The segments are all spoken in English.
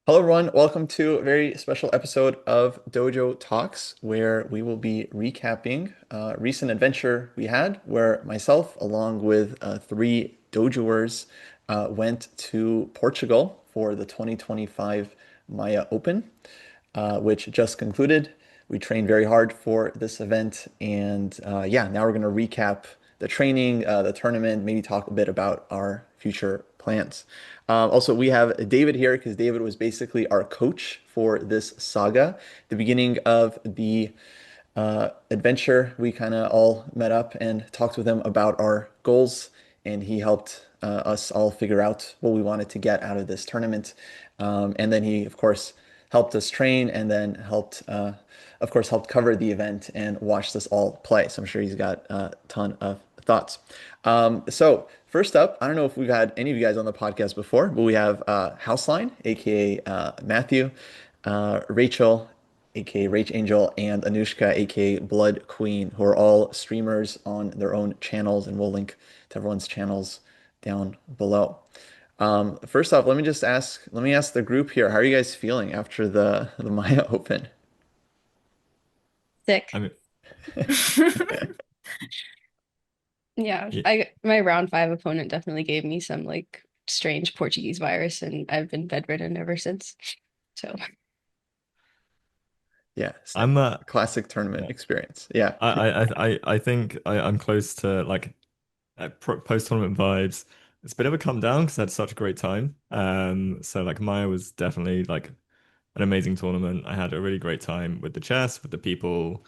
Hello, everyone. Welcome to a very special episode of Dojo Talks, where we will be recapping a recent adventure we had, where myself, along with three dojoers, went to Portugal for the 2025 Maia Open, which just concluded. We trained very hard for this event, and yeah, now we're going to recap the training, the tournament, maybe talk a bit about our future plans. Also, we have David here because David was basically our coach for this saga. The beginning of the adventure, we kind of all met up and talked with him about our goals, and he helped us all figure out what we wanted to get out of this tournament. And then he, of course, helped us train and then of course, helped cover the event and watched us all play. So I'm sure he's got a ton of thoughts. So first up, I don't know if we've had any of you guys on the podcast before, but we have Houseline, aka Matthew, Rachel, aka Rach Angel, and Anushka, aka Blood Queen, who are all streamers on their own channels, and we'll link to everyone's channels down below. First off, let me ask the group here, how are you guys feeling after the Maya Open? Sick. I mean, Yeah, yeah, I my round five opponent definitely gave me some like strange Portuguese virus, and I've been bedridden ever since. So Yeah, I'm classic tournament yeah. experience. Yeah. I think I'm close to like post-tournament vibes. It's a bit of a come down because I had such a great time. So like Maya was definitely like an amazing tournament. I had a really great time with the chess, with the people.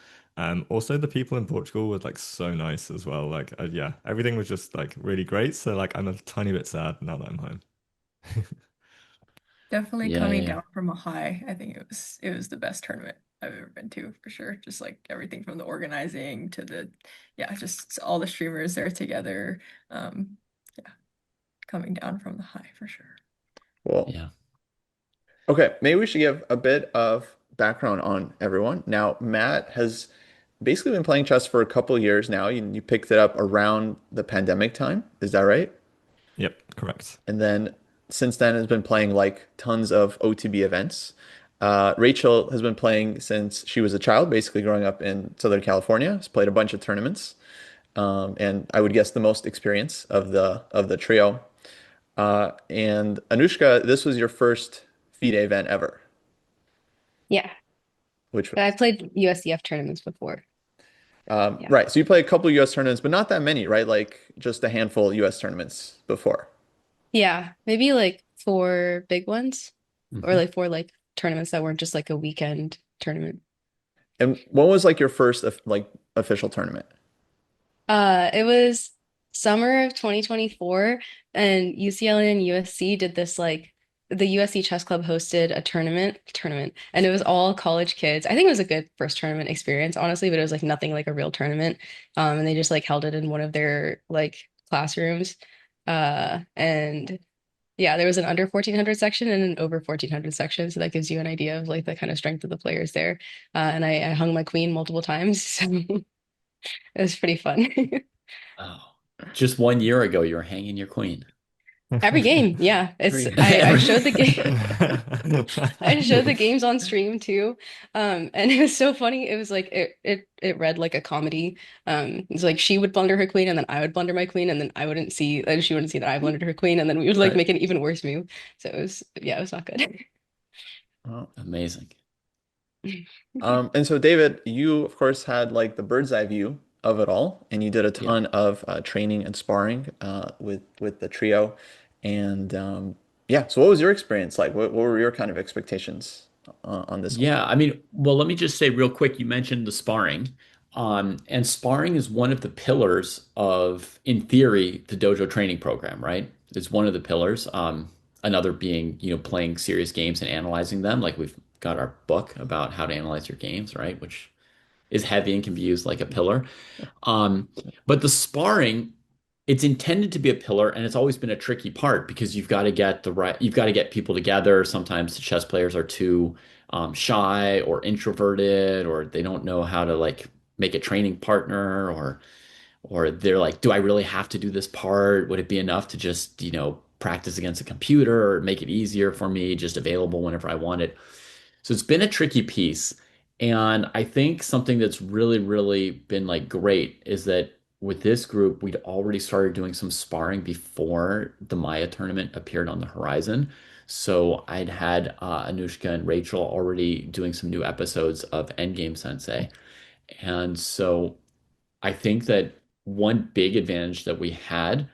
Also the people in Portugal were like so nice as well. Like yeah, everything was just like really great. So like I'm a tiny bit sad now that I'm home. Definitely Yeah, yeah, coming yeah. down from a high. I think it was the best tournament I've ever been to for sure. Just like everything from the organizing to the yeah, just all the streamers there together. Yeah, coming down from the high for sure. Well, Yeah. okay, maybe we should give a bit of background on everyone. Now, Matt has basically been playing chess for a couple years now. You picked it up around the pandemic time. Is that right? Yep, correct. And then since then has been playing like tons of OTB events. Rachel has been playing since she was a child, basically growing up in Southern California. Has played a bunch of tournaments, and I would guess the most experience of the trio. And Anushka, this was your first FIDE event ever, yeah, which but I've was played USDF tournaments before. Yeah, right. So you play a couple US tournaments, but not that many, right? Like just a handful of US tournaments before. yeah, maybe like four big ones, or Hmm. like four like tournaments that weren't just like a weekend tournament. And what was like your first like official tournament? It was summer of 2024, and UCLA and USC did this like the USC Chess Club hosted a tournament, and it was all college kids. I think it was a good first tournament experience, honestly, but it was like nothing like a real tournament. And they just like held it in one of their like classrooms. And yeah, there was an under 1400 section and an over 1400 section, so that gives you an idea of like the kind of strength of the players there. And I hung my queen multiple times, so it was pretty fun. Oh, just 1 year ago, you were hanging your queen. Every game, yeah. It's I Every. showed the game I showed the games on stream too. And it was so funny. It was like it read like a comedy. It's like she would blunder her queen and then I would blunder my queen and then I wouldn't see and she wouldn't see that I blundered her queen and then we would like Right. make an even worse move. So it was yeah, it was not good. Oh. Amazing. And so David, you of course had like the bird's eye view of it all, and you did a Yeah. ton of training and sparring with the trio. And yeah, so what was your experience like? What were your kind of expectations on this one? Yeah. I mean, well, let me just say real quick, you mentioned the sparring. And sparring is one of the pillars of, in theory, the dojo training program, right? It's one of the pillars. Another being, playing serious games and analyzing them. Like we've got our book about how to analyze your games, right? Which is heavy and can be used like a pillar. Um, but the sparring, it's intended to be a pillar, and it's always been a tricky part because you've got to get people together. Sometimes the chess players are too shy or introverted, or they don't know how to like make a training partner, or they're like, do I really have to do this part? Would it be enough to just, practice against a computer or make it easier for me, just available whenever I want it. So it's been a tricky piece. And I think something that's really, really been like great is that with this group, we'd already started doing some sparring before the Maya tournament appeared on the horizon. So I'd had Anushka and Rachel already doing some new episodes of Endgame Sensei. And so I think that one big advantage that we had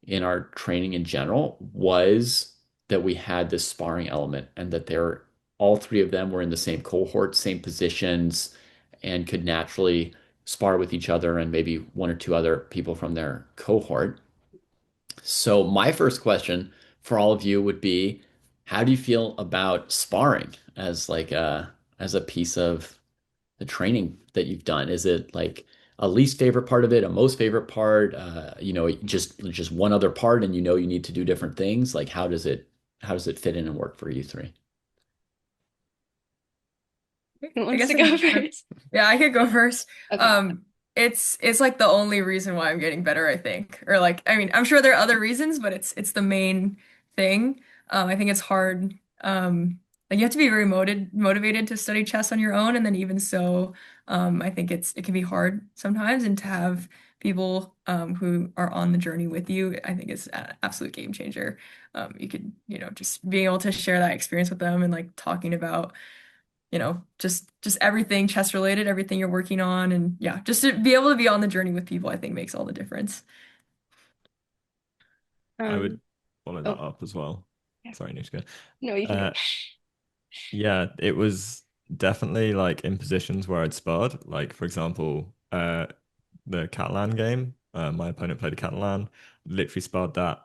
in our training in general was that we had this sparring element and that they're all three of them were in the same cohort, same positions, and could naturally spar with each other and maybe one or two other people from their cohort. So my first question for all of you would be, how do you feel about sparring as like a piece of the training that you've done? Is it like a least favorite part of it, a most favorite part, just one other part and you know you need to do different things? Like how does it fit in and work for you three? Who I wants guess to I go can go. first? Yeah, I could go first. Okay. It's like the only reason why I'm getting better, I think. Or like, I mean, I'm sure there are other reasons, but it's the main thing. I think it's hard. Like you have to be very motivated to study chess on your own, and then even so, I think it can be hard sometimes, and to have people who are on the journey with you, I think is an absolute game changer. You could, just being able to share that experience with them and like talking about just everything chess related, everything you're working on. And yeah, just to be able to be on the journey with people, I think makes all the difference. I would Um, follow that oh, up as well. yeah. Sorry, Nishka. No, you can go. Uh, yeah, it was definitely like in positions where I'd sparred. Like for example, the Catalan game. My opponent played a Catalan. Literally sparred that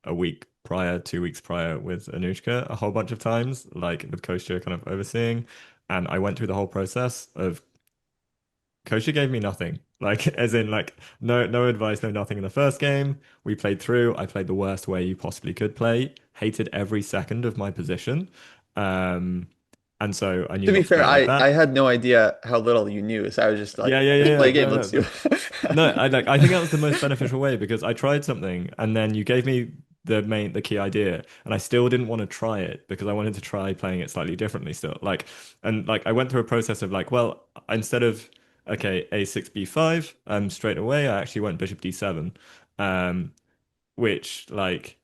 a week prior, 2 weeks prior with Anushka a whole bunch of times, like with Kostya kind of overseeing. And I went through the whole process of Kosher gave me nothing. Like, as in, like, no advice, no nothing in the first game. We played through. I played the worst way you possibly could play. Hated every second of my position. Um, and so I knew To be not to fair, play it like I that. had no idea how little you knew, so I was just like, Yeah, yeah, yeah, just play yeah. a game, No, let's no, see. but no, I think that was the most beneficial way because I tried something and then you gave me the key idea and I still didn't want to try it because I wanted to try playing it slightly differently still. Like I went through a process of like, well, instead of okay, a6 b5, straight away I actually went bishop d7. Um, which like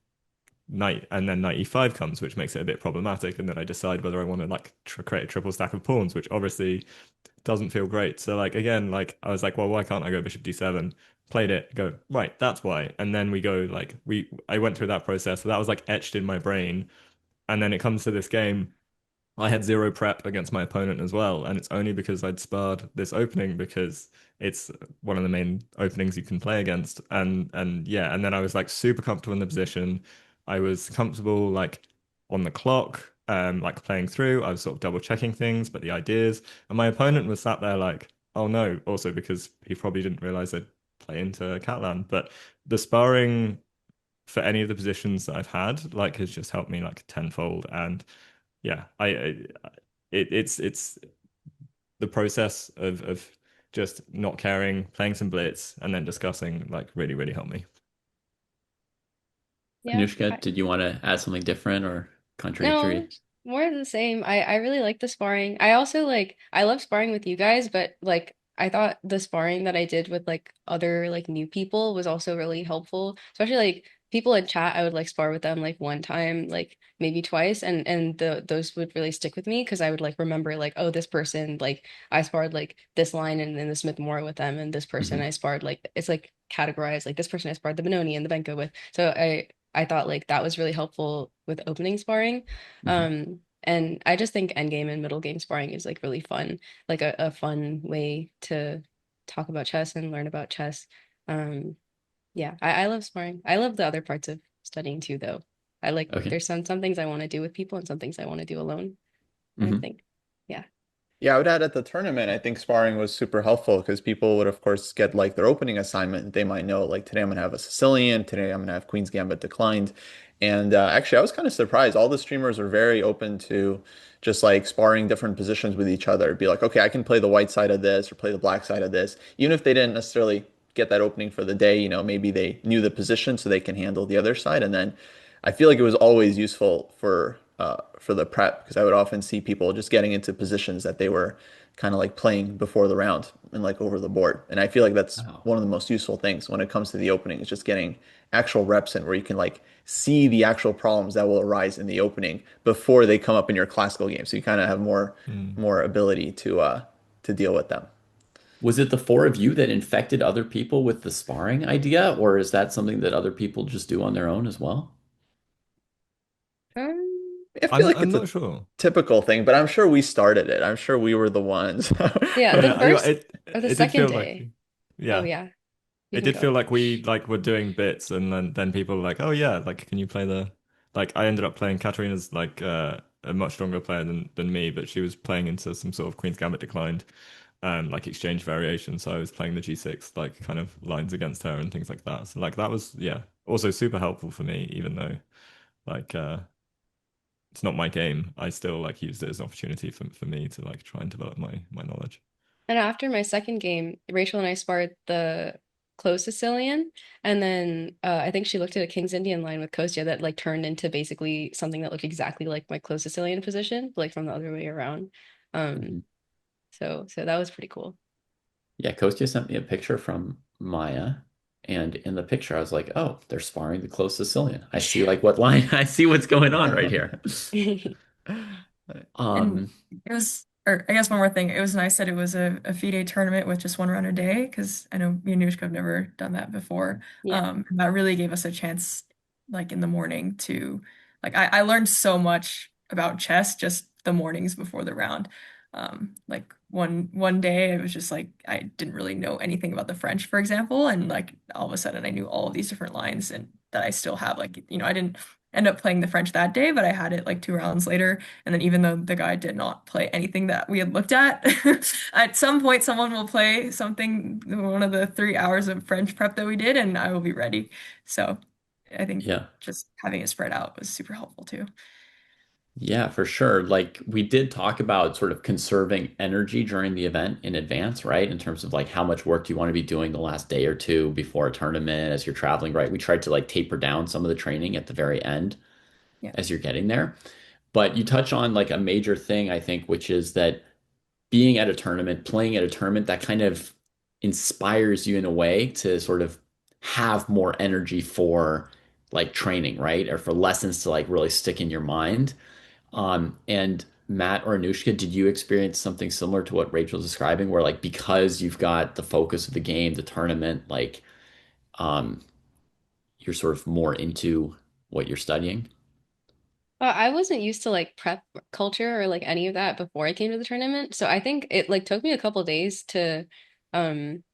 knight and then knight e5 comes, which makes it a bit problematic. And then I decide whether I want to like create a triple stack of pawns, which obviously doesn't feel great. So like again, like I was like, well, why can't I go bishop d7? Played it, go, right, that's why. And then we go like I went through that process. So that was like etched in my brain. And then it comes to this game. I had zero prep against my opponent as well, and it's only because I'd sparred this opening because it's one of the main openings you can play against. And yeah, and then I was like super comfortable in the position. I was comfortable like on the clock, like playing through. I was sort of double checking things, but the ideas. And my opponent was sat there like, oh no, also because he probably didn't realize I'd play into Catalan. But the sparring for any of the positions that I've had like has just helped me like tenfold. And yeah, it's the process of just not caring, playing some blitz, and then discussing like really helped me. Yeah. Anushka, did you want to add something different or No, contradictory? more of the same. I really like the sparring. I also like I love sparring with you guys, but like I thought the sparring that I did with like other like new people was also really helpful. Especially like people in chat, I would like spar with them like one time, like maybe twice, and those would really stick with me because I would like remember like, oh, this person like I sparred like this line and then the Smith Morra with them, and this person I Hmm. sparred like it's like categorized like this person I sparred the Benoni and the Benko with. So I thought like that was really helpful with opening sparring. Hmm. And I just think endgame and middle game sparring is like really fun, like a fun way to talk about chess and learn about chess. Um, yeah, I love sparring. I love the other parts of studying too, though. I like Okay. there's some things I want to do with people and some things I want to do alone. I Hmm. think, yeah. Yeah, I would add at the tournament, I think sparring was super helpful because people would, of course, get like their opening assignment. They might know, like, today I'm going to have a Sicilian, today I'm going to have Queen's Gambit declined. And actually, I was kind of surprised. All the streamers were very open to just like sparring different positions with each other. Be like, okay, I can play the white side of this or play the black side of this, even if they didn't necessarily get that opening for the day. Maybe they knew the position so they can handle the other side. And then I feel like it was always useful for the prep because I would often see people just getting into positions that they were kind of like playing before the round and like over the board. And I feel like that's Oh. one of the most useful things when it comes to the opening is just getting actual reps in where you can like see the actual problems that will arise in the opening before they come up in your classical game. So you kind of have Mm. more ability to deal with them. Was it the four of you that infected other people with the sparring idea, or is that something that other people just do on their own as well? I feel like I'm it's a not sure. typical thing, but I'm sure we started it. I'm sure we were the ones. Yeah, the Yeah, first or the it did second feel like, day. Oh yeah, yeah, you it can did go. feel like we like were doing bits, and then people were like, oh yeah, like can you play the like I ended up playing Katarina's like a much stronger player than me, but she was playing into some sort of Queen's Gambit declined like exchange variation, so I was playing the G6 like kind of lines against her and things like that. So like that was yeah, also super helpful for me, even though like it's not my game. I still like used it as an opportunity for me to like try and develop my knowledge. And after my second game, Rachel and I sparred the closed Sicilian, and then I think she looked at a King's Indian line with Kostya that like turned into basically something that looked exactly like my closed Sicilian position, like from the other way around. Um, Mhm. so that was pretty cool. Yeah, Kostya sent me a picture from Maya, and in the picture I was like, "Oh, they're sparring the close Sicilian. I see like what line. I see what's going on right here." And Um, it was, or I guess one more thing, it was nice that it was a FIDE tournament with just one round a day, because I know me and Anushka have never done that before. Yeah. And that really gave us a chance, like in the morning, to like I learned so much about chess just the mornings before the round. Like one day it was just like I didn't really know anything about the French, for example, and like all of a sudden I knew all of these different lines and that I still have like, I didn't end up playing the French that day, but I had it like 2 rounds later. And then even though the guy did not play anything that we had looked at, at some point someone will play something, one of the 3 hours of French prep that we did, and I will be ready. So I think yeah. just having it spread out was super helpful too. Yeah, for sure. Like we did talk about sort of conserving energy during the event in advance, right? In terms of like how much work do you want to be doing the last day or two before a tournament as you're traveling, right? We tried to like taper down some of the training at the very end Yeah. as you're getting there. But you touch on like a major thing, I think, which is that being at a tournament, playing at a tournament, that kind of inspires you in a way to sort of have more energy for like training, right? Or for lessons to like really stick in your mind. And Matt or Anushka, did you experience something similar to what Rachel's describing, where like because you've got the focus of the game, the tournament, like um, you're sort of more into what you're studying? I wasn't used to like prep culture or like any of that before I came to the tournament. So I think it like took me a couple days um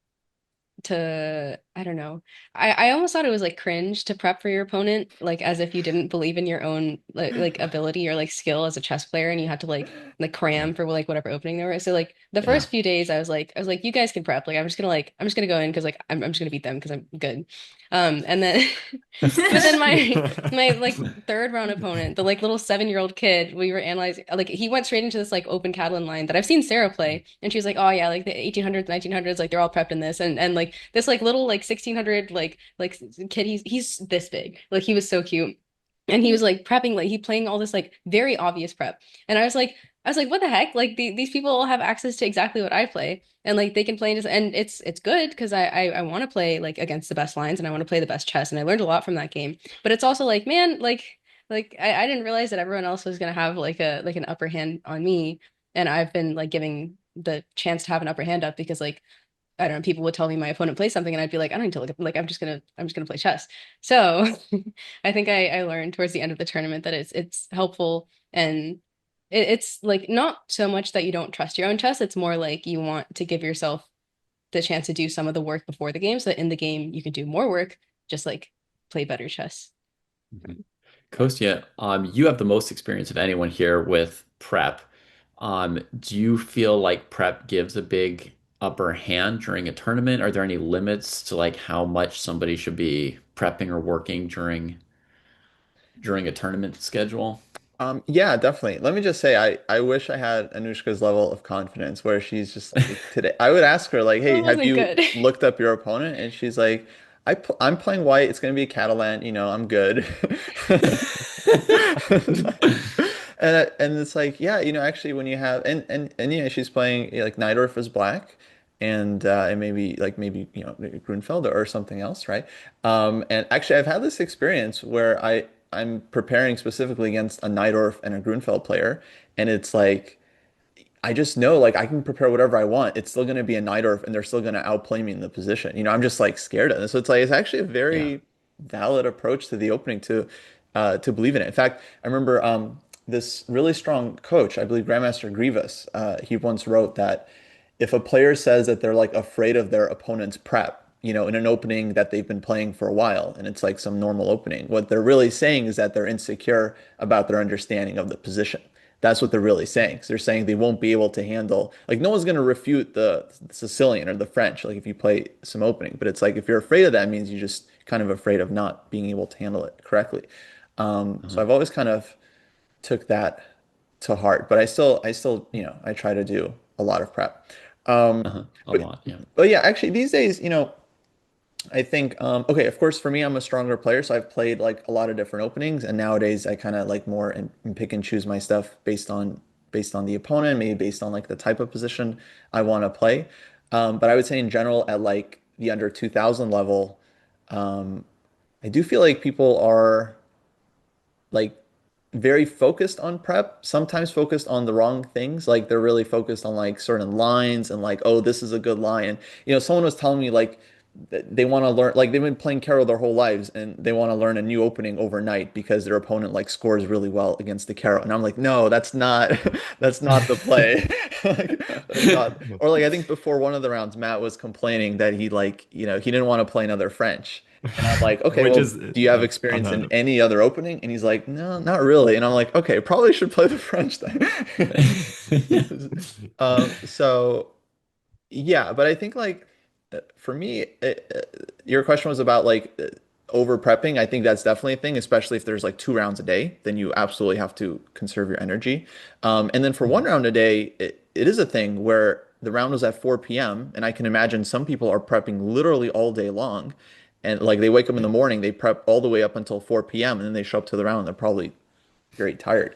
I don't know. I almost thought it was like cringe to prep for your opponent, like as if you didn't believe in your own like ability or like skill as a chess player and you had to like Yeah. cram for like whatever opening there was. So like the Yeah. first few days I was like you guys can prep. Like I'm just gonna go in because like I'm just gonna beat them because I'm good. And then but then my like third round opponent, the like little 7-year-old kid, we were analyzing like he went straight into this like open Catalan line that I've seen Sarah play, and she was like, oh yeah, like the 1800s, 1900s, like they're all prepped in this, and like this like little like 1600 like kid, he's this big, like he was so cute. And he was like prepping, like he playing all this like very obvious prep. And I was like, what the heck? Like these people all have access to exactly what I play. And like they can play just and it's good because I want to play like against the best lines and I want to play the best chess. And I learned a lot from that game. But it's also like, man, like I didn't realize that everyone else was gonna have like an upper hand on me. And I've been like giving the chance to have an upper hand up because like I don't know, people would tell me my opponent plays something and I'd be like, I don't need to look at like I'm just gonna play chess. So I think I learned towards the end of the tournament that it's helpful and it's like not so much that you don't trust your own chess, it's more like you want to give yourself the chance to do some of the work before the game so that in the game you can do more work, just like play better chess. Mhm. Kostya, you have the most experience of anyone here with prep. Do you feel like prep gives a big upper hand during a tournament? Are there any limits to like how much somebody should be prepping or working during a tournament schedule? Yeah, definitely. Let me just say, I wish I had Anushka's level of confidence where she's just like today. I would ask her like, "Hey, That have wasn't you good. looked up your opponent?" And she's like, I'm playing white. It's gonna be a Catalan. I'm good." And it's like, yeah, actually, when you have and yeah, she's playing like Najdorf is black, and maybe Grunfeld or something else, right? And actually, I've had this experience where I'm preparing specifically against a Najdorf and a Grunfeld player, and it's like I just know like I can prepare whatever I want. It's still going to be a Najdorf, and they're still going to outplay me in the position. I'm just like scared of this. So it's like it's actually a Yeah. very valid approach to the opening to believe in it. In fact, I remember this really strong coach, I believe Grandmaster Grievous, he once wrote that if a player says that they're like afraid of their opponent's prep, in an opening that they've been playing for a while, and it's like some normal opening, what they're really saying is that they're insecure about their understanding of the position. That's what they're really saying. So they're saying they won't be able to handle, like, no one's going to refute the Sicilian or the French, like, if you play some opening. But it's like, if you're afraid of that, it means you're just kind of afraid of not being able to handle it correctly. So Uh-huh. I've always kind of took that to heart, but I still, I try to do a lot of prep. Um, Uh-huh. A but, lot. Yeah. but yeah, actually these days, I think, okay, of course, for me, I'm a stronger player, so I've played like a lot of different openings, and nowadays I kind of like more and pick and choose my stuff based on the opponent, maybe based on like the type of position I want to play. But I would say in general, at like the under 2000 level, um, I do feel like people are like very focused on prep, sometimes focused on the wrong things. Like they're really focused on like certain lines and like, oh, this is a good line. And someone was telling me like they want to learn, like they've been playing Carol their whole lives and they want to learn a new opening overnight because their opponent like scores really well against the Carol. And I'm like, no, that's not that's not the play. Like, that's not. Or like I think before one of the rounds, Matt was complaining that he didn't want to play another French. And I'm like, okay, Which well, is do you have experience unheard in of. any other opening? And he's like, no, not really. And I'm like, okay, probably should play the French then. So yeah, but I think like for me, your question was about like over prepping. I think that's definitely a thing, especially if there's like 2 rounds a day, then you absolutely have to conserve your energy. And then for one Mhm. round a day, it is a thing where the round was at 4 p.m. and I can imagine some people are prepping literally all day long. And like they wake up in the Yeah. morning, they prep all the way up until 4 p.m. and then they show up to the round, and they're probably very tired.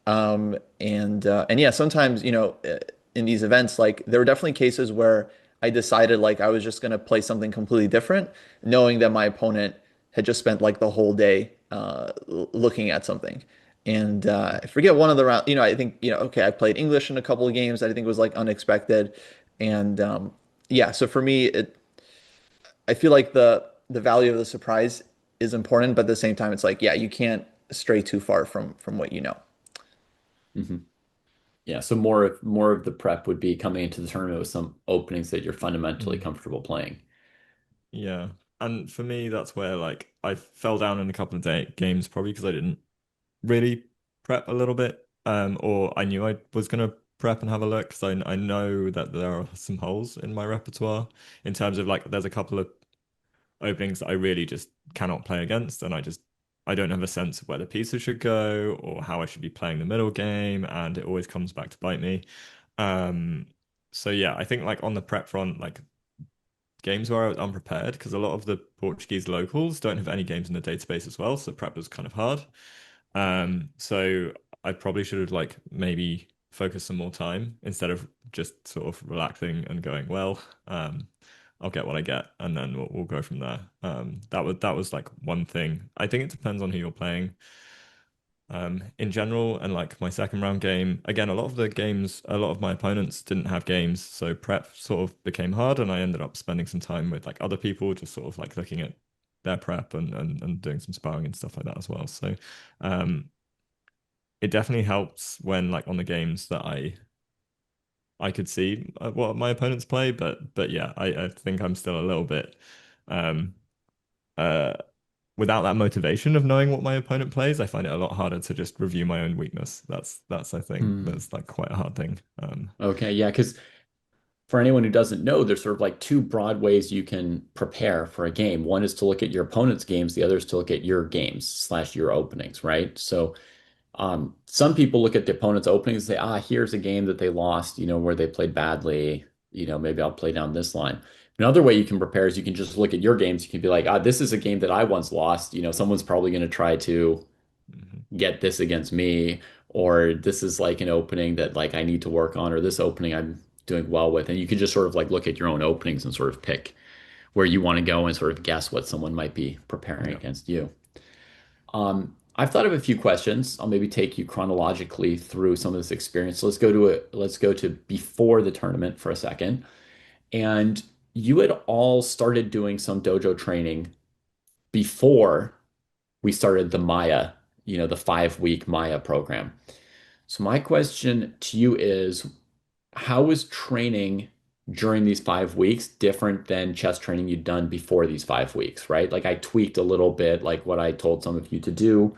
And yeah, sometimes, in these events, like there were definitely cases where I decided like I was just gonna play something completely different, knowing that my opponent had just spent like the whole day looking at something. And I forget one of the round, I think, okay, I played English in a couple of games that I think was like unexpected. And yeah, so for me, I feel like the value of the surprise is important, but at the same time, it's like, yeah, you can't stray too far from what you know. Hmm. Yeah. So more of the prep would be coming into the tournament with some openings that you're fundamentally Mm. comfortable playing. Yeah. And for me, that's where like I fell down in a couple of games probably because I didn't really prep a little bit. Or I knew I was gonna prep and have a look because I know that there are some holes in my repertoire in terms of like there's a couple of openings that I really just cannot play against, and I don't have a sense of where the pieces should go or how I should be playing the middle game, and it always comes back to bite me. Um, so yeah, I think like on the prep front, like games where I was unprepared because a lot of the Portuguese locals don't have any games in the database as well, so prep was kind of hard. So I probably should have like maybe focused some more time instead of just sort of relaxing and going, well, I'll get what I get, and then we'll go from there. That was like one thing. I think it depends on who you're playing. In general, and like my second round game, again, a lot of my opponents didn't have games, so prep sort of became hard, and I ended up spending some time with like other people, just sort of like looking at their prep and doing some sparring and stuff like that as well. So, um, it definitely helps when like on the games that I could see what my opponents play, but yeah, I think I'm still a little bit um uh without that motivation of knowing what my opponent plays. I find it a lot harder to just review my own weakness. That's I think Hmm. that's like quite a hard thing. Okay. Yeah. Because for anyone who doesn't know, there's sort of like two broad ways you can prepare for a game. One is to look at your opponent's games, the other is to look at your games slash your openings, right? So Some people look at the opponent's openings and say, here's a game that they lost, where they played badly, maybe I'll play down this line. Another way you can prepare is you can just look at your games. You can be like, this is a game that I once lost. Someone's probably going to try to Mhm. get this against me, or this is like an opening that like I need to work on, or this opening I'm doing well with. And you can just sort of like look at your own openings and sort of pick where you want to go and sort of guess what someone might be preparing Yeah. against you. I've thought of a few questions. I'll maybe take you chronologically through some of this experience. So let's go to before the tournament for a second. And you had all started doing some dojo training before we started the Maya, the 5 week Maya program. So my question to you is, how was training during these 5 weeks different than chess training you'd done before these 5 weeks, right? Like I tweaked a little bit, like what I told some of you to do.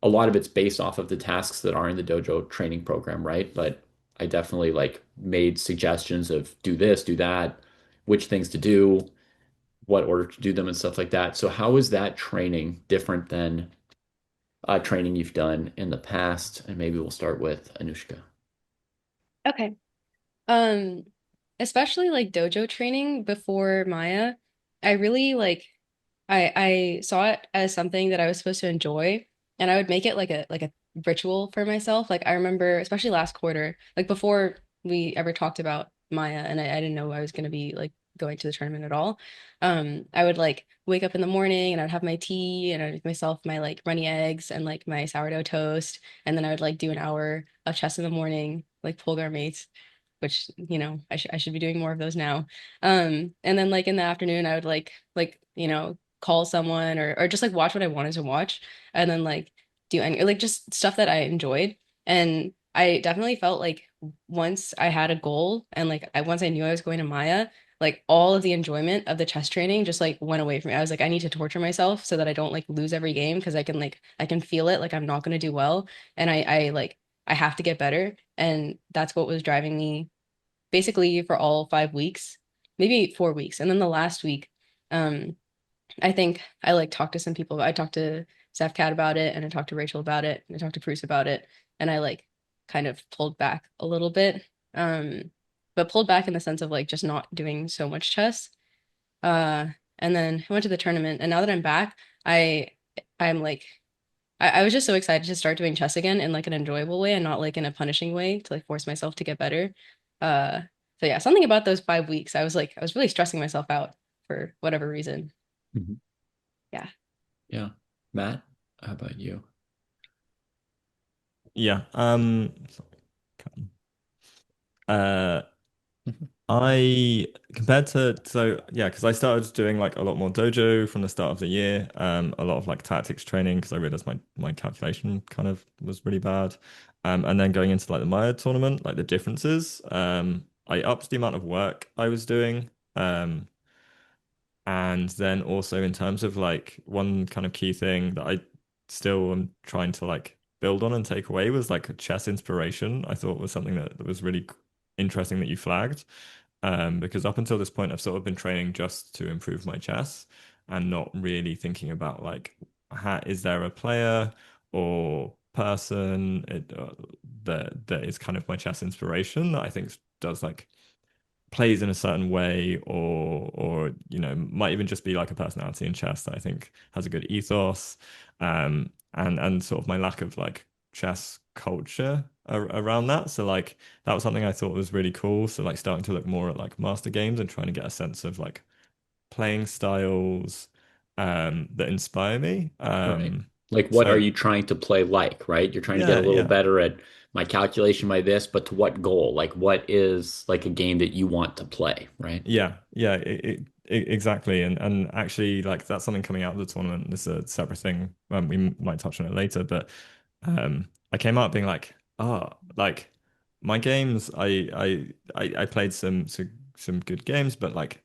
A lot of it's based off of the tasks that are in the dojo training program, right? But I definitely like made suggestions of do this, do that, which things to do, what order to do them, and stuff like that. So how is that training different than training you've done in the past? And maybe we'll start with Anushka. Okay. Um, Especially like dojo training before Maya, I really like I saw it as something that I was supposed to enjoy, and I would make it like a ritual for myself. Like I remember, especially last quarter, like before we ever talked about Maya, and I didn't know I was gonna be like going to the tournament at all. I would like wake up in the morning and I'd have my tea and I'd make myself my like runny eggs and like my sourdough toast, and then I would like do an hour of chess in the morning, like Polgar mates, which I should be doing more of those now. And then like in the afternoon I would like call someone or just like watch what I wanted to watch, and then like do any like just stuff that I enjoyed. And I definitely felt like once I had a goal and like once I knew I was going to Maya, like all of the enjoyment of the chess training just like went away from me. I was like, I need to torture myself so that I don't like lose every game, because I can feel it like I'm not going to do well, and I have to get better. And that's what was driving me basically for all 5 weeks, maybe 4 weeks. And then the last week, um, I think I like talked to some people. I talked to Zaf Cat about it, and I talked to Rachel about it, and I talked to Bruce about it, and I like kind of pulled back a little bit. Um, but pulled back in the sense of like just not doing so much chess. Uh, and then I went to the tournament, and now that I'm back, I I'm like I was just so excited to start doing chess again in like an enjoyable way and not like in a punishing way to like force myself to get better. Uh, so yeah, something about those 5 weeks, I was really stressing myself out for whatever reason. Mhm. Yeah. Yeah. Matt, how about you? Yeah. Uh, I compared to so yeah, because I started doing like a lot more dojo from the start of the year. A lot of like tactics training because I realized my calculation kind of was really bad. And then going into like the Maya tournament, like the differences. I upped the amount of work I was doing. And then also in terms of like one kind of key thing that I still am trying to like build on and take away was like a chess inspiration. I thought was something that was really interesting that you flagged. Because up until this point, I've sort of been training just to improve my chess and not really thinking about like, is there a player or person that is kind of my chess inspiration that I think does like plays in a certain way or might even just be like a personality in chess that I think has a good ethos, and sort of my lack of like chess culture around that. So like that was something I thought was really cool, so like starting to look more at like master games and trying to get a sense of like playing styles that inspire me. Right. Like, what are So you trying to play like, right? You're trying to get a yeah, little yeah. better at my calculation by this, but to what goal? Like, what is like a game that you want to play, right? Yeah, yeah, exactly. And actually, like that's something coming out of the tournament. This is a separate thing. We might touch on it later, but I came out being like, like my games, I played some good games, but like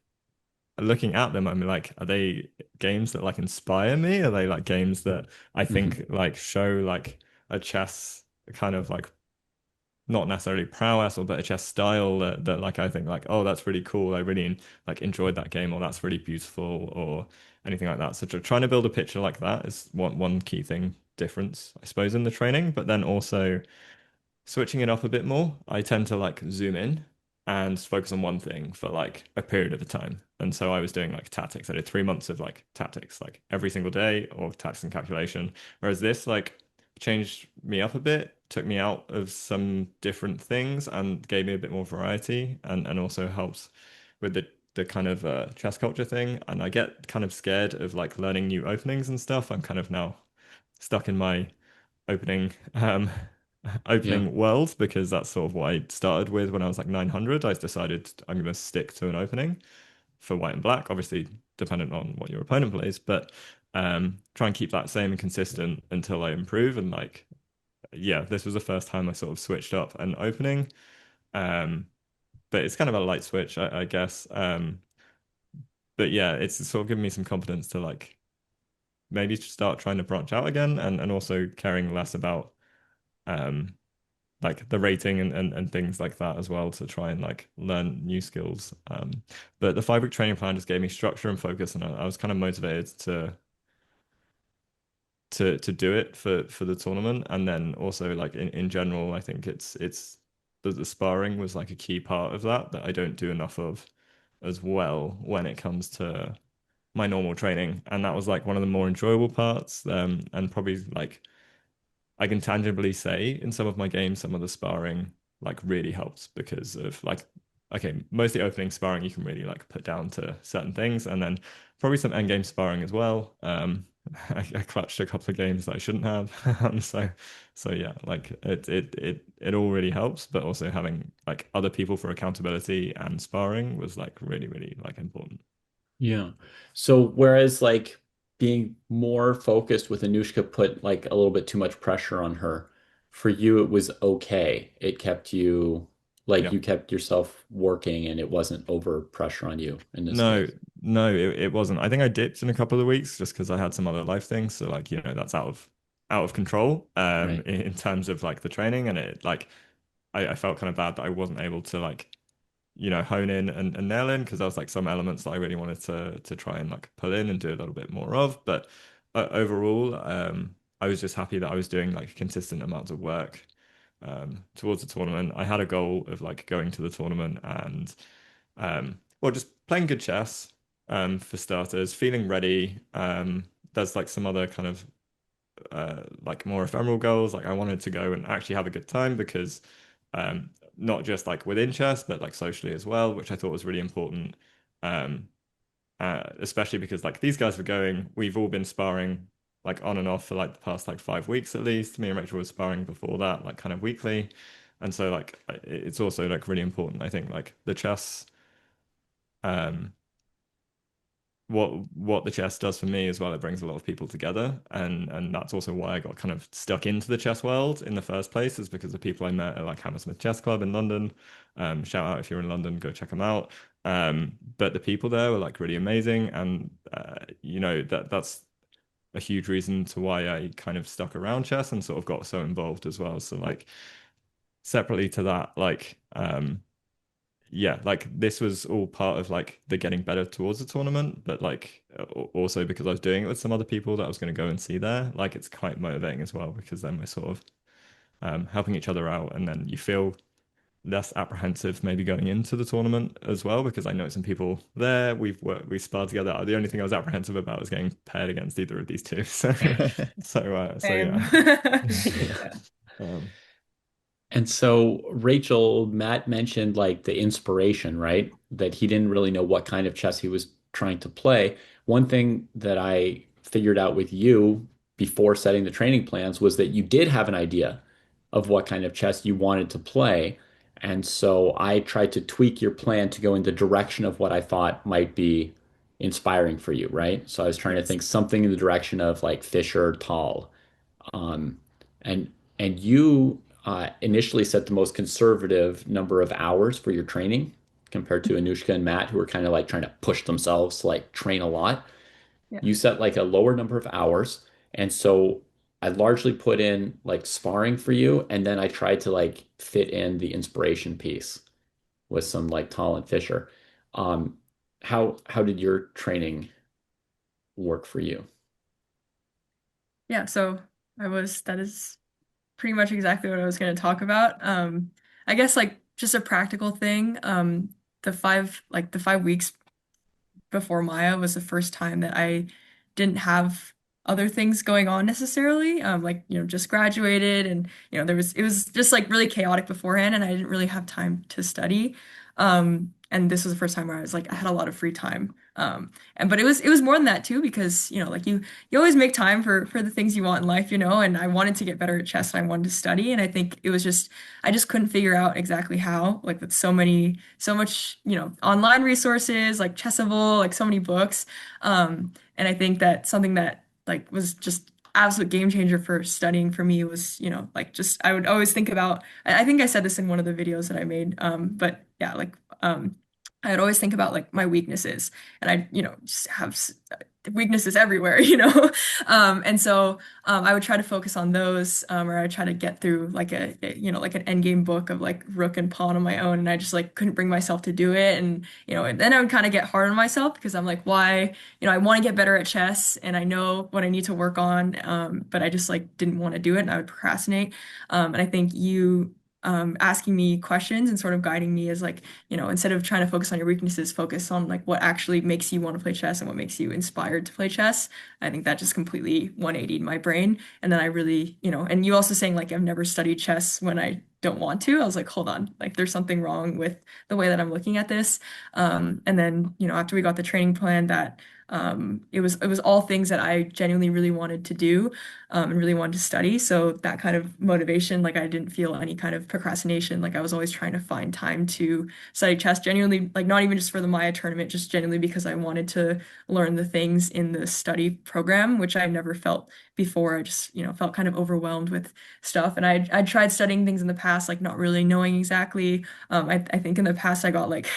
looking at them, I'm like, are they games that like inspire me? Are they like games that I Hmm. think like show like a chess kind of like not necessarily prowess or but a chess style that like I think like oh that's really cool, I really like enjoyed that game, or that's really beautiful or anything like that. So trying to build a picture like that is one key thing difference, I suppose, in the training, but then also switching it up a bit more. I tend to like zoom in and focus on one thing for like a period of a time. And so I was doing like tactics. I did 3 months of like tactics, like every single day, or tactics and calculation. Whereas this like changed me up a bit, took me out of some different things and gave me a bit more variety, and also helps with the kind of chess culture thing. And I get kind of scared of like learning new openings and stuff. I'm kind of now stuck in my opening Yeah. opening world, because that's sort of what I started with when I was like 900. I decided I'm going to stick to an opening for white and black, obviously dependent on what your opponent plays, but try and keep that same and consistent until I improve. And like, yeah, this was the first time I sort of switched up an opening. Um, but it's kind of a light switch, I guess. But yeah, it's sort of given me some confidence to like maybe start trying to branch out again, and also caring less about um like the rating and things like that as well, to try and like learn new skills. But the 5 week training plan just gave me structure and focus, and I was kind of motivated to do it for the tournament. And then also like in general, I think it's the sparring was like a key part of that I don't do enough of as well when it comes to my normal training. And that was like one of the more enjoyable parts. And probably like I can tangibly say in some of my games, some of the sparring like really helps because of like, okay, mostly opening sparring you can really like put down to certain things, and then probably some end game sparring as well. I clutched a couple of games that I shouldn't have. So yeah, like it all really helps, but also having like other people for accountability and sparring was like really, really like important. Yeah. So whereas like being more focused with Anushka put like a little bit too much pressure on her, for you it was okay. It kept you like Yeah. you kept yourself working and it wasn't over pressure on you in this No, case. no, it wasn't. I think I dipped in a couple of weeks just because I had some other life things. So like, that's out of control Right. in terms of like the training. And it like I felt kind of bad that I wasn't able to like, hone in and nail in, because there was like some elements that I really wanted to try and like pull in and do a little bit more of. But overall, I was just happy that I was doing like consistent amounts of work towards the tournament. I had a goal of like going to the tournament and well, just playing good chess, for starters, feeling ready. There's like some other kind of like more ephemeral goals. Like I wanted to go and actually have a good time, because not just like within chess, but like socially as well, which I thought was really important. Um, Especially because like these guys were going, we've all been sparring like on and off for like the past like 5 weeks at least. Me and Rachel were sparring before that, like kind of weekly. And so like it's also like really important. I think like the chess, um, what the chess does for me as well, it brings a lot of people together, and that's also why I got kind of stuck into the chess world in the first place, is because the people I met at like Hammersmith Chess Club in London. Shout out if you're in London, go check them out. But the people there were like really amazing, and that's a huge reason to why I kind of stuck around chess and sort of got so involved as well. So like separately to that, like yeah, like this was all part of like the getting better towards the tournament, but like also because I was doing it with some other people that I was going to go and see there, like it's quite motivating as well, because then we're sort of helping each other out, and then you feel less apprehensive maybe going into the tournament as well, because I know some people there, we sparred together. The only thing I was apprehensive about was getting paired against either of these two. So Same. yeah. Yeah. um, And so Rachel, Matt mentioned like the inspiration, right? That he didn't really know what kind of chess he was trying to play. One thing that I figured out with you before setting the training plans was that you did have an idea of what kind of chess you wanted to play. And so I tried to tweak your plan to go in the direction of what I thought might be inspiring for you, right? So I was trying to Yes. think something in the direction of like Fischer, Tall. Um, and you initially set the most conservative number of hours for your training compared to Anushka and Matt, who are kind of like trying to push themselves to like train a lot. Yeah. You set like a lower number of hours. And so I largely put in like sparring for you, and then I tried to like fit in the inspiration piece with some like Tall and Fisher. Um, how did your training work for you? Yeah. So That is pretty much exactly what I was going to talk about. I guess like just a practical thing. The 5 weeks before Maya was the first time that I didn't have other things going on necessarily. Like, just graduated and, it was just like really chaotic beforehand and I didn't really have time to study. And this was the first time where I was like, I had a lot of free time. But it was more than that too, because, like you always make time for the things you want in life, and I wanted to get better at chess and I wanted to study. And I think it was just, I just couldn't figure out exactly how, like with so much, online resources, like Chessable, like so many books. And I think that something that like was just absolute game changer for studying for me was, like just I would always think about, I think I said this in one of the videos that I made. But yeah, like I would always think about like my weaknesses and I, just have weaknesses everywhere, and so I would try to focus on those, or I would try to get through like like an end game book of like rook and pawn on my own, and I just like couldn't bring myself to do it, and and then I would kind of get hard on myself because I'm like, why, I want to get better at chess, and I know what I need to work on, but I just like didn't want to do it, and I would procrastinate, and I think you. Asking me questions and sort of guiding me as like, instead of trying to focus on your weaknesses, focus on like what actually makes you want to play chess and what makes you inspired to play chess. I think that just completely 180'd my brain. And then I really, and you also saying like I've never studied chess when I don't want to. I was like, hold on, like there's something wrong with the way that I'm looking at this. And then, after we got the training plan that it was all things that I genuinely really wanted to do, and really wanted to study. So that kind of motivation, like I didn't feel any kind of procrastination. Like I was always trying to find time to study chess, genuinely, like not even just for the Maya tournament, just genuinely because I wanted to learn the things in the study program, which I never felt before. I just, felt kind of overwhelmed with stuff. And I tried studying things in the past, like not really knowing exactly. I think in the past I got like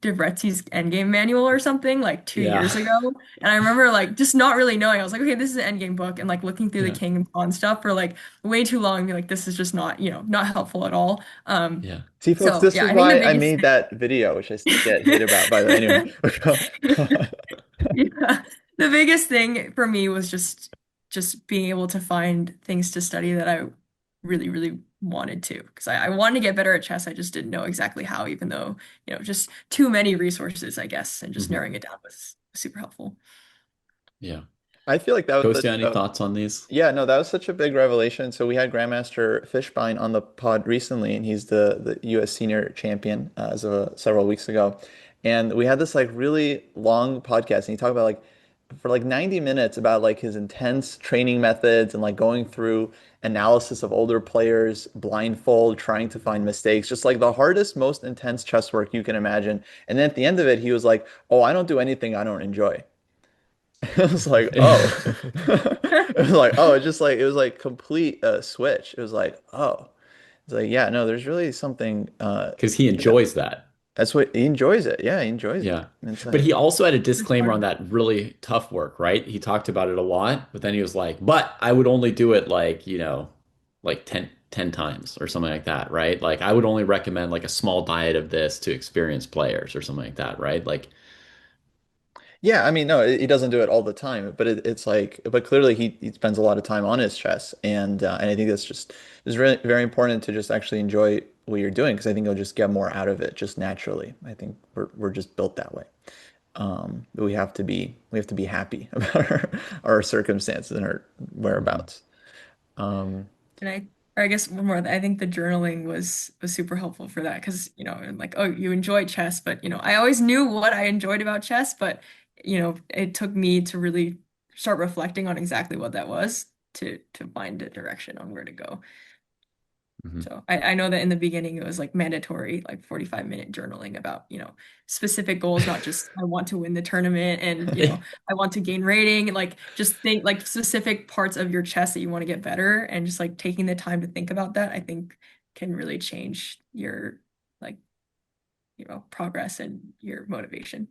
DeVretzi's Endgame manual or something like 2 years Yeah. ago. And I remember like just not really knowing. I was like, okay, this is an Endgame book, and like looking through the Yeah. king and pawn stuff for like way too long and be like, this is just not, not helpful at all. Yeah. See, folks, So this yeah, is I think the why I biggest made that video, which I still get hate about, by the way. thing. Anyway. Yeah. The biggest thing for me was just being able to find things to study that I really, really wanted to. Because I wanted to get better at chess. I just didn't know exactly how, even though, just too many resources, I guess, and just Hmm. narrowing it down was super helpful. Yeah. I feel like that was Kostya, such any a thoughts on these? Yeah, no, that was such a big revelation. So we had Grandmaster Fishbein on the pod recently, and he's the U.S. senior champion as of several weeks ago. And we had this like really long podcast, and he talked about like for like 90 minutes about like his intense training methods and like going through analysis of older players blindfold, trying to find mistakes, just like the hardest, most intense chess work you can imagine. And then at the end of it, he was like, "Oh, I don't do anything I don't enjoy." It was like, oh, it was like, oh, it was like complete switch. It was like, oh, it's like, yeah, no, there's really something, Because he you know, enjoys that. that's what he enjoys it. Yeah, he enjoys it. Yeah. And it's But he like, also had a It's disclaimer on hard. that really tough work, right? He talked about it a lot, but then he was like, but I would only do it like, like ten times or something like that, right? Like I would only recommend like a small diet of this to experienced players or something like that, right? Like, yeah, I mean, no, he doesn't do it all the time, but it's like, but clearly he spends a lot of time on his chess, and I think that's just it's really very important to just actually enjoy what you're doing because I think you'll just get more out of it just naturally. I think we're just built that way. But we have to be happy about our circumstances and our mhm. whereabouts. Um, And or I guess one more, I think the journaling was super helpful for that because, and like, oh, you enjoy chess, but I always knew what I enjoyed about chess, but it took me to really start reflecting on exactly what that was to find a direction on where to go. Mhm. So I know that in the beginning it was like mandatory, like 45-minute journaling about, specific goals, not just I want to win the tournament and, I want to gain rating, like just think like specific parts of your chess that you want to get better and just like taking the time to think about that, I think can really change your like, progress and your motivation.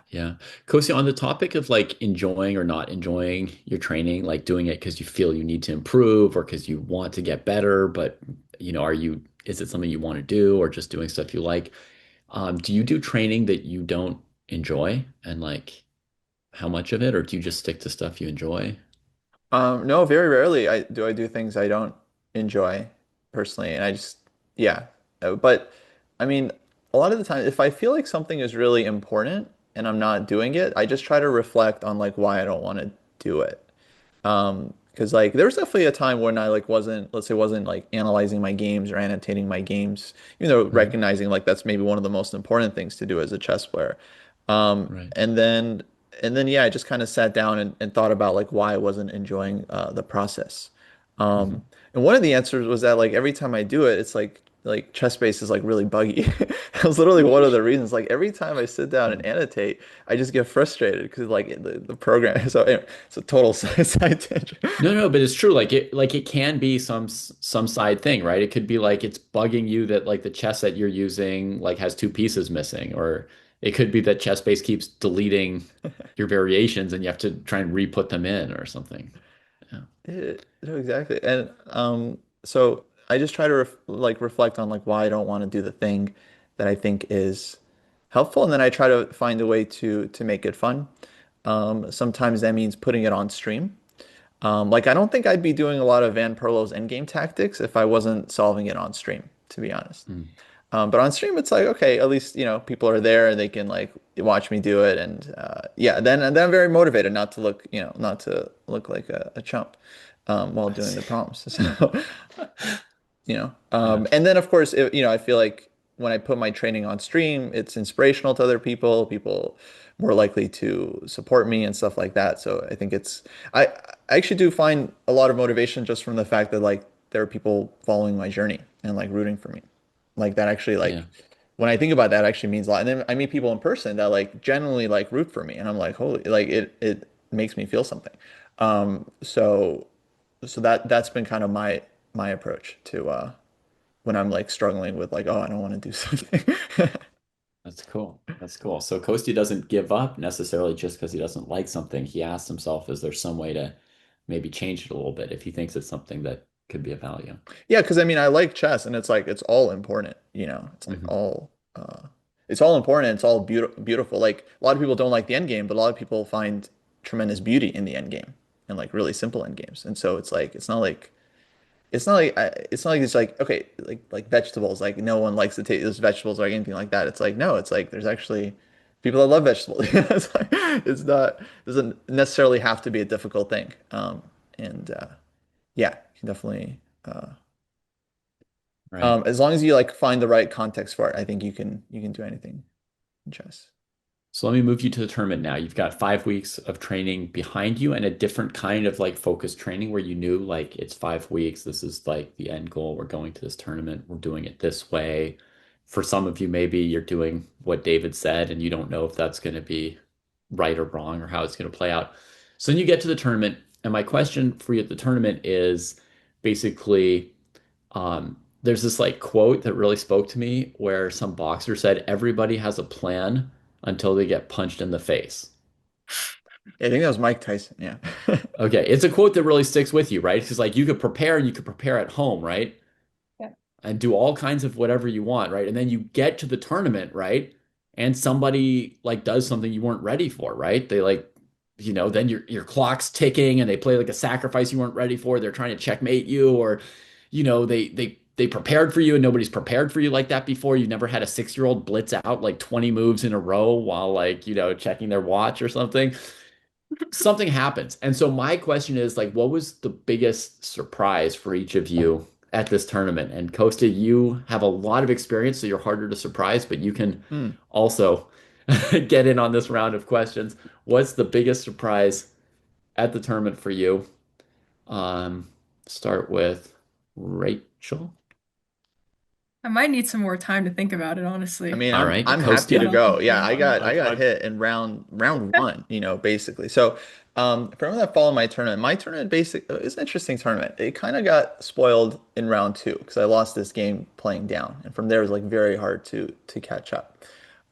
Yeah. Kosi, on the topic of like enjoying or not enjoying your training, like doing it because you feel you need to improve or because you want to get better, but is it something you want to do or just doing stuff you like? Do you do training that you don't enjoy and like how much of it, or do you just stick to stuff you enjoy? No, very rarely I do things I don't enjoy personally, and I just yeah. But I mean, a lot of the time, if I feel like something is really important and I'm not doing it, I just try to reflect on like why I don't want to do it. Because like there was definitely a time when I like wasn't, let's say, wasn't like analyzing my games or annotating my games, even though Mhm. recognizing like that's maybe one of the most important things to do as a chess player. Um, Right. and then yeah, I just kind of sat down and thought about like why I wasn't enjoying the process. Um, Hmm. and one of the answers was that like every time I do it, it's like chess base is like really buggy. That was literally one of the reasons. Like every time I sit down and annotate, I just get frustrated because like the program. So anyway, it's a total side tangent. No, no, but it's true. Like it can be some side thing, right? It could be like it's bugging you that like the chess that you're using like has two pieces missing, or it could be that chess base keeps deleting your variations and you have to try and re-put them in or something. Yeah. No, exactly. And so I just try to reflect on like why I don't want to do the thing that I think is helpful, and then I try to find a way to make it fun. Sometimes that means putting it on stream. Like I don't think I'd be doing a lot of Van Perlo's endgame tactics if I wasn't solving it on stream, to be honest. Mm. But on stream, it's like, okay, at least, people are there and they can like watch me do it. And yeah, then I'm very motivated not to look like a chump while I doing see. the prompts. So, Yeah. and then of course, I feel like when I put my training on stream, it's inspirational to other people, people more likely to support me and stuff like that. So I think I actually do find a lot of motivation just from the fact that like there are people following my journey and like rooting for me. Like that actually Yeah. like when I think about that, it actually means a lot. And then I meet people in person that like genuinely like root for me, and I'm like, holy, like it makes me feel something. So that's been kind of my approach to when I'm like struggling with like, oh, I don't want to do something. That's cool. That's cool. So Kostya doesn't give up necessarily just because he doesn't like something. He asks himself, is there some way to maybe change it a little bit if he thinks it's something that could be of value? Yeah, because I mean, I like chess, and it's like it's all important, It's like Hmm. it's all important. It's all beautiful. Like a lot of people don't like the end game, but a lot of people find tremendous beauty in the end game and like really simple end games. And so it's like it's not like it's like okay, like vegetables. Like no one likes to take those vegetables or anything like that. It's like no, it's like there's actually people that love vegetables. It's like it's not doesn't necessarily have to be a difficult thing. And yeah, you can definitely. Right. As long as you like find the right context for it, I think you can do anything in chess. So let me move you to the tournament now. You've got 5 weeks of training behind you and a different kind of like focused training where you knew like it's 5 weeks. This is like the end goal. We're going to this tournament. We're doing it this way. For some of you, maybe you're doing what David said and you don't know if that's going to be right or wrong or how it's going to play out. So then you get to the tournament. And my question for you at the tournament is basically, there's this like quote that really spoke to me where some boxer said, everybody has a plan until they get punched in the face. Yeah, I think that was Mike Tyson. Yeah. Okay, it's a quote that really sticks with you, right? Because like you could prepare and you could prepare at home, right? Yeah. And do all kinds of whatever you want, right? And then you get to the tournament, right? And somebody like does something you weren't ready for, right? They like, then your clock's ticking and they play like a sacrifice you weren't ready for. They're trying to checkmate you, or they prepared for you and nobody's prepared for you like that before. You've never had a 6-year-old blitz out like 20 moves in a row while like, checking their watch or something. Something happens. And so my question is like, what was the biggest surprise for each of you at this tournament? And Costa, you have a lot of experience, so you're harder to surprise, but you can Hmm. also get in on this round of questions. What's the biggest surprise at the tournament for you? Um, Start with Rachel. I might need some more time to think about it, I honestly. mean, All I'm right, I'm happy But to Kostya. I'll go. think Yeah, about I it. got I got I hit in round Okay. one, basically. So, for everyone that followed my tournament is an interesting tournament. It kind of got spoiled in round two because I lost this game playing down, and from there it was like very hard to catch up.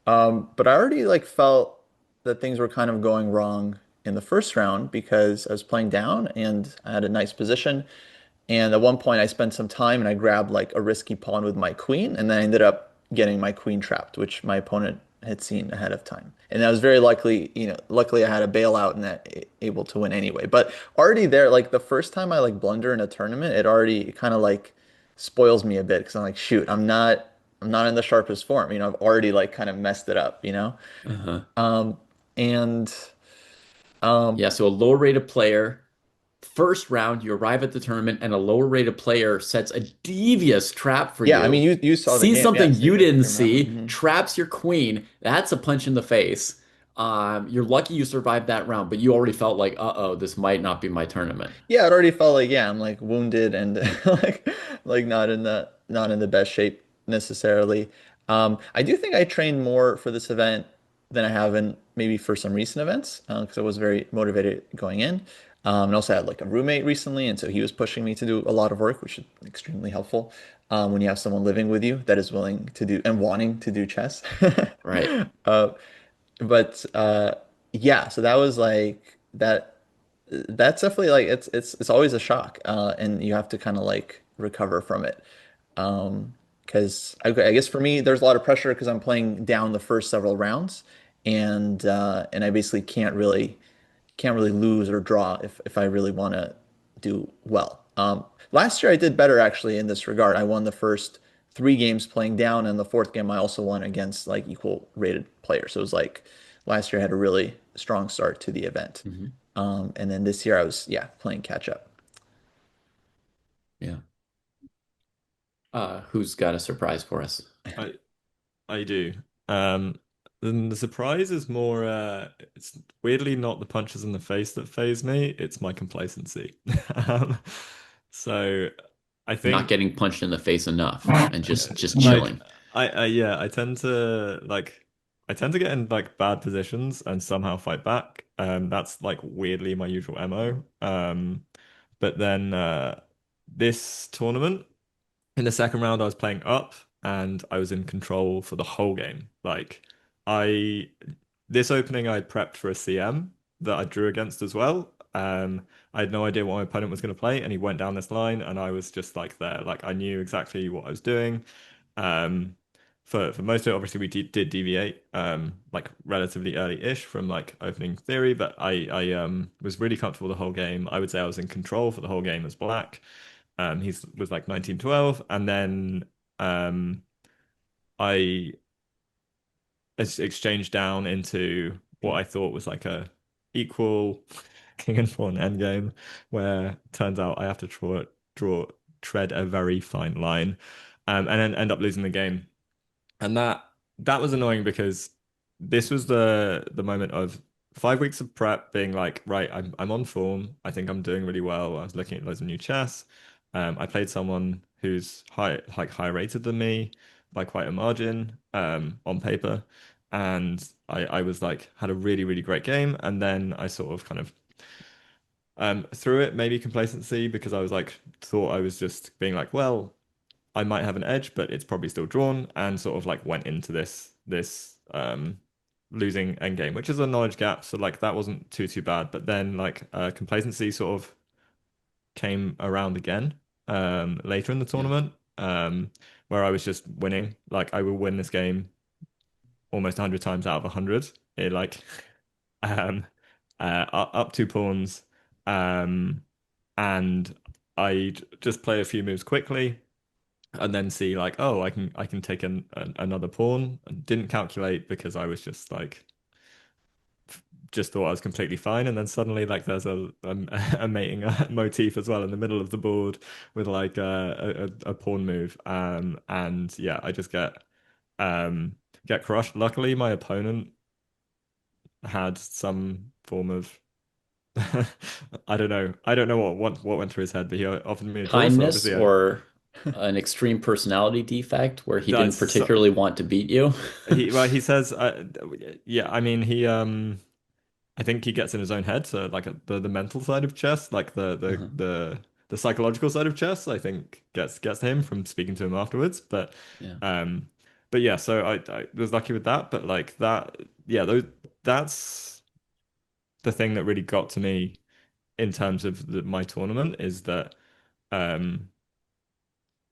But I already like felt that things were kind of going wrong in the first round because I was playing down and I had a nice position. And at one point I spent some time and I grabbed like a risky pawn with my queen, and then I ended up getting my queen trapped, which my opponent had seen ahead of time. And I was very luckily, luckily I had a bailout and that able to win anyway. But already there, like the first time I like blunder in a tournament, it kind of like spoils me a bit because I'm like, shoot, I'm not in the sharpest form. I've already like kind of messed it up, you know? Uh-huh. And um Yeah, so a lower rated player, first round, you arrive at the tournament, and a lower rated player sets a devious trap for yeah, I mean you, you saw the sees game. Yeah, something so you you didn't remember. see, traps your queen. That's a punch in the face. You're lucky you survived that round, but you already felt like, uh-oh, this might not be my tournament. Yeah, it already felt like I'm like wounded and like not in the best shape necessarily. I do think I trained more for this event than I have in maybe for some recent events because I was very motivated going in. And also I had like a roommate recently, and so he was pushing me to do a lot of work, which is extremely helpful when you have someone living with you that is willing to do and wanting to do chess. Right. Uh, but yeah, so that was like that. That's definitely like it's always a shock, and you have to kind of like recover from it. Because I guess for me, there's a lot of pressure because I'm playing down the first several rounds, and I basically can't really lose or draw if I really want to do well. Last year I did better actually in this regard. I won the first three games playing down, and the fourth game I also won against like equal rated players. So it was like last year I had a really strong start to the event. Hmm. And then this year I was, yeah, playing catch up. Yeah. Who's got a surprise for us? I I do. Um, then the surprise is more it's weirdly not the punches in the face that faze me, it's my complacency. Um, so I Not think getting punched in the face enough and just like chilling. I yeah, I tend to get in like bad positions and somehow fight back. That's like weirdly my usual MO. But then this tournament in the second round, I was playing up and I was in control for the whole game. I, this opening, I prepped for a CM that I drew against as well. I had no idea what my opponent was going to play, and he went down this line, and I was just like there, like I knew exactly what I was doing. Um, for most of it, obviously we did deviate, like relatively early-ish from like opening theory, but I was really comfortable the whole game. I would say I was in control for the whole game as black. He was like 1912, and then um, I exchanged down into what I thought was like a equal king and pawn endgame, where turns out I have to draw tread a very fine line, and then end up losing the game. And that was annoying because this was the moment of 5 weeks of prep being like, right, I'm on form. I think I'm doing really well. I was looking at loads of new chess. I played someone who's higher rated than me by quite a margin, on paper. And I was like had a really, really great game. And then I sort of kind of through it, maybe complacency because I was like thought I was just being like, well, I might have an edge, but it's probably still drawn, and sort of like went into this losing endgame, which is a knowledge gap. So like that wasn't too bad. But then like complacency sort of came around again later in the Yeah. tournament, where I was just winning. Like I will win this game almost 100 times out of 100. It like um up two pawns, um and I just play a few moves quickly and then see like, oh, I can take another pawn. And didn't calculate because I was just like just thought I was completely fine, and then suddenly like there's a mating motif as well in the middle of the board with like a pawn move, and yeah, I just um get crushed. Luckily, my opponent had some form of I don't know what went through his head, but he offered me a draw, so Kindness obviously or an extreme personality defect where he didn't that's so, particularly want to beat you. he says yeah, I mean he I think he gets in his own head, so like the mental side of chess, like Uh-huh. the psychological side of chess, I think gets to him from speaking to him afterwards. Yeah. Um but yeah, so I was lucky with that, but like that yeah, that's the thing that really got to me in terms of my tournament is that um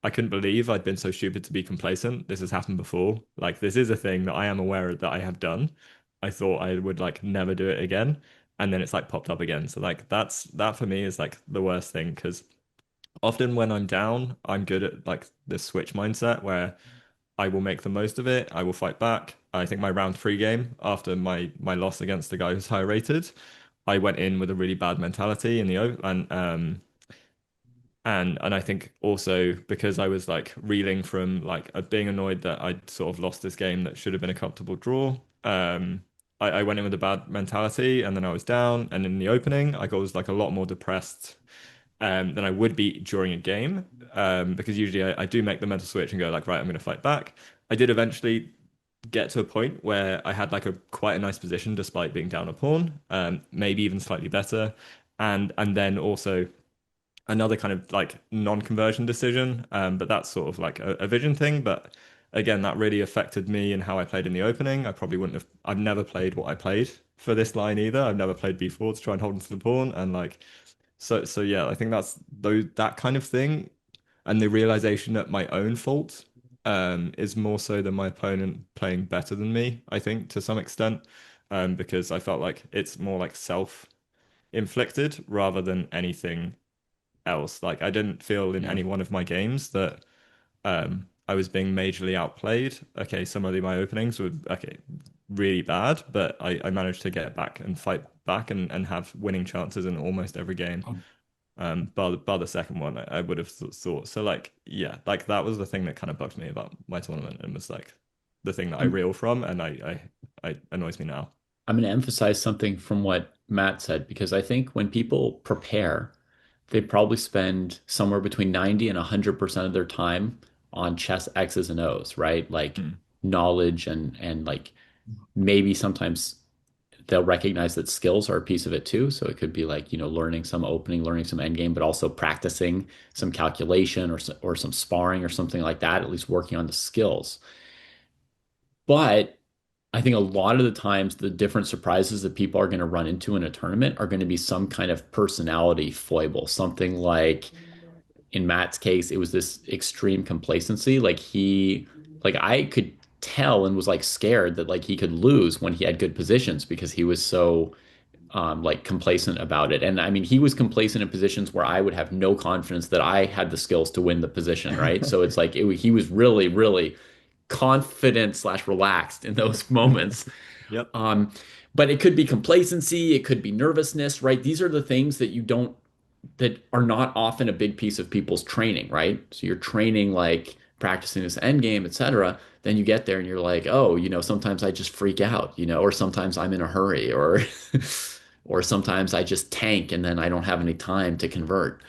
I couldn't believe I'd been so stupid to be complacent. This has happened before. Like this is a thing that I am aware that I have done. I thought I would like never do it again, and then it's like popped up again. So like that for me is like the worst thing because often when I'm down, I'm good at like this switch mindset where I will make the most of it. I will fight back. I think my round three game after my loss against the guy who's higher rated, I went in with a really bad mentality in the and I think also because I was like reeling from like being annoyed that I'd sort of lost this game that should have been a comfortable draw. I went in with a bad mentality and then I was down. And in the opening, I was like a lot more depressed than I would be during a game. Because usually I do make the mental switch and go like, right, I'm going to fight back. I did eventually get to a point where I had like a quite a nice position despite being down a pawn, maybe even slightly better. And then also another kind of like non-conversion decision. But that's sort of like a vision thing. But again, that really affected me and how I played in the opening. I probably wouldn't have, I've never played what I played for this line either. I've never played B4 to try and hold into the pawn. And like, so yeah, I think that's those that kind of thing. And the realization that my own fault is more so than my opponent playing better than me, I think, to some extent. Because I felt like it's more like self-inflicted rather than anything else. Like I didn't feel in Yeah. any one of my games that I was being majorly outplayed. Okay, some of my openings were okay, really bad, but I managed to get back and fight back and have winning chances in almost every game. Bar the second one, I would have thought. So like, yeah, like that was the thing that kind of bugged me about my tournament and was like the thing that I I'm reel from, and I annoys me now. I'm going to emphasize something from what Matt said because I think when people prepare, they probably spend somewhere between 90 and 100% of their time on chess X's and O's, right? Like Mm. knowledge and like maybe sometimes they'll recognize that skills are a piece of it too. So it could be like, learning some opening, learning some endgame, but also practicing some calculation or some sparring or something like that, at least working on the skills. But I think a lot of the times the different surprises that people are going to run into in a tournament are going to be some kind of personality foible, something like in Matt's case, it was this extreme complacency. Like I could tell and was like scared that like he could lose when he had good positions because he was so like complacent about it. And I mean, he was complacent in positions where I would have no confidence that I had the skills to win the position, right? So it's like he was really, really confident slash relaxed in those moments. Yep. Um, but it could be complacency, it could be nervousness, right? These are the things that you don't that are not often a big piece of people's training, right? So you're training like practicing this end game, etc. Then you get there and you're like, oh, sometimes I just freak out, or sometimes I'm in a hurry, or or sometimes I just tank and then I don't have any time to convert.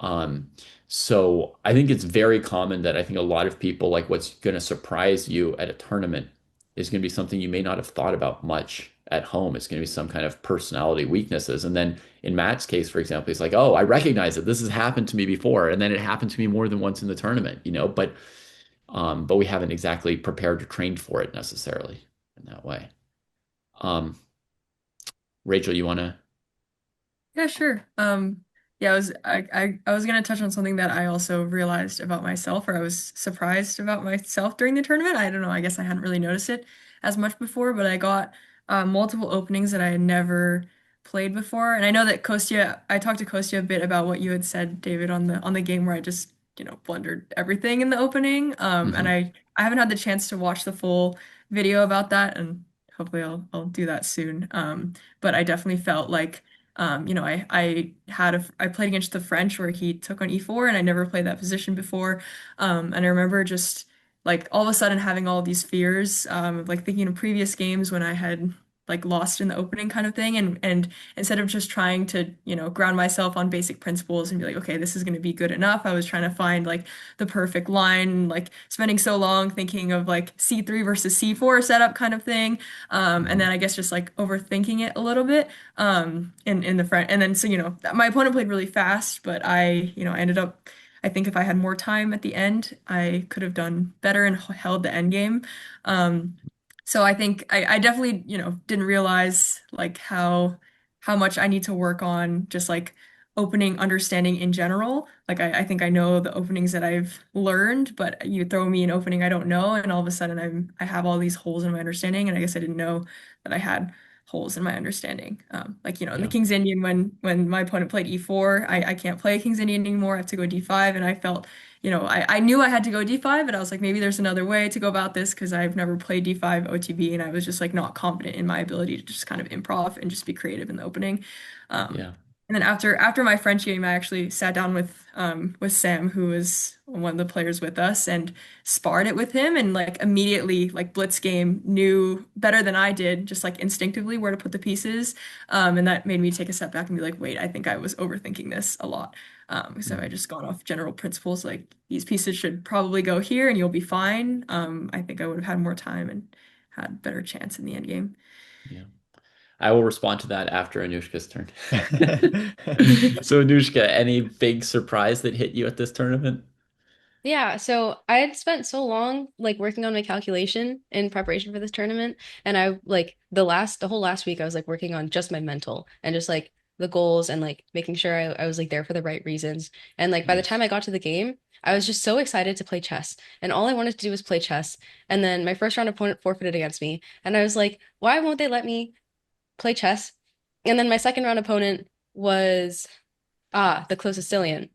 Um, so I think it's very common that I think a lot of people like what's going to surprise you at a tournament is going to be something you may not have thought about much at home. It's going to be some kind of personality weaknesses. And then in Matt's case, for example, he's like, oh, I recognize it. This has happened to me before. And then it happened to me more than once in the tournament, but we haven't exactly prepared or trained for it necessarily in that way. Um, Rachel, you want to? Yeah, sure. Yeah, I was gonna touch on something that I also realized about myself, or I was surprised about myself during the tournament. I don't know, I guess I hadn't really noticed it as much before, but I got multiple openings that I had never played before. And I know that Kostya, I talked to Kostya a bit about what you had said, David, on the game where I just, blundered everything in the opening. And Mhm. I haven't had the chance to watch the full video about that, and hopefully I'll do that soon. But I definitely felt like I played against the French where he took on e4 and I never played that position before. And I remember just like all of a sudden having all these fears, of like thinking of previous games when I had like lost in the opening kind of thing. And instead of just trying to, ground myself on basic principles and be like, okay, this is going to be good enough, I was trying to find like the perfect line, like spending so long thinking of like C3 versus C4 setup kind of thing. And then I guess just like overthinking it a little bit in the front. And then so my opponent played really fast, but I ended up, I think if I had more time at the end I could have done better and held the end game. So I think I definitely didn't realize like how much I need to work on just like opening understanding in general. Like I think I know the openings that I've learned, but you throw me an opening I don't know, and all of a sudden I have all these holes in my understanding, and I guess I didn't know that I had holes in my understanding. Like in the Yeah. King's Indian, when my opponent played E4, I can't play King's Indian anymore. I have to go D5, and I felt, I knew I had to go D5, but I was like, maybe there's another way to go about this because I've never played D5 OTB, and I was just like not confident in my ability to just kind of improv and just be creative in the opening. Um, Yeah. and then after my French game, I actually sat down with Sam, who was one of the players with us, and sparred it with him, and like immediately, like blitz game, knew better than I did, just like instinctively where to put the pieces. And that made me take a step back and be like, wait, I think I was overthinking this a lot. So I Mhm. just gone off general principles, like these pieces should probably go here and you'll be fine. I think I would have had more time and had better chance in the end game. Yeah. I will respond to that after Anushka's turn. So, Anushka, any big surprise that hit you at this tournament? Yeah, so I had spent so long like working on my calculation in preparation for this tournament, and I like the whole last week I was like working on just my mental and just like the goals and like making sure I was like there for the right reasons. And like by the time Nice. I got to the game, I was just so excited to play chess, and all I wanted to do was play chess. And then my first round opponent forfeited against me, and I was like, why won't they let me play chess? And then my second round opponent was the closest Sicilian,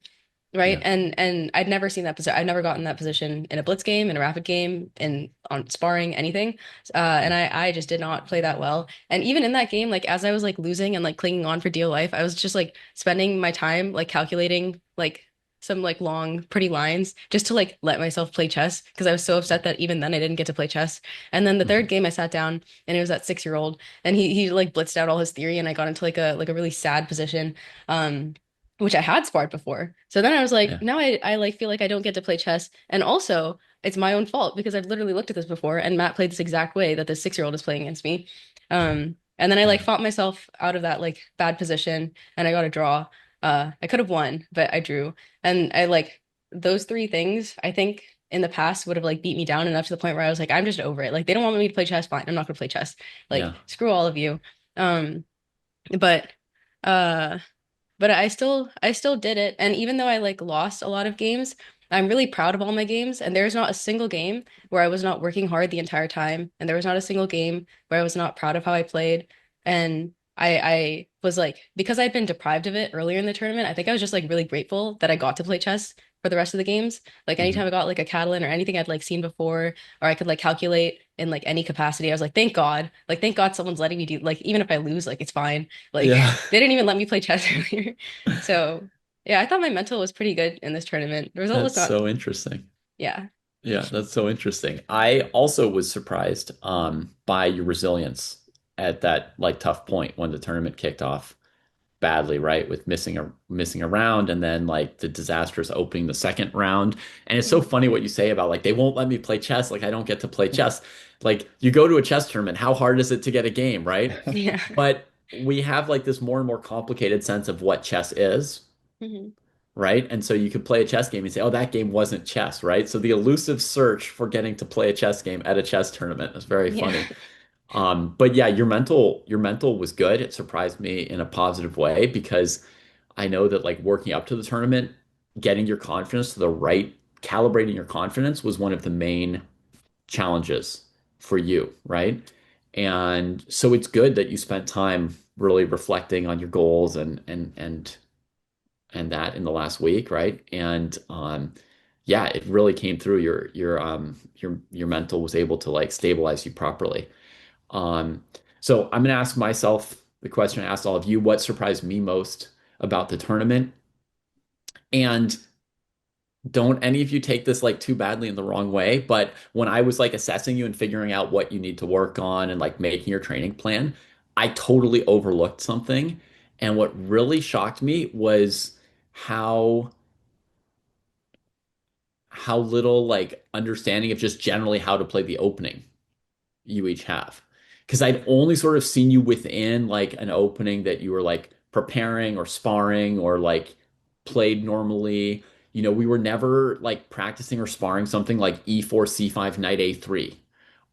right? Yeah. And I'd never seen that position. I'd never gotten that position in a blitz game, in a rapid game, in on sparring, anything. And Yeah. I just did not play that well. And even in that game, like as I was like losing and like clinging on for dear life, I was just like spending my time like calculating like some like long, pretty lines just to like let myself play chess because I was so upset that even then I didn't get to play chess. And then the third Mhm. game I sat down and it was that 6-year-old and he like blitzed out all his theory and I got into like a really sad position. Um, which I had sparred before. So then I was like, Yeah. now I like feel like I don't get to play chess. And also it's my own fault because I've literally looked at this before and Matt played this exact way that this 6-year-old is playing against me. And then I like Yeah. fought myself out of that like bad position and I got a draw. I could have won, but I drew. And I like those three things, I think in the past would have like beat me down enough to the point where I was like, I'm just over it. Like they don't want me to play chess, fine. I'm not gonna play chess. Like Yeah. screw all of you. Um, but uh but I still did it. And even though I like lost a lot of games, I'm really proud of all my games. And there's not a single game where I was not working hard the entire time. And there was not a single game where I was not proud of how I played. And I was like, because I'd been deprived of it earlier in the tournament, I think I was just like really grateful that I got to play chess for the rest of the games. Like anytime Mhm. I got like a Catalan or anything I'd like seen before, or I could like calculate in like any capacity, I was like, thank God. Like, thank God someone's letting me do like even if I lose, like it's fine. Like Yeah. they didn't even let me play chess earlier. So yeah, I thought my mental was pretty good in this tournament. The result was That's not, so interesting. yeah. Yeah, that's so interesting. I also was surprised by your resilience at that like tough point when the tournament kicked off badly, right? With missing a round and then like the disastrous opening the second round. And it's so Mhm. funny what you say about like they won't let me play chess, like I don't get to play chess. Like you go to a chess tournament, how hard is it to get a game, right? Yeah. But we have like this more and more complicated sense of what chess is, Mhm. right? And so you could play a chess game and say, oh, that game wasn't chess, right? So the elusive search for getting to play a chess game at a chess tournament is very Yeah. funny. But yeah, your mental was good. It surprised me in a positive way because I know that like working up to the tournament, getting your confidence to the right, calibrating your confidence was one of the main challenges for you, right? And so it's good that you spent time really reflecting on your goals and that in the last week, right? And yeah, it really came through. Your mental was able to like stabilize you properly. Um, so I'm gonna ask myself the question I asked all of you: what surprised me most about the tournament? And don't any of you take this like too badly in the wrong way, but when I was like assessing you and figuring out what you need to work on and like making your training plan, I totally overlooked something. And what really shocked me was how how little like understanding of just generally how to play the opening you each have. Because I'd only sort of seen you within like an opening that you were like preparing or sparring or like played normally. We were never like practicing or sparring something like E4, C5, knight A3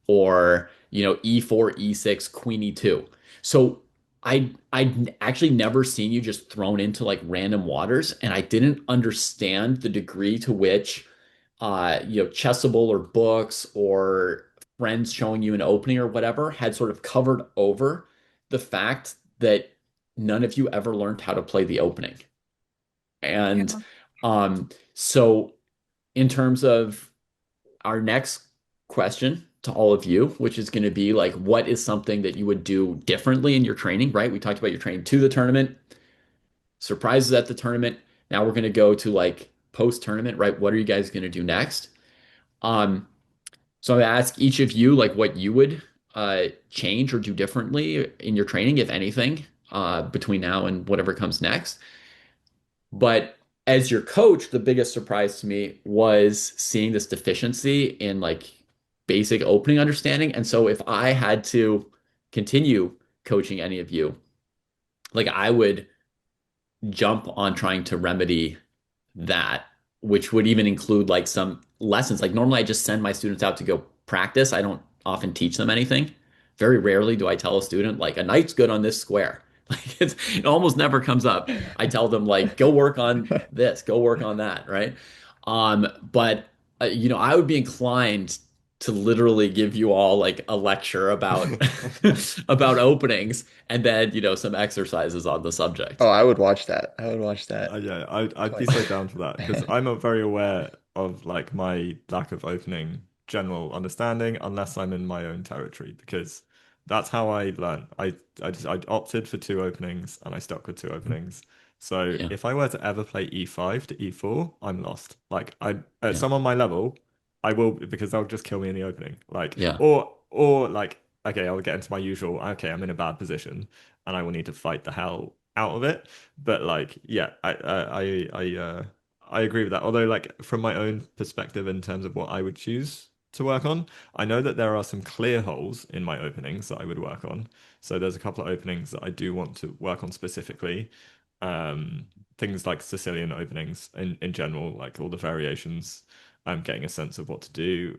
or, E4, E6, queen E2. So I'd actually never seen you just thrown into like random waters, and I didn't understand the degree to which Chessable or books or friends showing you an opening or whatever had sort of covered over the fact that none of you ever learned how to play the opening. And Yeah. so in terms of our next question to all of you, which is going to be like, what is something that you would do differently in your training, right? We talked about your training to the tournament, surprises at the tournament. Now we're going to go to like post tournament, right? What are you guys going to do next? Um, so I ask each of you like what you would change or do differently in your training, if anything, between now and whatever comes next. But as your coach, the biggest surprise to me was seeing this deficiency in like basic opening understanding. And so if I had to continue coaching any of you, like I would jump on trying to remedy that, which would even include like some lessons. Like normally I just send my students out to go practice. I don't often teach them anything. Very rarely do I tell a student like a knight's good on this square. Like it almost never comes up. I tell them like go work on this, go work on that, right? But I would be inclined to literally give you all like a lecture about about openings and then, some exercises on the Oh, subject. I would watch that. I would watch that. Yeah, I'd be Quite. so down for that because I'm not very aware of like my lack of opening general understanding unless I'm in my own territory because that's how I learn. I opted for two openings and I stuck with two openings. So Yeah, if I were to ever play E5 to E4, I'm lost. Like I at yeah, someone my level, I will because they'll just kill me in the opening. Like yeah. or like okay, I'll get into my usual, okay, I'm in a bad position and I will need to fight the hell out of it. But like, yeah, I agree with that. Although, like from my own perspective, in terms of what I would choose to work on, I know that there are some clear holes in my openings that I would work on. So there's a couple of openings that I do want to work on specifically. Um, Things like Sicilian openings in general, like all the variations. Getting a sense of what to do.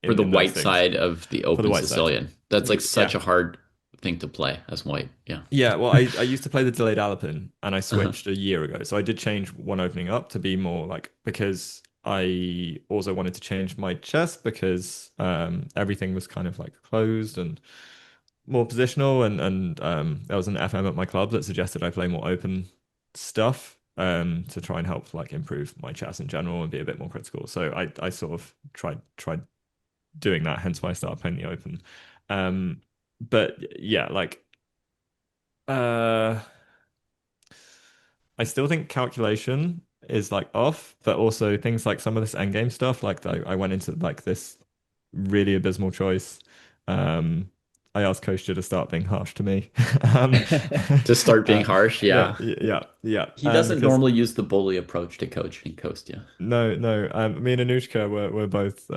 For the In those white things side of the for the open white side. Sicilian. That's like such Yeah. a hard thing to play as white. Yeah. Yeah, well, I used to play the delayed Alapin and I Uh-huh. switched a year ago. So I did change one opening up to be more like because I also wanted to change my chess because everything was kind of like closed and more positional and there was an FM at my club that suggested I play more open stuff to try and help like improve my chess in general and be a bit more critical. So I sort of tried doing that, hence why I started playing the open. Um but yeah, like uh I still think calculation is like off, but also things like some of this endgame stuff, like I went into like this really abysmal choice. Um, I asked Kostya to start being harsh to me. Um, To start being uh, harsh, yeah, yeah. yeah, yeah. He doesn't Because normally use the bully approach to coaching Kostya. no, no. Me and Anushka were both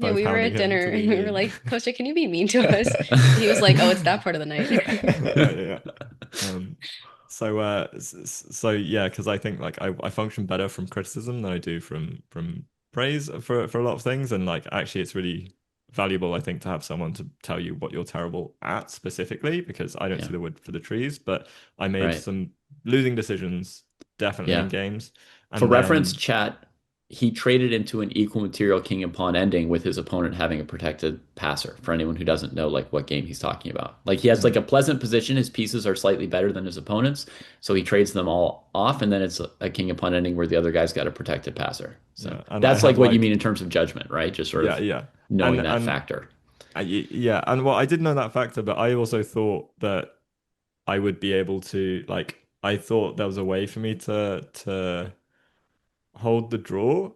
Yeah, both we were hounding at him dinner to and lean we were in. like, Kostya, can you be mean to us? And he was like, oh, it's that part of the night. Yeah, yeah, yeah. Um, so yeah, because I think like I function better from criticism than I do from praise for a lot of things, and like actually it's really valuable I think to have someone to tell you what you're terrible at specifically because I don't Yeah, see the wood for the trees, but I made right. some losing decisions definitely in Yeah. games, For and reference, then chat, he traded into an equal material king and pawn ending with his opponent having a protected passer. For anyone who doesn't know, like what game he's talking about, like he has like mm, a pleasant position. His pieces are slightly better than his opponents, so he trades them all off, and then it's a king and pawn ending where the other guy's got a protected passer. So yeah, and I that's like had what you mean like in terms of judgment, right? Just sort yeah, of yeah. knowing that And factor. yeah, and well, I did know that factor, but I also thought that I would be able to like I thought there was a way for me to hold the draw.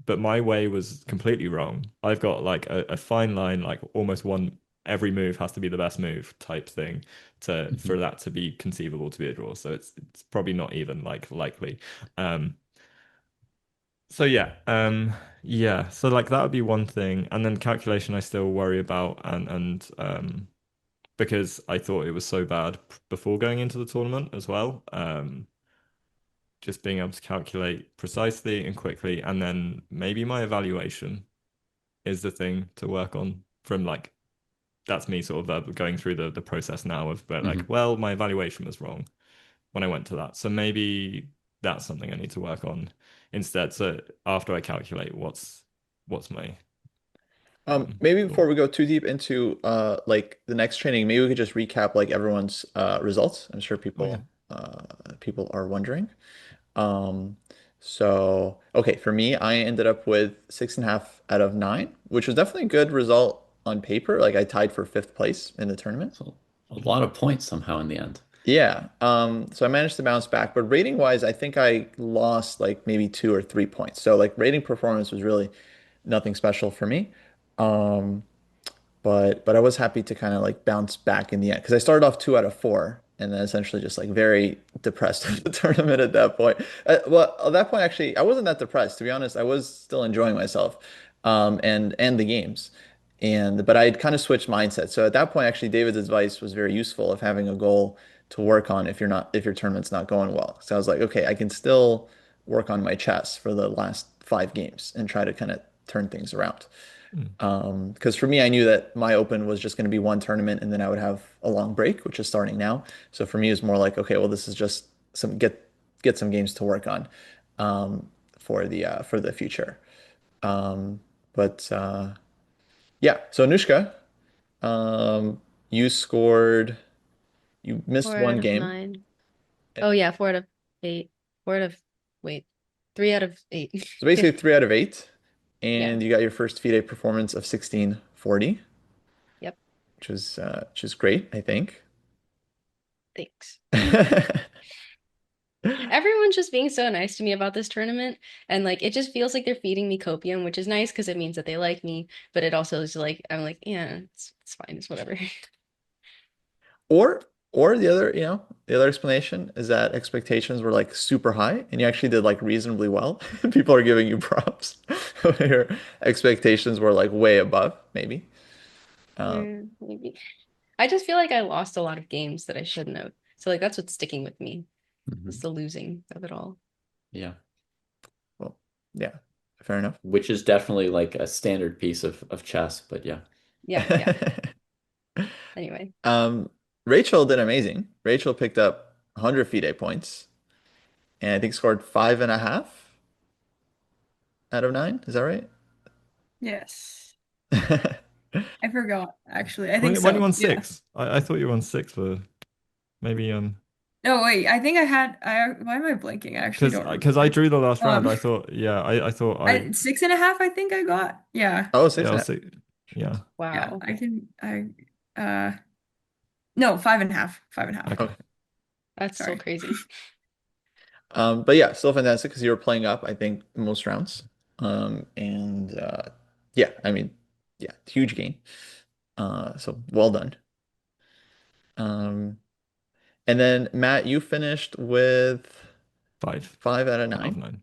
But my way was completely wrong. I've got like a fine line, like almost one every move has to be the best move type thing to Mhm. for that to be conceivable to be a draw. So it's probably not even like likely. Um so yeah. So like that would be one thing. And then calculation I still worry about and because I thought it was so bad before going into the tournament as well. Just being able to calculate precisely and quickly, and then maybe my evaluation is the thing to work on from like that's me sort of going through the process now of, but like, Hmm. well, my evaluation was wrong when I went to that. So maybe that's something I need to work on instead. So after I calculate what's my Maybe before score. we go too deep into like the next training, maybe we could just recap like everyone's results. I'm sure Oh yeah. people are wondering. Um, so okay, for me, I ended up with 6.5 out of 9, which was definitely a good result on paper. Like I tied for fifth place in the tournament. So a lot of points somehow in the end. Yeah. So I managed to bounce back, but rating wise, I think I lost like maybe 2 or 3 points. So like rating performance was really nothing special for me. Um, but I was happy to kind of like bounce back in the end because I started off 2 out of 4 and then essentially just like very depressed at the tournament at that point. Well, at that point actually I wasn't that depressed to be honest. I was still enjoying myself, and the games, and but I had kind of switched mindsets. So at that point actually David's advice was very useful of having a goal to work on if your tournament's not going well. So I was like, okay, I can still work on my chess for the last 5 games and try to kind of turn things around. Mm. Because for me, I knew that my Open was just going to be one tournament and then I would have a long break, which is starting now. So for me, it's more like, okay, well, this is just some get some games to work on um, for the future. Um, but yeah, so Anushka, um, you scored, you missed Four out one of game. 9. Oh yeah, 4 out of 8. Four out of wait, 3 out of 8. So Yeah, basically 3 out of 8, yeah. and you got your first FIDE performance of 1640, Yep. which is great, I think. Thanks. Everyone's just being so nice to me about this tournament, and like it just feels like they're feeding me copium, which is nice because it means that they like me, but it also is like I'm like, yeah, it's fine, it's whatever. Or or the other, the other explanation is that expectations were like super high and you actually did like reasonably well. People are giving you props. Your expectations were like way above, maybe. Um, Yeah, maybe. I just feel like I lost a lot of games that I shouldn't have. So like that's what's sticking with me. It's Hmm. the losing of it all. Yeah. well, yeah, fair enough. Which is definitely like a standard piece of chess, but yeah. Yeah, yeah. Anyway. Um, Rachel did amazing. Rachel picked up 100 FIDE points and I think scored 5.5 out of 9. Is that right? Yes. I forgot, actually. I think When you so. on Yeah. six? I thought you were on six for maybe No, wait, I think I had why am I blanking? I actually don't because I remember. drew the last round. Um I thought yeah, I thought I 6.5, I think I got. Yeah. Oh, six yeah, I and was a six, yeah. Yeah. Wow. I can I uh no, 5.5. 5.5. Okay. Okay. That's still Sorry. crazy. But yeah, still fantastic because you were playing up, I think, most rounds. And yeah, I mean, yeah, huge game. So well done. Um, and then Matt, you finished with Five 5 out of 9. 9.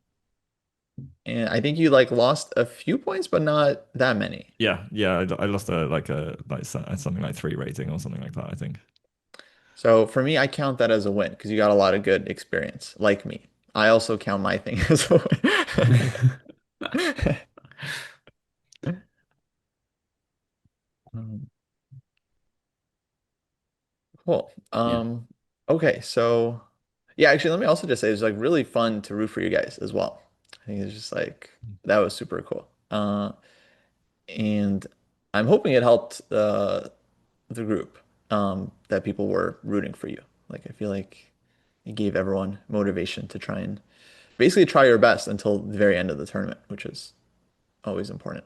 And I think you like lost a few points, but not that many. Yeah, yeah. I lost something like 3 rating or something like that, I think. So for me, I count that as a win because you got a lot of good experience, like me. I also count my thing as a win. Um, Cool. Yeah. Okay, so yeah, actually, let me also just say it was like really fun to root for you guys as well. I think it's just like that was super cool. And I'm hoping it helped the group that people were rooting for you. Like I feel like it gave everyone motivation to try and basically try your best until the very end of the tournament, which is always important.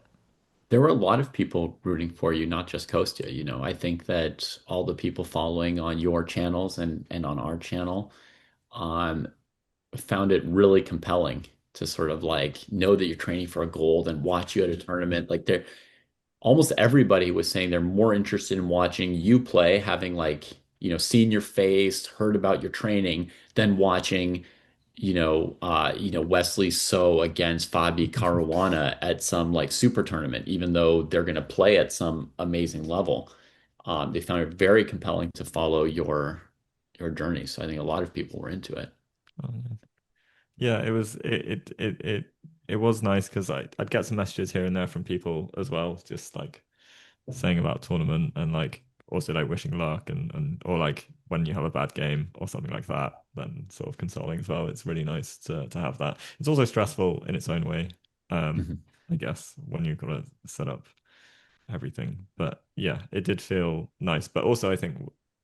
There were a lot of people rooting for you, not just Kostya. I think that all the people following on your channels and on our channel um, found it really compelling to sort of like know that you're training for a gold and watch you at a tournament. Like they're almost everybody was saying they're more interested in watching you play, having like, seen your face, heard about your training, than watching, Wesley So against Fabi Caruana at some like super tournament, even though they're going to play at some amazing level. They found it very compelling to follow your journey. So I think a lot of people were into it. Um, yeah, it was nice because I'd get some messages here and there from people as well, just like saying about tournament and like also like wishing luck and or like when you have a bad game or something like that, then sort of consoling as well. It's really nice to have that. It's also stressful in its own way. Mhm. I guess when you've got to set up everything. But yeah, it did feel nice. But also, I think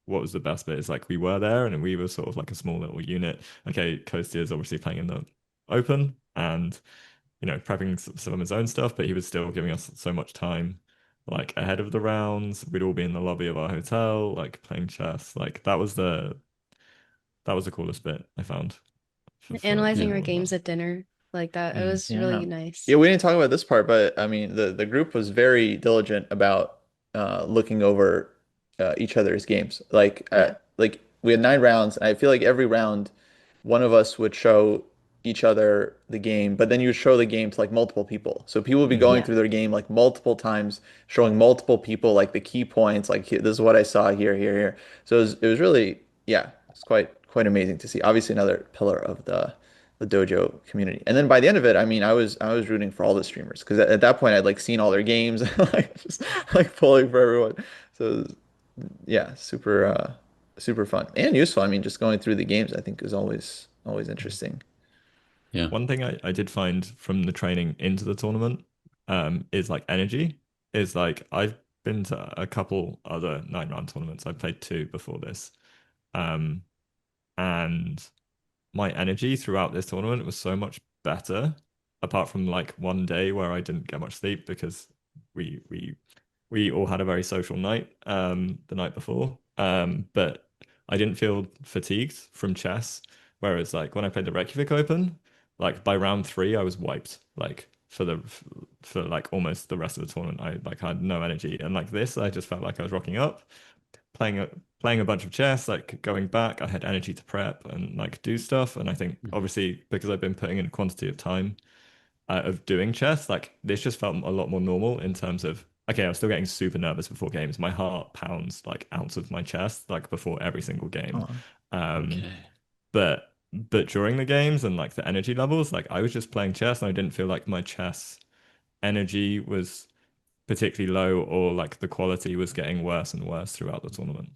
what was the best bit is like we were there and we were sort of like a small little unit. Okay, Kostya is obviously playing in the open and prepping some of his own stuff, but he was still giving us so much time. Like ahead of the rounds, we'd all be in the lobby of our hotel, like playing chess. Like that was the coolest bit I found Analyzing Yeah. for our all of games that. at dinner, like that, it Mm. was really Yeah. nice. Yeah, we didn't talk about this part, but I mean, the group was very diligent about looking over each other's games. Yeah. Like we had 9 rounds, and I feel like every round, one of us would show each other the game, but then you would show the game to like multiple people. So people would be going Mm. Yeah. through their game like multiple times, showing multiple people like the key points, like this is what I saw here, here, here. So it was really, yeah, it's quite amazing to see. Obviously, another pillar of the dojo community. And then by the end of it, I mean, I was rooting for all the streamers because at that point I'd like seen all their games, like just like pulling for everyone. So it was, yeah, super fun and useful. I mean, just going through the games I think is always interesting. Yeah. One thing I did find from the training into the tournament is like energy. Is like I've been to a couple other 9 round tournaments. I played two before this. Um, and my energy throughout this tournament was so much better, apart from like one day where I didn't get much sleep because we we we all had a very social night the night before. But I didn't feel fatigued from chess. Whereas like when I played the Reykjavik Open, like by round three, I was wiped. Like for like almost the rest of the tournament, I like had no energy. And like this, I just felt like I was rocking up, playing a playing a bunch of chess, like going back, I had energy to prep and like do stuff. And I think obviously because I've been putting in a quantity of time of doing chess, like this just felt a lot more normal in terms of okay, I was still getting super nervous before games. My heart pounds like out of my chest like before every single game. Oh, Um, Okay. but during the games and like the energy levels, like I was just playing chess and I didn't feel like my chess energy was particularly low or like the quality was getting worse and worse throughout the tournament.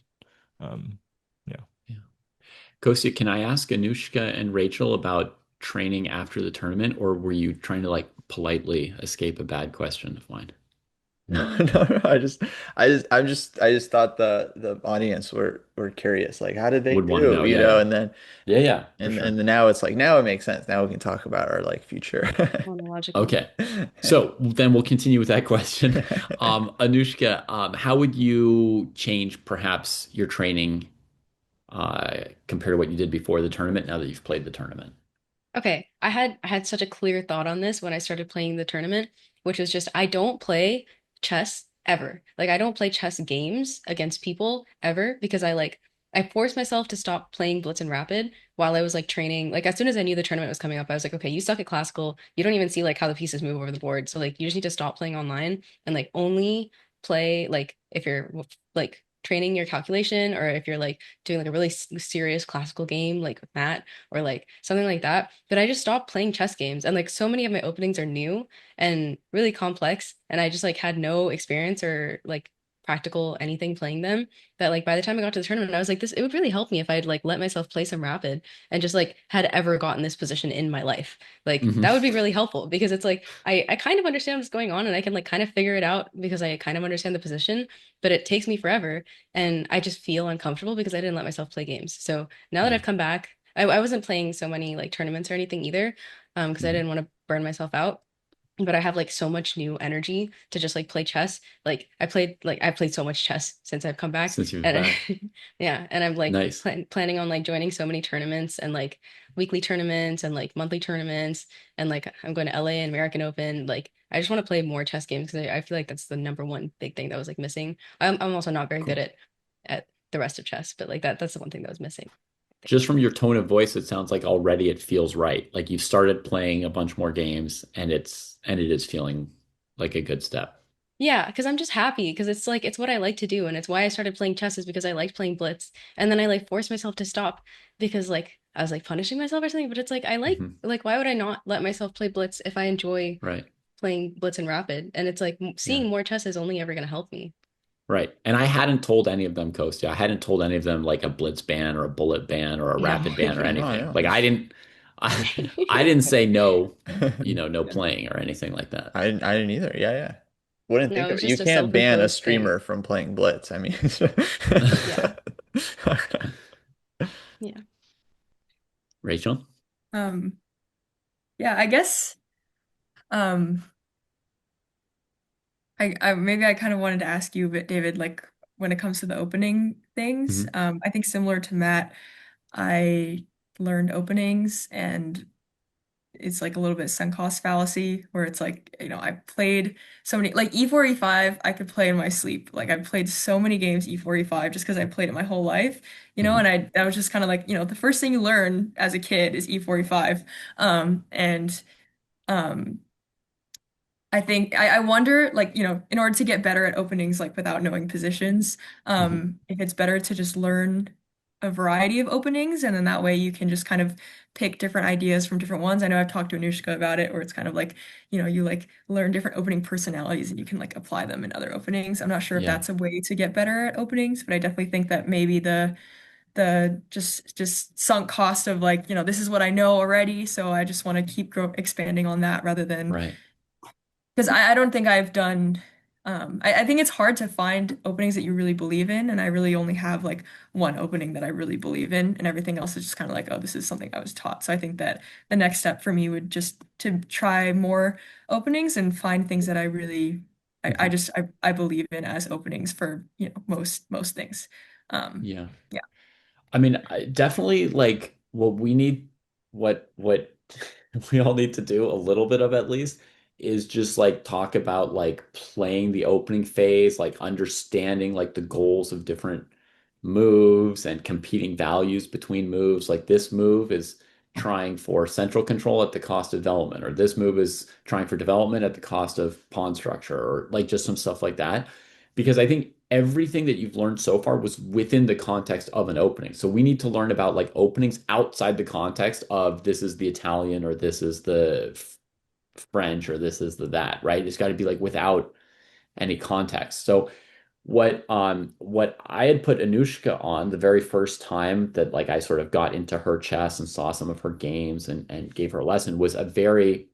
Um, yeah. Yeah. Kostya, can I ask Anushka and Rachel about training after the tournament, or were you trying to like politely escape a bad question of mine? no, no, I just thought the audience were curious, like how did they Would want to do, know. Yeah, yeah. and then Yeah, yeah, for and sure. then now it's like now it makes sense. Now we can talk about our like future. Chronological. Okay. So then we'll continue with that question. Anushka, how would you change perhaps your training compared to what you did before the tournament now that you've played the tournament? Okay, I had such a clear thought on this when I started playing the tournament, which was just I don't play chess ever. Like I don't play chess games against people ever because I forced myself to stop playing Blitz and Rapid while I was like training. Like as soon as I knew the tournament was coming up, I was like, okay, you suck at classical. You don't even see like how the pieces move over the board. So like you just need to stop playing online and like only play like if you're like training your calculation or if you're like doing like a really serious classical game like with Matt or like something like that. But I just stopped playing chess games. And like so many of my openings are new and really complex. And I just like had no experience or like practical anything playing them that like by the time I got to the tournament, I was like, this, it would really help me if I'd like let myself play some rapid and just like had ever gotten this position in my life. Like Hmm. that would be really helpful because it's like I kind of understand what's going on and I can like kind of figure it out because I kind of understand the position, but it takes me forever and I just feel uncomfortable because I didn't let myself play games. So now that Yeah. I've come back, I wasn't playing so many like tournaments or anything either, because I Mhm. didn't want to burn myself out. But I have like so much new energy to just like play chess. I played so much chess since I've come back, Since you've and back. yeah, and I'm like Nice. planning on like joining so many tournaments and like weekly tournaments and like monthly tournaments and like I'm going to LA and American Open. Like I just want to play more chess games because I feel like that's the number one big thing that was like missing. I'm also not very good Cool. at the rest of chess, but like that's the one thing that was missing, I think. Just from your tone of voice, it sounds like already it feels right. Like you've started playing a bunch more games and it is feeling like a good step. Yeah, because I'm just happy because it's like it's what I like to do and it's why I started playing chess is because I liked playing Blitz and then I like forced myself to stop because like I was like punishing myself or something, but it's like I Hmm. like why would I not let myself play Blitz if I enjoy Right. playing Blitz and Rapid. And it's like Yeah. seeing more chess is only ever going to help me. Right. And I hadn't told any of them, Kostya. I hadn't told any of them like a blitz ban or a bullet ban or a Yeah. rapid ban or No, anything. no. Like I didn't say no, no Yeah. playing or anything like that. I didn't either. Yeah, yeah. Wouldn't No, think it of was it. You just a can't ban a self-imposed streamer thing. from playing Blitz. I mean, Yeah. Yeah. Rachel? Um, yeah, I guess um I maybe I kind of wanted to ask you a bit, David, like when it comes to the opening things, Hmm. I think similar to Matt, I learned openings and it's like a little bit sunk cost fallacy where it's like, I played so many like E4, E5, I could play in my sleep. Like I've played so many games E4, E5 just because I played it my whole life, Hmm. and I that was just kind of like, the first thing you learn as a kid is E4, E5. And um I think I wonder, like, in order to get better at openings, like without knowing positions, Hmm. if it's better to just learn a variety of openings, and then that way you can just kind of pick different ideas from different ones. I know I've talked to Anushka about it, where it's kind of like, you like learn different opening personalities and you can like apply them in other openings. I'm not sure if Yeah. that's a way to get better at openings, but I definitely think that maybe the just sunk cost of like, this is what I know already, so I just want to keep expanding on that rather than Right. because I don't think I've done I think it's hard to find openings that you really believe in, and I really only have like one opening that I really believe in, and everything else is just kind of like, oh, this is something I was taught. So I think that the next step for me would just to try more openings and find things that I really I Hmm. just I believe in as openings for, most things. Yeah. Yeah. I mean, definitely like what we all need to do a little bit of at least is just like talk about like playing the opening phase, like understanding like the goals of different moves and competing values between moves. Like this move is trying for central control at the cost of development, or this move is trying for development at the cost of pawn structure, or like just some stuff like that. Because I think everything that you've learned so far was within the context of an opening. So we need to learn about like openings outside the context of this is the Italian or this is the French or this is the that, right? It's got to be like without any context. So what I had put Anushka on the very first time that like I sort of got into her chess and saw some of her games and gave her a lesson was a very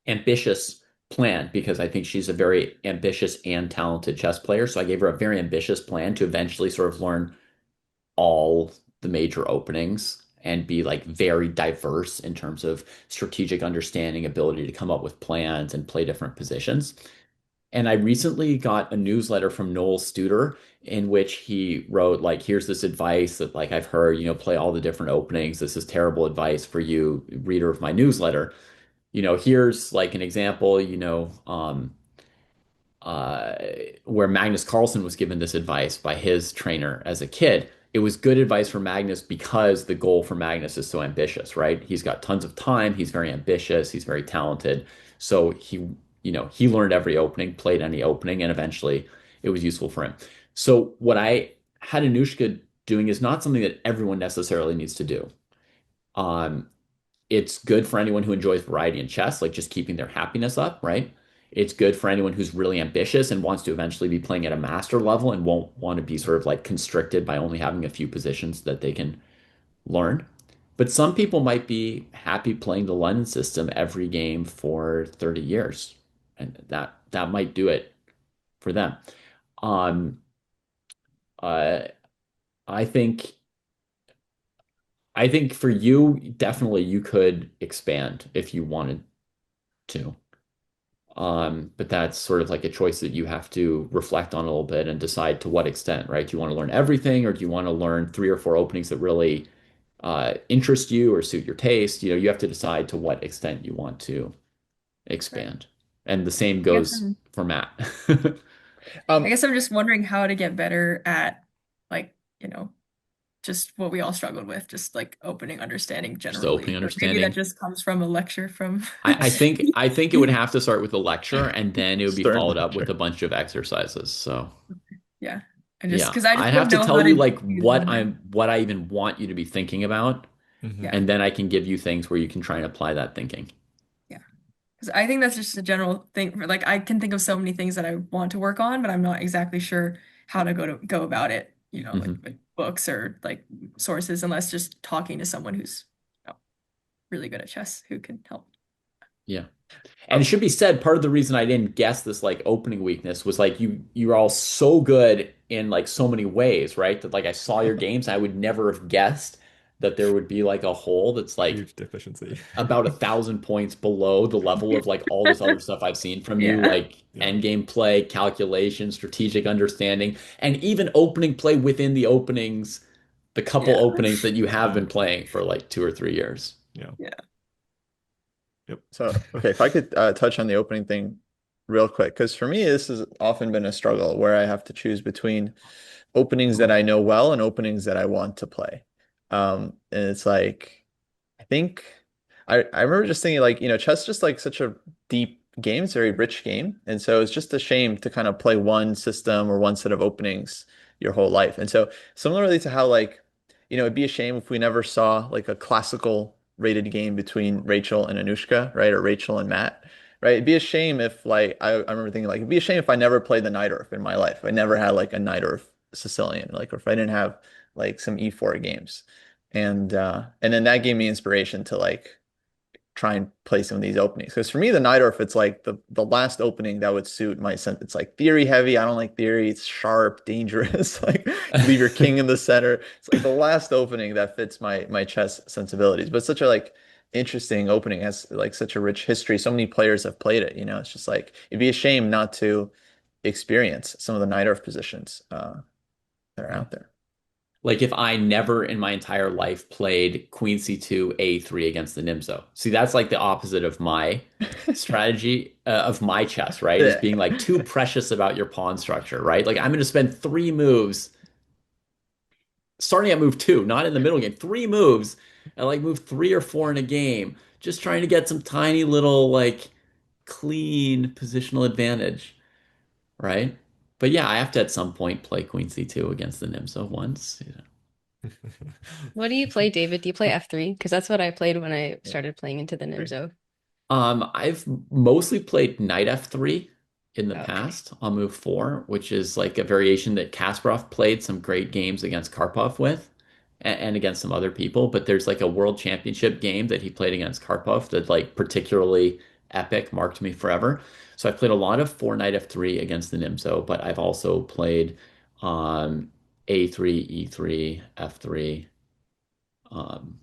ambitious plan because I think she's a very ambitious and talented chess player. So I gave her a very ambitious plan to eventually sort of learn all the major openings and be like very diverse in terms of strategic understanding, ability to come up with plans and play different positions. And I recently got a newsletter from Noel Studer in which he wrote like, here's this advice that like I've heard, play all the different openings. This is terrible advice for you, reader of my newsletter. Here's like an example, uh, where Magnus Carlsen was given this advice by his trainer as a kid. It was good advice for Magnus because the goal for Magnus is so ambitious, right? He's got tons of time. He's very ambitious. He's very talented. So he learned every opening, played any opening, and eventually it was useful for him. So what I had Anushka doing is not something that everyone necessarily needs to do. Um, it's good for anyone who enjoys variety in chess, like just keeping their happiness up, right? It's good for anyone who's really ambitious and wants to eventually be playing at a master level and won't want to be sort of like constricted by only having a few positions that they can learn. But some people might be happy playing the London system every game for 30 years, and that might do it for them. Um, uh, I think I think for you, definitely you could expand if you wanted to. But that's sort of like a choice that you have to reflect on a little bit and decide to what extent, right? Do you want to learn everything, or do you want to learn three or four openings that really interest you or suit your taste? You have to decide to what extent you want to Right. expand. And the same I guess goes I'm for Matt. I Um, guess I'm just wondering how to get better at like, just what we all struggled with, just like opening understanding Just opening generally. Or maybe that understanding. just comes from a lecture from I think it would have to start with a lecture and then it would be Stern followed up with lecture. a bunch of exercises. So yeah. I just yeah, because I just I'd have wouldn't to know tell how you to like use them. Yeah. what I even want you to be thinking about, Hmm. Yeah. and then I can give you things where you can try and apply that thinking. Yeah. Because I think that's just a general thing for like I can think of so many things that I want to work on, but I'm not exactly sure how to go about it, Hmm. like books or like sources, unless just talking to someone who's really good at chess who can help. Yeah. And it Um, should be said, part of the reason I didn't guess this like opening weakness was like you're all so good in like so many ways, right? That like I saw your games, I would never have guessed that there would be like a hole that's like Huge deficiency. about 1,000 points below the level of like all this other stuff I've seen from you, Yeah. like Yeah. endgame play, calculation, strategic understanding, and even opening play within the openings, the couple Yeah. openings that you have Yeah. been playing for like 2 or 3 years. Yeah. Yeah. Yep. so, okay, if I could touch on the opening thing real quick, because for me, this has often been a struggle where I have to choose between openings that I know well and openings that I want to play. And it's like, I think I remember just thinking like, chess is just like such a deep game. It's a very rich game. And so it's just a shame to kind of play one system or one set of openings your whole life. And so similarly to how like, it'd be a shame if we never saw like a classical rated game between Rachel and Anushka, right? Or Rachel and Matt, right? It'd be a shame if like I remember thinking like it'd be a shame if I never played the Nightorf in my life. I never had like a Nightorf Sicilian, like or if I didn't have like some E4 games. And then that gave me inspiration to like try and play some of these openings. Because for me, the Nightorf, it's like the last opening that would suit my sense. It's like theory heavy. I don't like theory. It's sharp, dangerous. Like you leave your king in the center. It's like the last opening that fits my chess sensibilities. But it's such a like interesting opening. It has like such a rich history. So many players have played it. It's just like it'd be a shame not to experience some of the Nightorf positions that are Yeah. out there. Like if I never in my entire life played Queen C2 A3 against the Nimzo. See, that's like the opposite of my strategy of my chess, right? Is Yeah. being like too precious about your pawn structure, right? Like I'm going to spend 3 moves starting at move 2, not in the middle game, 3 moves and like move 3 or 4 in a game, just trying to get some tiny little like clean positional advantage, right? But yeah, I have to at some point play Queen C2 against the Nimzo once. What do you play, David? Do you play F3? Because that's what I played when I started playing into the Nimzo. I've mostly played knight f3 in the Okay. past on move 4, which is like a variation that Kasparov played some great games against Karpov with and against some other people. But there's like a world championship game that he played against Karpov that like particularly epic, marked me forever. So I played a lot of 4 knight f3 against the Nimzo, but I've also played um, a3, e3, f3. Um,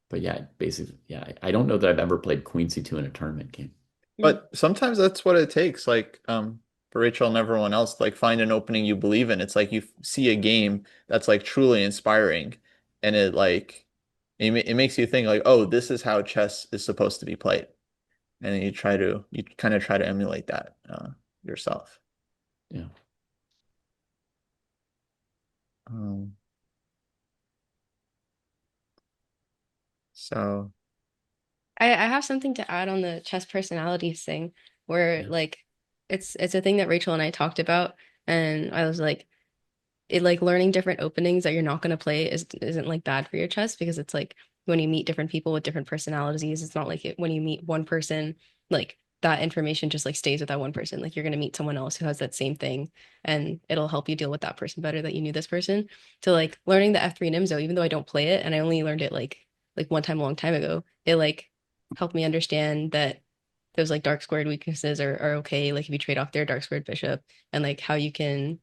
but yeah, basically, yeah, I don't know that I've ever played Queen C2 in a tournament game. Mm. But sometimes that's what it takes. Like, for Rachel and everyone else, like find an opening you believe in. It's like you see a game that's like truly inspiring, and it makes you think like, oh, this is how chess is supposed to be played, and then you kind of try to emulate that yourself. Yeah. Um, so I have something to add on the chess personalities thing, where Yeah. like it's a thing that Rachel and I talked about, and I was like, it like learning different openings that you're not going to play isn't like bad for your chess because it's like when you meet different people with different personalities, it's not like when you meet one person, like that information just like stays with that one person. Like you're going to meet someone else who has that same thing and it'll help you deal with that person better that you knew this person. So like learning the F3 Nimzo, even though I don't play it and I only learned it like one time a long time ago, it like helped me understand that those like dark squared weaknesses are okay. Like if you trade off their dark squared bishop and like how you can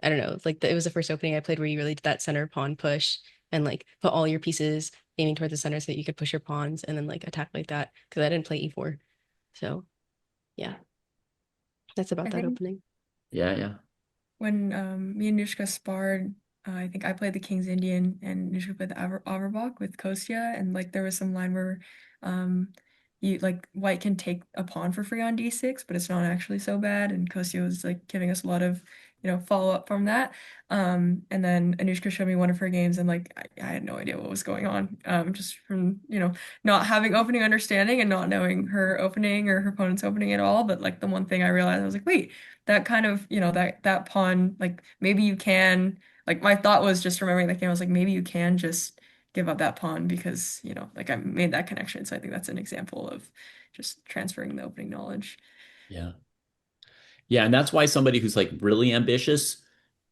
I don't know, like it was the first opening I played where you really did that center pawn push and like put all your pieces aiming towards the center so that you could push your pawns and then like attack like that because I didn't play e4. So yeah, that's about I that think opening. Yeah, yeah. when me and Nushka sparred, I think I played the King's Indian and Nushka played the Averbach with Kostya, and like there was some line where um you like white can take a pawn for free on d6, but it's not actually so bad, and Kostya was like giving us a lot of follow up from that. And then Anushka showed me one of her games, and like I had no idea what was going on, just from not having opening understanding and not knowing her opening or her opponent's opening at all. But like the one thing I realized, I was like, wait, that kind of, that pawn, like maybe you can, like my thought was just remembering that game, I was like, maybe you can just give up that pawn because, like I made that connection. So I think that's an example of just transferring the opening knowledge. Yeah. Yeah, and that's why somebody who's like really ambitious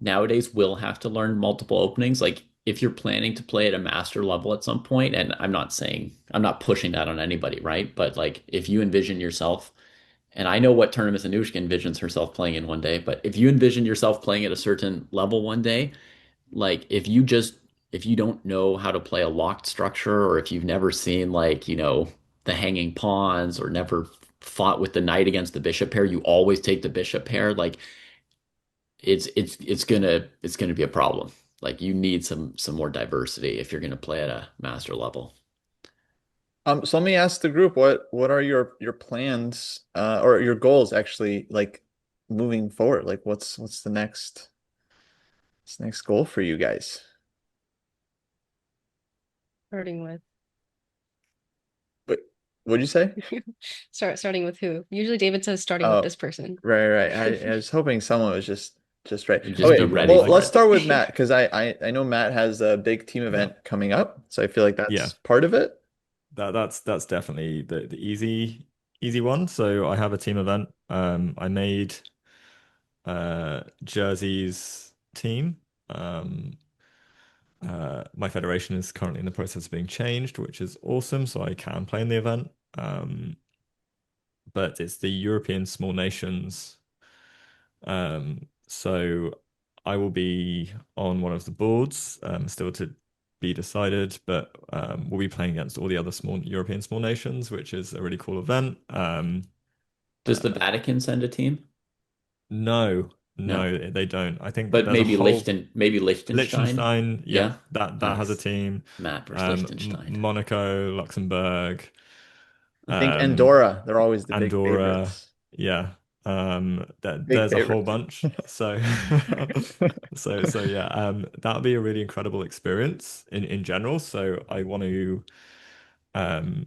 nowadays will have to learn multiple openings. Like if you're planning to play at a master level at some point, and I'm not pushing that on anybody, right? But like if you envision yourself, and I know what tournaments Anushka envisions herself playing in one day, but if you envision yourself playing at a certain level one day, like if you don't know how to play a locked structure, or if you've never seen like, the hanging pawns, or never fought with the knight against the bishop pair, you always take the bishop pair, like it's gonna be a problem. Like you need some more diversity if you're gonna play at a master level. So let me ask the group, what are your plans or your goals actually like moving forward? Like what's the next goal for you guys? Starting with What what'd you say? starting with who? Usually David says starting with Oh, this person. right. I was hoping someone was just right. Just Okay, be Yeah, ready well, for let's it. start with Matt because I know Matt has a big team yeah, event coming up, so I feel like yeah. that's part of it. That's definitely the easy one. So I have a team event. I made Jersey's team. Um, my federation is currently in the process of being changed, which is awesome, so I can play in the event. But it's the European Small Nations. So I will be on one of the boards, still to be decided, but we'll be playing against all the other small European small nations, which is a really cool event. Does the Uh, Vatican send a team? no, No. no, they don't. I think But there's a whole Maybe Liechtenstein. Liechtenstein, yeah, Yeah. that has a Nice. team. Matt versus Liechtenstein. Monaco, Luxembourg, I think um, Andorra, they're always the big Andorra, favorites. yeah. Big There's a whole favorites. bunch. So so yeah, that'll be a really incredible experience in general. So um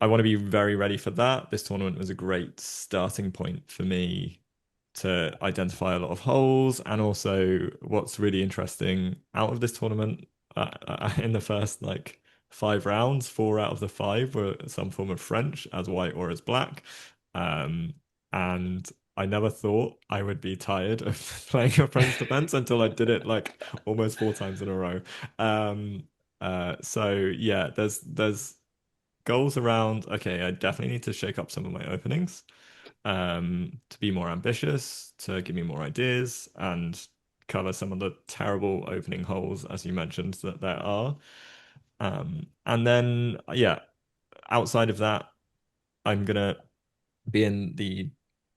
I want to be very ready for that. This tournament was a great starting point for me to identify a lot of holes, and also what's really interesting out of this tournament, in the first like 5 rounds, 4 out of the 5 were some form of French as white or as black. Um, and I never thought I would be tired of playing a French defense until I did it like almost 4 times in a row. Um, so yeah, there's goals around, okay, I definitely need to shake up some of my openings, to be more ambitious, to give me more ideas, and cover some of the terrible opening holes, as you mentioned, that there are. And then, yeah, outside of that, I'm gonna be in the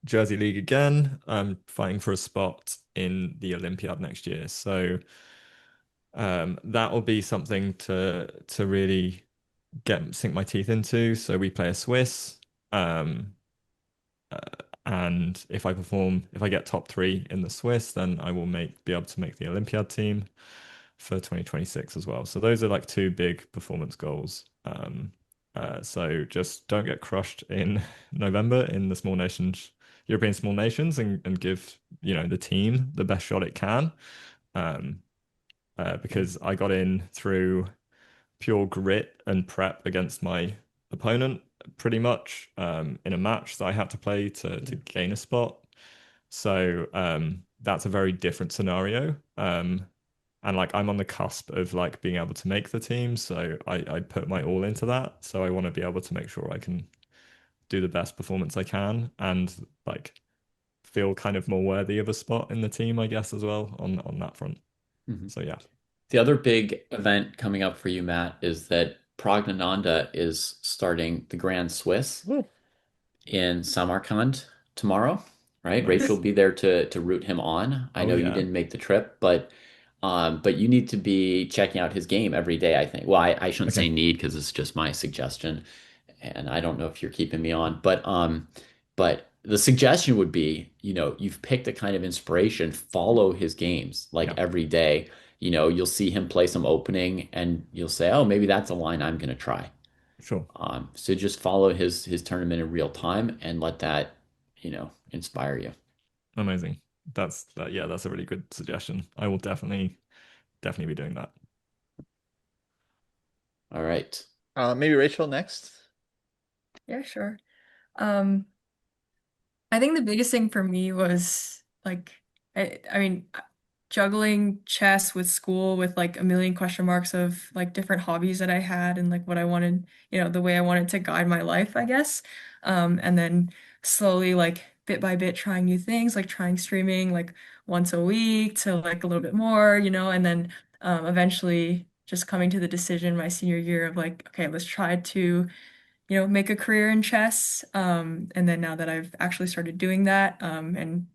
Jersey League again. I'm fighting for a spot in the Olympiad next year. So that will be something to really get sink my teeth into. So we play a Swiss. Um, uh, and if I get top 3 in the Swiss, then I will be able to make the Olympiad team for 2026 as well. So those are like 2 big performance goals. So just don't get crushed in November in the European small nations, and give, the team the best shot it can. Um, because I got in through pure grit and prep against my opponent pretty much, in a match that I had to play to gain a spot. So that's a very different scenario. And like I'm on the cusp of like being able to make the team, so I put my all into that. So I want to be able to make sure I can do the best performance I can, and like feel kind of more worthy of a spot in the team, I guess, as well on that front. Mhm. So yeah. The other big event coming up for you, Matt, is that Pragnananda is starting the Grand Swiss Woo. in Samarkand tomorrow, right? Rachel Nice. will be there to root him on. I Oh know you yeah. didn't make the trip, but you need to be checking out his game every day, I think. Well, I shouldn't say Okay. need because it's just my suggestion, and I don't know if you're keeping me on, but the suggestion would be, you've picked a kind of inspiration, follow his games like Yeah, every day. You'll see him play some opening, and you'll say, oh, maybe that's a line I'm going to try. sure. So just follow his tournament in real time and let that, inspire you. Amazing. Yeah, that's a really good suggestion. I will definitely be doing that. All right. Maybe Rachel next. Yeah, sure. Um, I think the biggest thing for me was like, I mean, juggling chess with school with like a million question marks of like different hobbies that I had and like what I wanted, the way I wanted to guide my life, I guess. And then slowly, like bit by bit, trying new things, like trying streaming like once a week to like a little bit more, and then eventually just coming to the decision my senior year of like, okay, let's try to make a career in chess. And then now that I've actually started doing that, and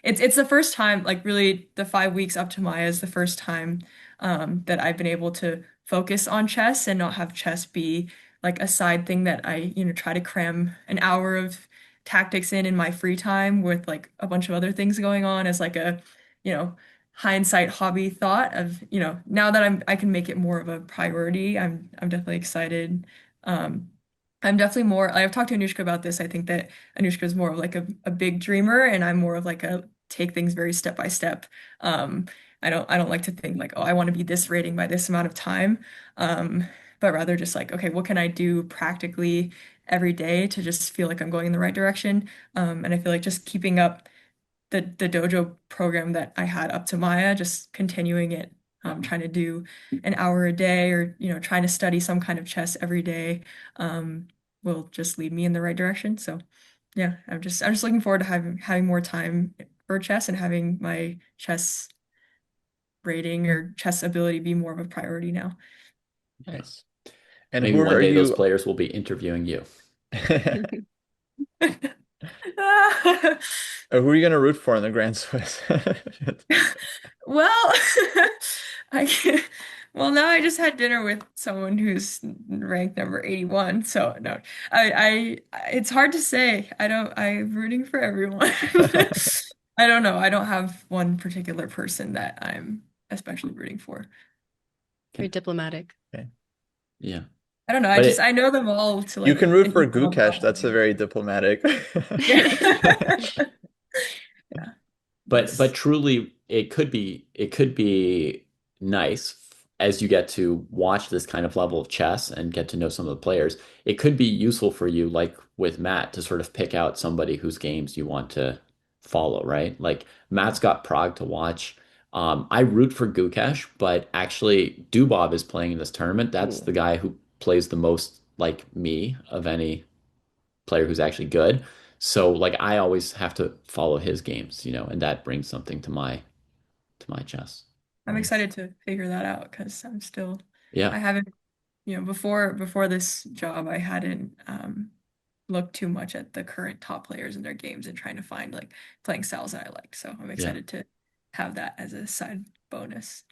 it's the first time, like really the 5 weeks up to Maya is the first time that I've been able to focus on chess and not have chess be like a side thing that I, try to cram an hour of tactics in my free time with like a bunch of other things going on as like a, you know, hindsight hobby thought of, now that I can make it more of a priority. I'm definitely excited. Um, I'm definitely more, I've talked to Anushka about this. I think that Anushka is more of like a big dreamer and I'm more of like a take things very step by step. Um, I don't like to think like, oh, I want to be this rating by this amount of time. But rather just like, okay, what can I do practically every day to just feel like I'm going in the right direction? And I feel like just keeping up the dojo program that I had up to Maya, just continuing it, trying to do an hour a day or, trying to study some kind of chess every day, um, will just lead me in the right direction. So yeah, I'm just looking forward to having more time for chess and having my chess rating or chess ability be more of a priority now. Nice. And Maybe who one are day those you? players will be interviewing you. Who are you gonna root for in the Grand Swiss? Well, I well now I just had dinner with someone who's ranked number 81. So no, it's hard to say. I'm rooting for everyone. I don't know. I don't have one particular person that I'm especially rooting for. Very Okay. diplomatic. Okay. Yeah. I don't know. But it I know them all to You like can an root for equal Gukesh. level. That's a very diplomatic. Yeah. Yeah. but That's truly it could be nice as you get to watch this kind of level of chess and get to know some of the players. It could be useful for you, like with Matt, to sort of pick out somebody whose games you want to follow, right? Like Matt's got Prague to watch. I root for Gukesh, but actually Dubov is playing in this tournament. That's Ooh. the guy who plays the most like me of any player who's actually good. So like I always have to follow his games, and that brings something to my chess. I'm Nice. excited to figure that out because I Yeah, haven't, before this job, I hadn't looked too much at the current top players in their games and trying to find like playing styles that I liked. So I'm yeah, excited to have that as a side bonus.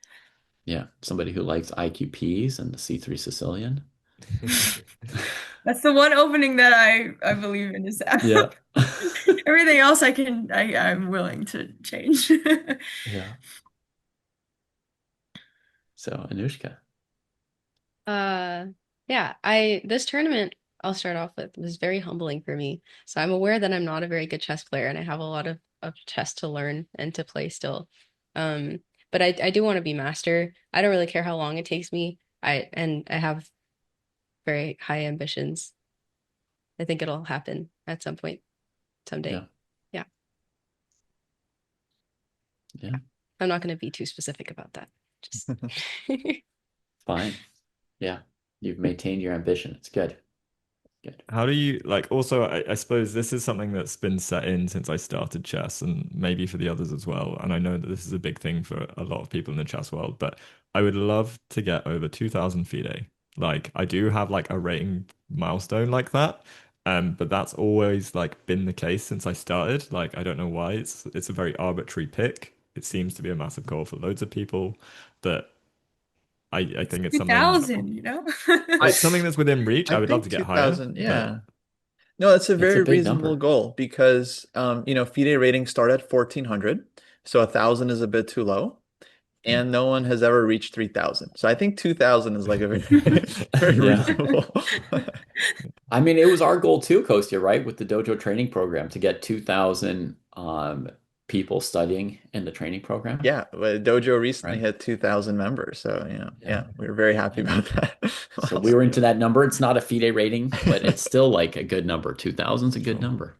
yeah. Somebody who likes IQPs and the C3 Sicilian. That's the one opening that I believe in is that. Yeah. Everything else I'm willing to change. Yeah. So Anushka. Uh, yeah, this tournament I'll start off with was very humbling for me. So I'm aware that I'm not a very good chess player and I have a lot of chess to learn and to play still. Um, but I do want to be master. I don't really care how long it takes me. I have very high ambitions. I think it'll happen at some point someday. Yeah. Yeah. Yeah. I'm not going to be too specific about that. Just Fine. Yeah. You've maintained your ambition. It's good. Good. How do you like also I suppose this is something that's been set in since I started chess and maybe for the others as well. And I know that this is a big thing for a lot of people in the chess world, but I would love to get over 2000 FIDE. Like I do have like a rating milestone like that. But that's always like been the case since I started. Like I don't know why. It's a very arbitrary pick. It seems to be a massive goal for loads of people, but I It's think it's something 2000. I it's something that's within reach. I I would love think to get higher, 2000, but yeah. No, that's a It's a very big reasonable number. goal because FIDE ratings start at 1400. So 1000 is a bit too low. Mm. And no one has ever reached 3000. So I think 2000 is like a very, very Yeah. reasonable. I mean, it was our goal too, Kostya, right? With the dojo training program to get 2000 people studying in the training program, Yeah, but Dojo recently right? hit 2,000 members, so Yeah. yeah, we were very happy Yeah. about that So we were milestone. into that number. It's not a FIDE rating, but it's still like a good number. 2000 is a good Sure. number.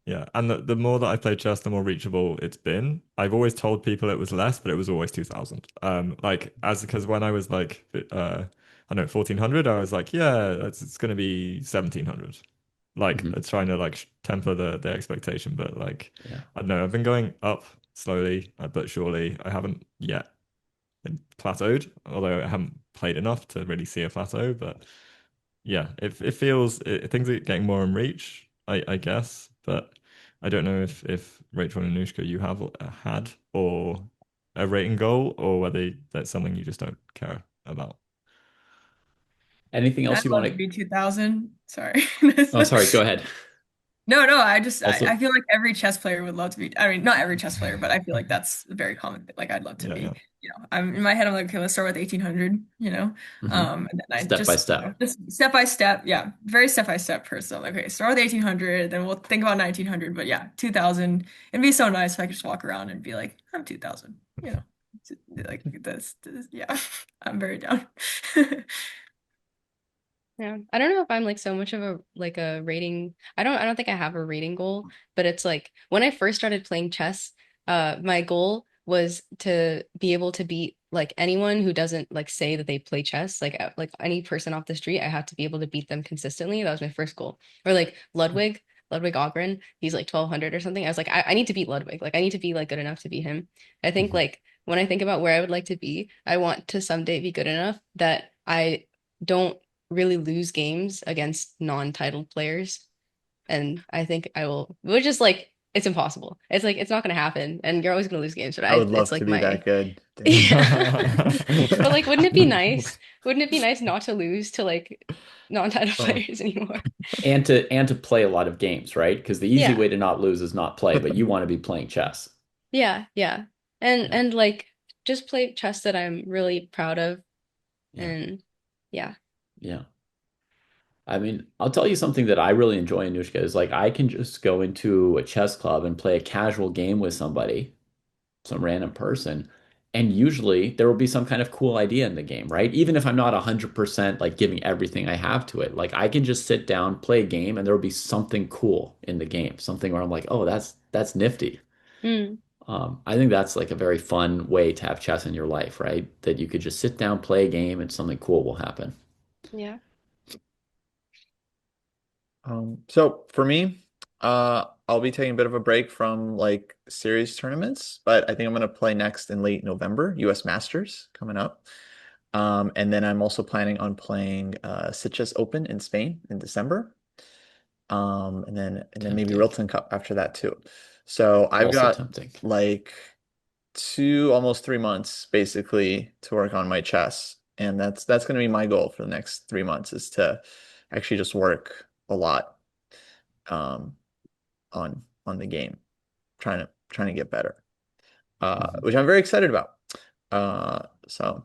Yeah, and the more that I play chess, the more reachable it's been. I've always told people it was less, but it was always 2000. Like as because when I was like I don't know 1400, I was like, yeah, it's gonna be 1700. Like Hmm. it's trying to like temper the expectation, but like Yeah. I don't know, I've been going up slowly, but surely. I haven't yet plateaued, although I haven't played enough to really see a plateau. But yeah, it feels things are getting more in reach, I guess. But I don't know if Rachel and Anushka you have had or a rating goal or whether that's something you just don't care about. Anything I'd else you want love to to? be 2000. Sorry. Oh, sorry. Go ahead. No, no, I just I Also, feel like every chess player would love to be. I mean, not every chess player, but I feel like that's a very common thing. Like I'd love to Yeah, yeah. be, I'm in my head, I'm like, okay, let's start with 1800, mhm. and then I Step by just, step. just step by step, yeah, very step by step person. I'm like, okay, start with 1800, then we'll think about 1900, but yeah, 2000. It'd be so nice if I could just walk around and be like, I'm 2000, like this yeah, I'm very down. Yeah. I don't know if I'm like so much of a rating. I don't think I have a rating goal, but it's like when I first started playing chess, my goal was to be able to beat like anyone who doesn't like say that they play chess. Like any person off the street, I had to be able to beat them consistently. That was my first goal. Or like Ludwig Ogren, he's like 1200 or something. I was like, I need to beat Ludwig. Like I need to be like good enough to beat him. I think Mhm. like when I think about where I would like to be, I want to someday be good enough that I don't really lose games against non-titled players. And I think I will, which is like, it's impossible. It's like, it's not going to happen. And you're always going to lose games. But I would it's love to like be that my, good. Dang. yeah. But like, wouldn't it be nice? Wouldn't it be nice not to lose to like non-title Oh. players anymore? And to play a lot of games, right? Because the easy Yeah. way to not lose is not play, but you want to be playing chess. Yeah. Yeah. And, Yeah. and like, just play chess that I'm really proud of. Yeah. And yeah. Yeah. I mean, I'll tell you something that I really enjoy, Anushka, is like I can just go into a chess club and play a casual game with somebody, some random person, and usually there will be some kind of cool idea in the game, right? Even if I'm not 100% like giving everything I have to it, like I can just sit down, play a game, and there will be something cool in the game, something where I'm like, oh, that's nifty. Mm, I think that's like a very fun way to have chess in your life, right? That you could just sit down, play a game, and something cool will happen. yeah. So for me, I'll be taking a bit of a break from like series tournaments, but I think I'm gonna play next in late November, US Masters coming up. And then I'm also planning on playing Sitges Open in Spain in December. And then maybe Tempting. Wilton Cup after that too. So I've Also got tempting. like almost 3 months basically to work on my chess. And that's gonna be my goal for the next 3 months is to actually just work a lot um on the game, trying to get better. Mhm. Which I'm very excited about. So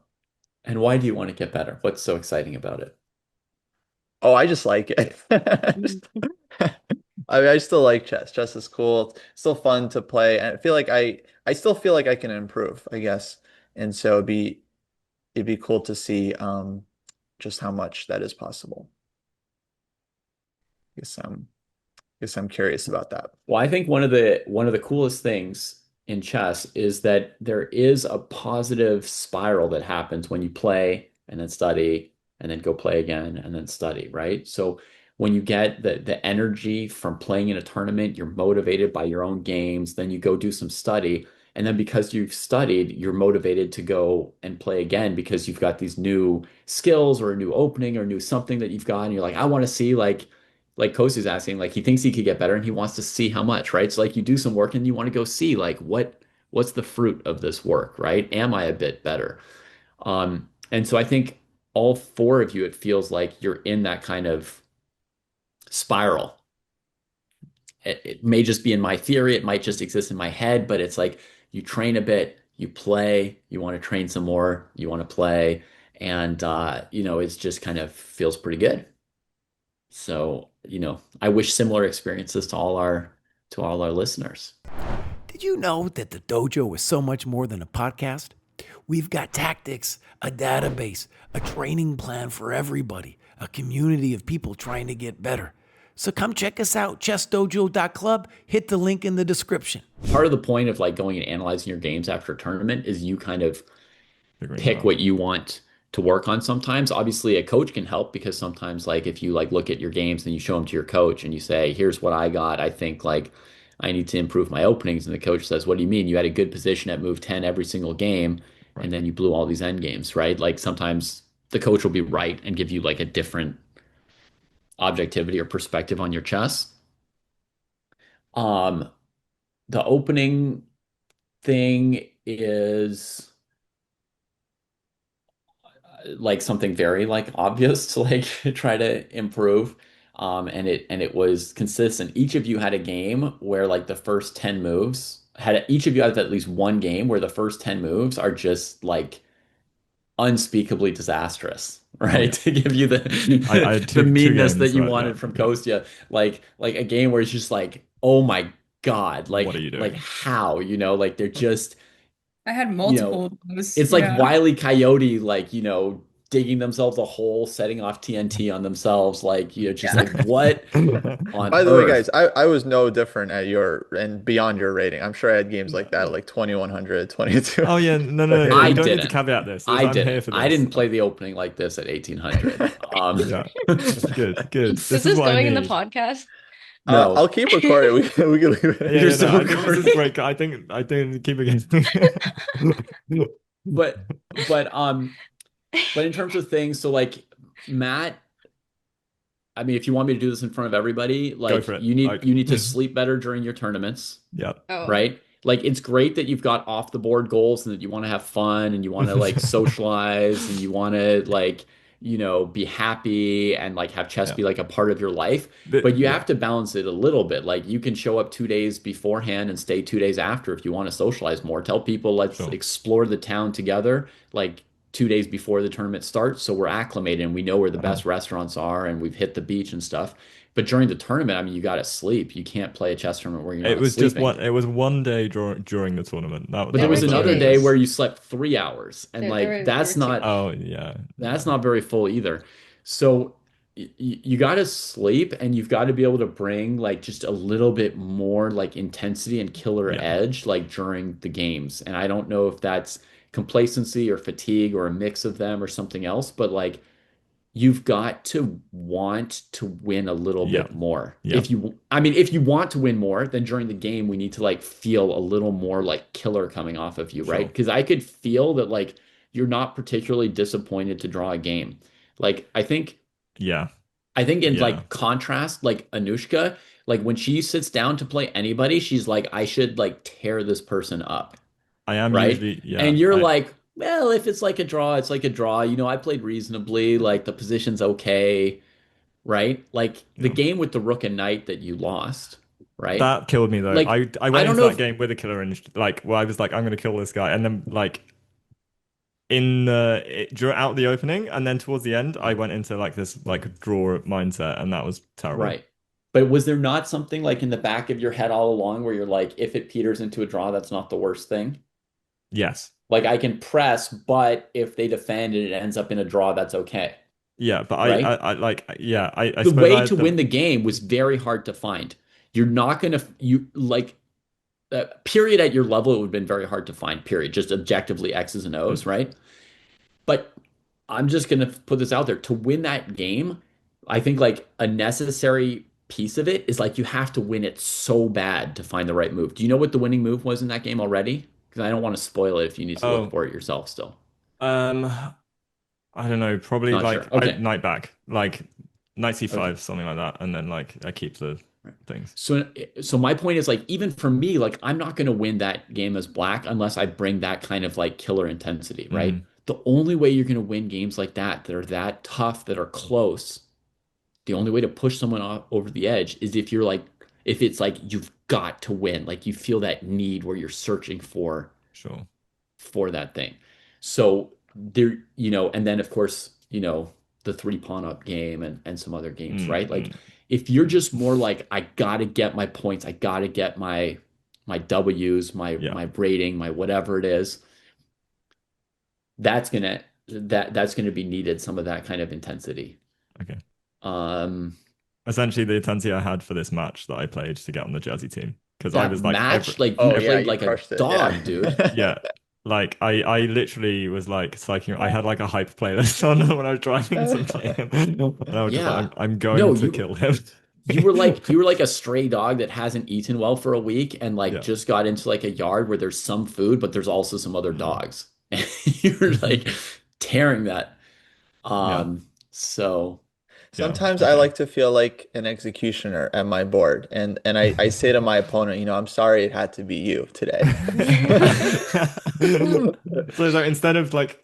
And why do you want to get better? What's so exciting about it? oh, I just like it. Mm, Just- I mean, I still like chess. Chess is cool. It's still fun to play, and I feel like I still feel like I can improve, I guess. And so it'd be cool to see just how much that is possible. Guess I'm guess I'm curious about that. Well, I think one of the coolest things in chess is that there is a positive spiral that happens when you play and then study and then go play again and then study, right? So when you get the energy from playing in a tournament, you're motivated by your own games, then you go do some study, and then because you've studied, you're motivated to go and play again because you've got these new skills or a new opening or new something that you've got, and you're like, I want to see like Kostya's asking, like he thinks he could get better and he wants to see how much, right? So like you do some work and you want to go see like what's the fruit of this work, right? Am I a bit better? And so I think all four of you, it feels like you're in that kind of spiral. It may just be in my theory, it might just exist in my head, but it's like you train a bit, you play, you want to train some more, you want to play, and it's just kind of feels pretty good. So, I wish similar experiences to all our listeners. Did you know that the dojo is so much more than a podcast? We've got tactics, a database, a training plan for everybody, a community of people trying to get better. So come check us out, chessdojo.club. Hit the link in the description. Part of the point of like going and analyzing your games after a tournament is you kind of Figuring it pick out. what you want to work on sometimes. Obviously, a coach can help because sometimes like if you like look at your games and you show them to your coach and you say, "Here's what I got. I think like I need to improve my openings." And the coach says, "What do you mean? You had a good position at move 10 every single game and Right. then you blew all these end games, right?" Like sometimes the coach will be right and give you like a different objectivity or perspective on your chess. Um, the opening thing is like something very like obvious to like try to improve. And it was consistent. Each of you had a game where like the first 10 moves had each of you had at least one game where the first 10 moves are just like unspeakably disastrous, Oh right? yeah. To give you the I had the two meanness that games you that yeah, wanted from yeah. Kostya. Like a game where it's just like, oh my God, What are like you like doing? how, like they're just I had you know, multiple of those. it's like Yeah. Wile E. Coyote, like, digging themselves a hole, setting off TNT on themselves, like, just Yeah. like what on By the way, guys, earth? I was no different at your and beyond your rating. I'm sure I had games like that, No. like 2100, 22. Oh yeah, no, But no, no. I You don't need to didn't. caveat this. I I'm here didn't. for I this. didn't play the opening like this at 1800. Yeah, good, good. This Is is this what I going in the need. podcast? I'll No, keep recording. We can leave Yeah, it. you're yeah, no. still I think this is recording. great. I think keep it going. But, but, um, but in terms of things, so like Matt, I mean, if you want me to do this in front of everybody, Go like for it. you need Like, you need to sleep better during your tournaments. yeah. Oh, Right? Like it's great that you've got off the board goals and that you want to have fun and you want to like socialize and you want to like, be happy and like have chess Yeah. be like a part of your life. But But you yeah, have to balance it a little bit. Like you can show up 2 days beforehand and stay 2 days after if you want to socialize more. Tell people let's sure. explore the town together, like 2 days before the tournament starts. So we're acclimated and we know where the Uh-huh. best restaurants are and we've hit the beach and stuff. But during the tournament, I mean, you got to sleep. You can't play a chess tournament where you're It not was just sleeping. one. It was one day during the tournament. But there That there was was were the two another only day thing. where days. you slept 3 hours, and like There were two. Oh yeah, that's yeah, not very full either. So you got to sleep, and you've got to be able to bring like just a little bit more like intensity and killer yeah, edge like during the games. And I don't know if that's complacency or fatigue or a mix of them or something else, but like you've got to want to win a little yeah, bit more. yeah. I mean, if you want to win more, then during the game, we need to like feel a little more like killer coming off of you, right? Sure. Because I could feel that like you're not particularly disappointed to draw a game. Like, Yeah, I think in yeah. like contrast, like Anushka, like when she sits down to play anybody, she's like, I should like tear this person up, I am right? usually yeah. And you're I like, well, if it's like a draw, it's like a draw. I played reasonably, like the position's okay, right? Like the yeah. game with the rook and knight that you lost, right? That killed me though. Like I I went don't into know that if game with a killer instinct, like where I was like, I'm gonna kill this guy, and then like in the drew out the opening, and then towards the end, I went into like this like draw mindset, and that was terrible. right. But was there not something like in the back of your head all along where you're like, if it peters into a draw, that's not the worst thing? Yes. Like I can press, but if they defend and it ends up in a draw, that's okay, Yeah, but right? I like yeah. I The suppose I way had to win the the game was very hard to find. You're not gonna you like period at your level, it would have been very hard to find, period. Just objectively X's and O's, right? But I'm just gonna put this out there. To win that game, I think like a necessary piece of it is like you have to win it so bad to find the right move. Do you know what the winning move was in that game already? Because I don't want to spoil it if you need to look oh for it yourself still. um I don't know, probably Not sure. like I Okay. knight back, like knight Okay. c5, something like that, and then like I keep the Right. things. So my point is like even for me, like I'm not going to win that game as black unless I bring that kind of like killer intensity, right? Mm, The only way you're going to win games like that are that tough, that are close, the only way to push someone off over the edge is if it's like you've got to win, like you feel that need where you're searching sure. for that thing. So there, and then of course, the three pawn up game and some other games, Mm, right? Like mm, if you're just more like, I gotta get my points, I gotta get my my W's, Yeah. my rating, my whatever it is, that's gonna that's gonna be needed, some of that kind of intensity. Okay. Um, Essentially, the intensity I had for this match that I played to get on the Jersey team, because I that was like match, like you Oh yeah, played you like a crushed it. Yeah. dog, dude. yeah, like I literally was like psyching. I had like a hype playlist on when I was driving to play him, and I was just like, Yeah. I'm going No, to kill him. you were like a stray dog that hasn't eaten well for a week and like Yeah. just got into like a yard where there's some food, but there's also some other dogs. And you're like tearing that. Yeah. So Yeah. Sometimes I Okay. like to feel like an executioner at my board, and I say to my opponent, I'm sorry it had to be you today. So instead of like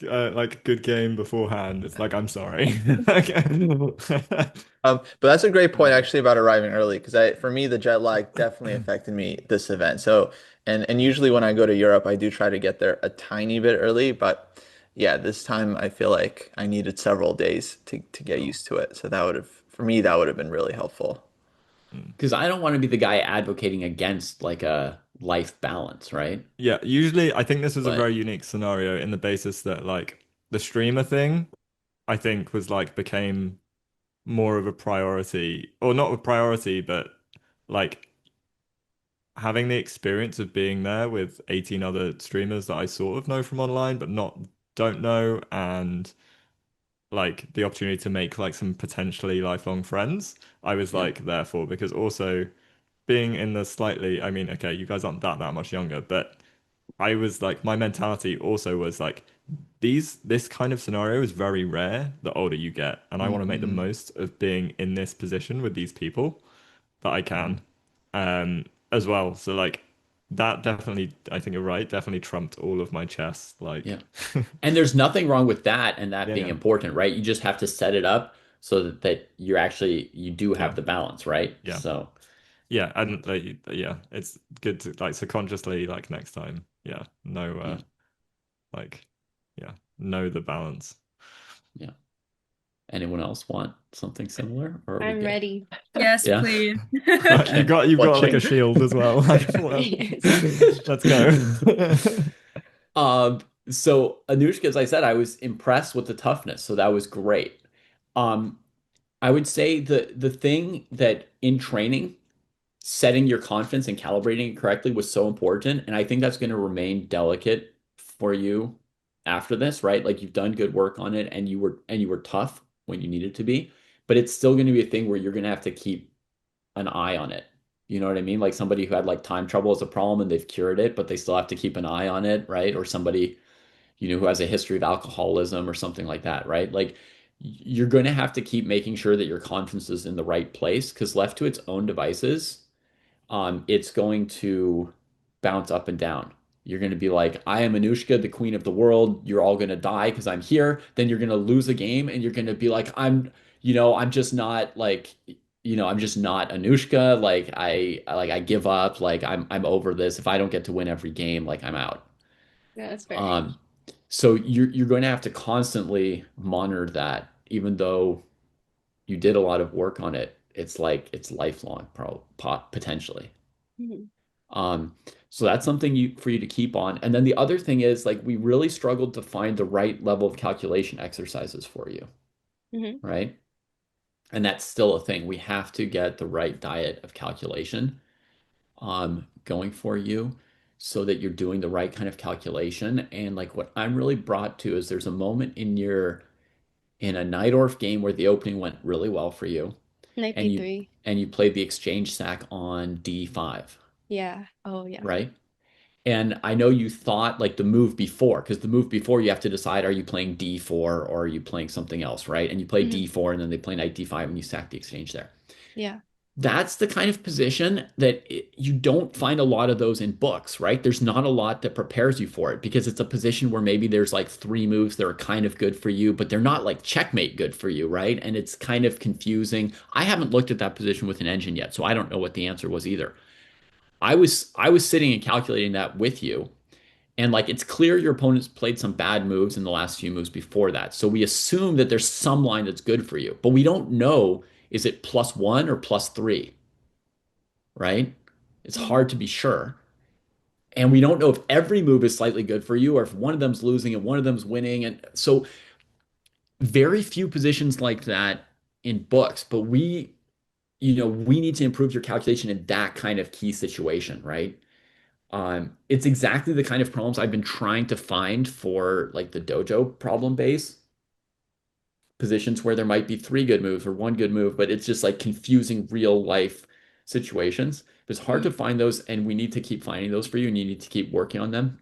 good game beforehand, it's like I'm sorry. Okay. But that's a great point actually about arriving early because for me the jet lag definitely affected me this event. So and usually when I go to Europe I do try to get there a tiny bit early, but yeah, this time I feel like I needed several days to get used to it. So that would have for me that would have been really helpful. because I don't want to be the guy advocating against like a life balance, right? Yeah, usually I think this was a But very unique scenario in the basis that like the streamer thing, I think was like became more of a priority, or not a priority, but like having the experience of being there with 18 other streamers that I sort of know from online, but not don't know, and like the opportunity to make like some potentially lifelong friends, I was yeah. like there for, because also being in the slightly, I mean, okay, you guys aren't that much younger, but I was like, my mentality also was like, this kind of scenario is very rare the older you get, and I want to make the Hmm. most of being in this position with these people that I Hmm. can, as well. So like that definitely, I think you're right, definitely trumped all of my chess. Yeah. Like, And there's nothing wrong with that and that yeah, being yeah, important, right? You just have to set it up so that you're actually you do yeah, have the balance, right? yeah, So yeah, and yeah, it's good to like subconsciously like next time, yeah, no, yeah, like, yeah, know the balance. yeah. Anyone else want something similar, or are we I'm good? ready. Yes, Yeah. please. You Okay. you've got like a Clutching. shield as well. Like, well, Yes. let's go. So Anushka, as I said, I was impressed with the toughness, so that was great. Um, I would say the thing that in training, setting your confidence and calibrating it correctly was so important, and I think that's going to remain delicate for you after this, right? Like you've done good work on it, and you were tough when you needed to be, but it's still going to be a thing where you're going to have to keep an eye on it. You know what I mean? Like somebody who had like time trouble as a problem and they've cured it, but they still have to keep an eye on it, right? Or somebody, who has a history of alcoholism or something like that, right? Like you're going to have to keep making sure that your confidence is in the right place because left to its own devices, it's going to bounce up and down. You're going to be like, I am Anushka, the queen of the world. You're all going to die because I'm here. Then you're going to lose a game and you're going to be like, I'm just not like, I'm just not Anushka. Like I give up. Like I'm over this. If I don't get to win every game, like I'm out. Yeah, that's fair. Um, so you're going to have to constantly monitor that, even though you did a lot of work on it. It's like it's lifelong, potentially. Mhm. Um, so that's something for you to keep on. And then the other thing is like we really struggled to find the right level of calculation exercises for you, Mhm. right? And that's still a thing. We have to get the right diet of calculation going for you so that you're doing the right kind of calculation. And like what I'm really brought to is there's a moment in a Najdorf game where the opening went really well for you Knight and you B3. and you played the exchange sack on D5, Yeah. Oh, yeah. right? And I know you thought like the move before, because the move before you have to decide, are you playing D4 or are you playing something else, right? And you play Mhm. D4 and then they play knight D5 and you sack the exchange there. Yeah. That's the kind of position that you don't find a lot of those in books, right? There's not a lot that prepares you for it because it's a position where maybe there's like three moves that are kind of good for you, but they're not like checkmate good for you, right? And it's kind of confusing. I haven't looked at that position with an engine yet, so I don't know what the answer was either. I was sitting and calculating that with you. And like it's clear your opponent's played some bad moves in the last few moves before that. So we assume that there's some line that's good for you, but we don't know, is it +1 or +3, right? It's Mhm. hard to be sure. And we don't know if every move is slightly good for you or if one of them's losing and one of them's winning. And so very few positions like that in books, but we need to improve your calculation in that kind of key situation, right? It's exactly the kind of problems I've been trying to find for like the dojo problem base positions where there might be three good moves or one good move, but it's just like confusing real life situations. It's hard to Mm. find those, and we need to keep finding those for you, and you need to keep working on them.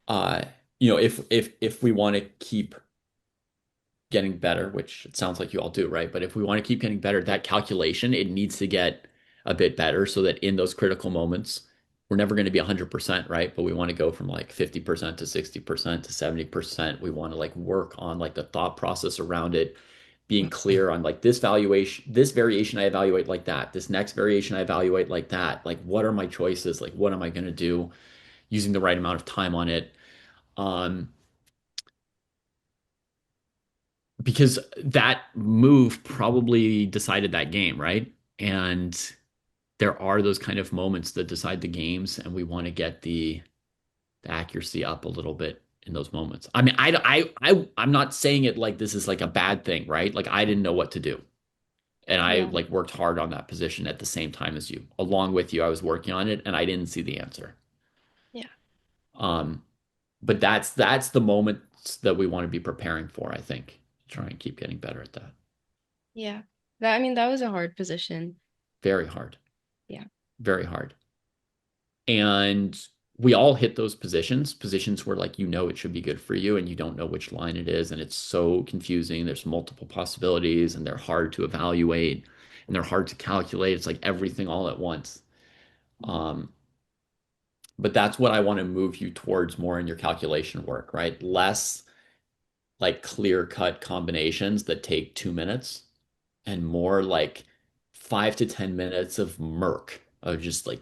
Uh, if we want to keep getting better, which it sounds like you all do, right? But if we want to keep getting better, that calculation, it needs to get a bit better so that in those critical moments, we're never going to be 100%, right? But we want to go from like 50% to 60% to 70%. We want to like work on like the thought process around it, being clear on like this valuation, this variation I evaluate like that, this next variation I evaluate like that. Like, what are my choices? Like, what am I going to do? Using the right amount of time on it. Um, because that move probably decided that game, right? And there are those kind of moments that decide the games, and we want to get the accuracy up a little bit in those moments. I mean, I'm not saying it like this is like a bad thing, right? Like I didn't know what to do, and I Yeah. like worked hard on that position at the same time as you. Along with you, I was working on it, and I didn't see the answer. Yeah. Um, but that's the moments that we want to be preparing for, I think. Try and keep getting better at that. Yeah. That, I mean, that was a hard position. Very hard. Yeah. Very hard. And we all hit those positions where like it should be good for you and you don't know which line it is and it's so confusing. There's multiple possibilities and they're hard to evaluate and they're hard to calculate. It's like everything all at once. Um, but that's what I want to move you towards more in your calculation work, right? Less like clear-cut combinations that take 2 minutes and more like 5 to 10 minutes of murk of just like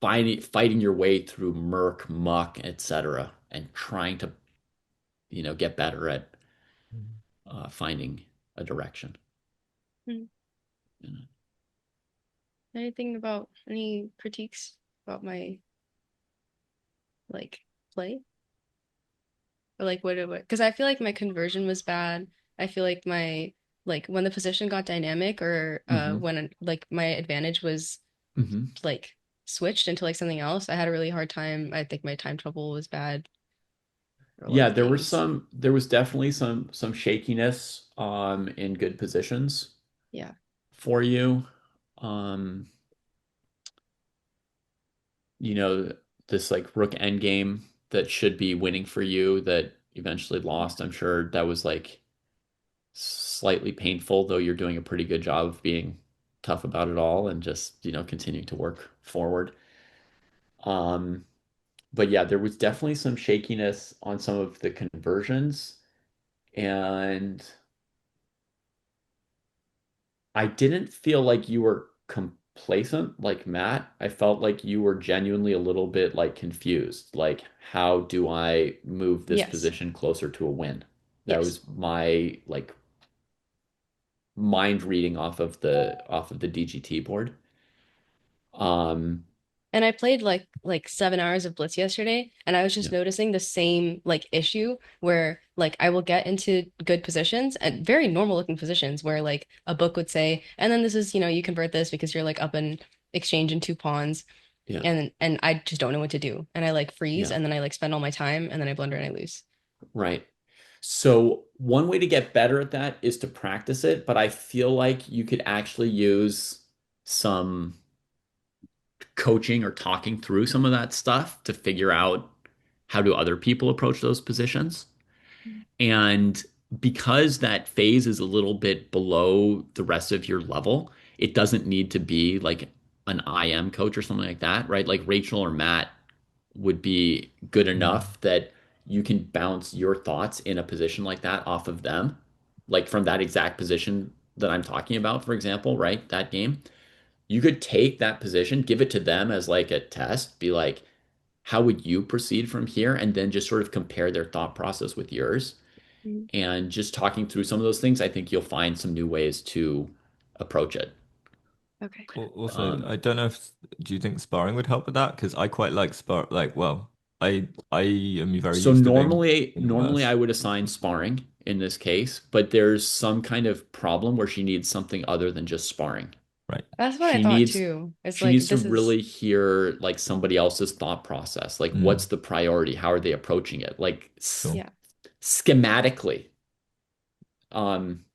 fighting your way through murk, muck, etc., and trying to get better at finding a direction. Mm. You know? Anything about any critiques about my like play? Or like what because I feel like my conversion was bad. I feel like my like when the position got dynamic or Hmm. when like my advantage was Hmm. like switched into like something else, I had a really hard time. I think my time trouble was bad for a lot Yeah, of games. there was definitely some shakiness in good positions Yeah. for you. Um, you know, this like rook endgame that should be winning for you that eventually Yeah. lost. I'm sure that was like slightly painful, though you're doing a pretty good job of being tough about it all and just, continuing to work forward. Um, but yeah, there was definitely some shakiness on some of the conversions, and I didn't feel like you were complacent like Matt. I felt like you were genuinely a little bit like confused. Like, how do I move this Yes. position closer to a win? That Yes. was my like mind reading off of the DGT board. Um, And I played like 7 hours of Blitz yesterday, and I was just yeah, noticing the same like issue where like I will get into good positions and very normal looking positions where like a book would say, and then this is, you convert this because you're like up in exchange in two pawns, yeah, and I just don't know what to do. And I like freeze yeah, and then I like spend all my time and then I blunder and I lose. right. So one way to get better at that is to practice it, but I feel like you could actually use some coaching or talking through some of that stuff to figure out how do other people approach those positions. And because that phase is a little bit below the rest of your level, it doesn't need to be like an IM coach or something like that, right? Like Rachel or Matt would be good enough that you can bounce your thoughts in a position like that off of them, like from that exact position that I'm talking about, for example, right? That game. You could take that position, give it to them as like a test, be like, how would you proceed from here? And then just sort of compare their thought process with yours. Mhm. And just talking through some of those things, I think you'll find some new ways to approach it. Okay. Also, Um, I don't know if do you think sparring would help with that? Because I quite like spar like well, I am very so used to being normally I immersed. would assign sparring in this case, but there's some kind of problem where she needs something other than just sparring. Right. That's what I She thought needs too. It's she like needs to this is really hear like somebody else's thought process. Like what's Mm, the priority? How are they approaching it? Like sure. yeah. schematically. Um,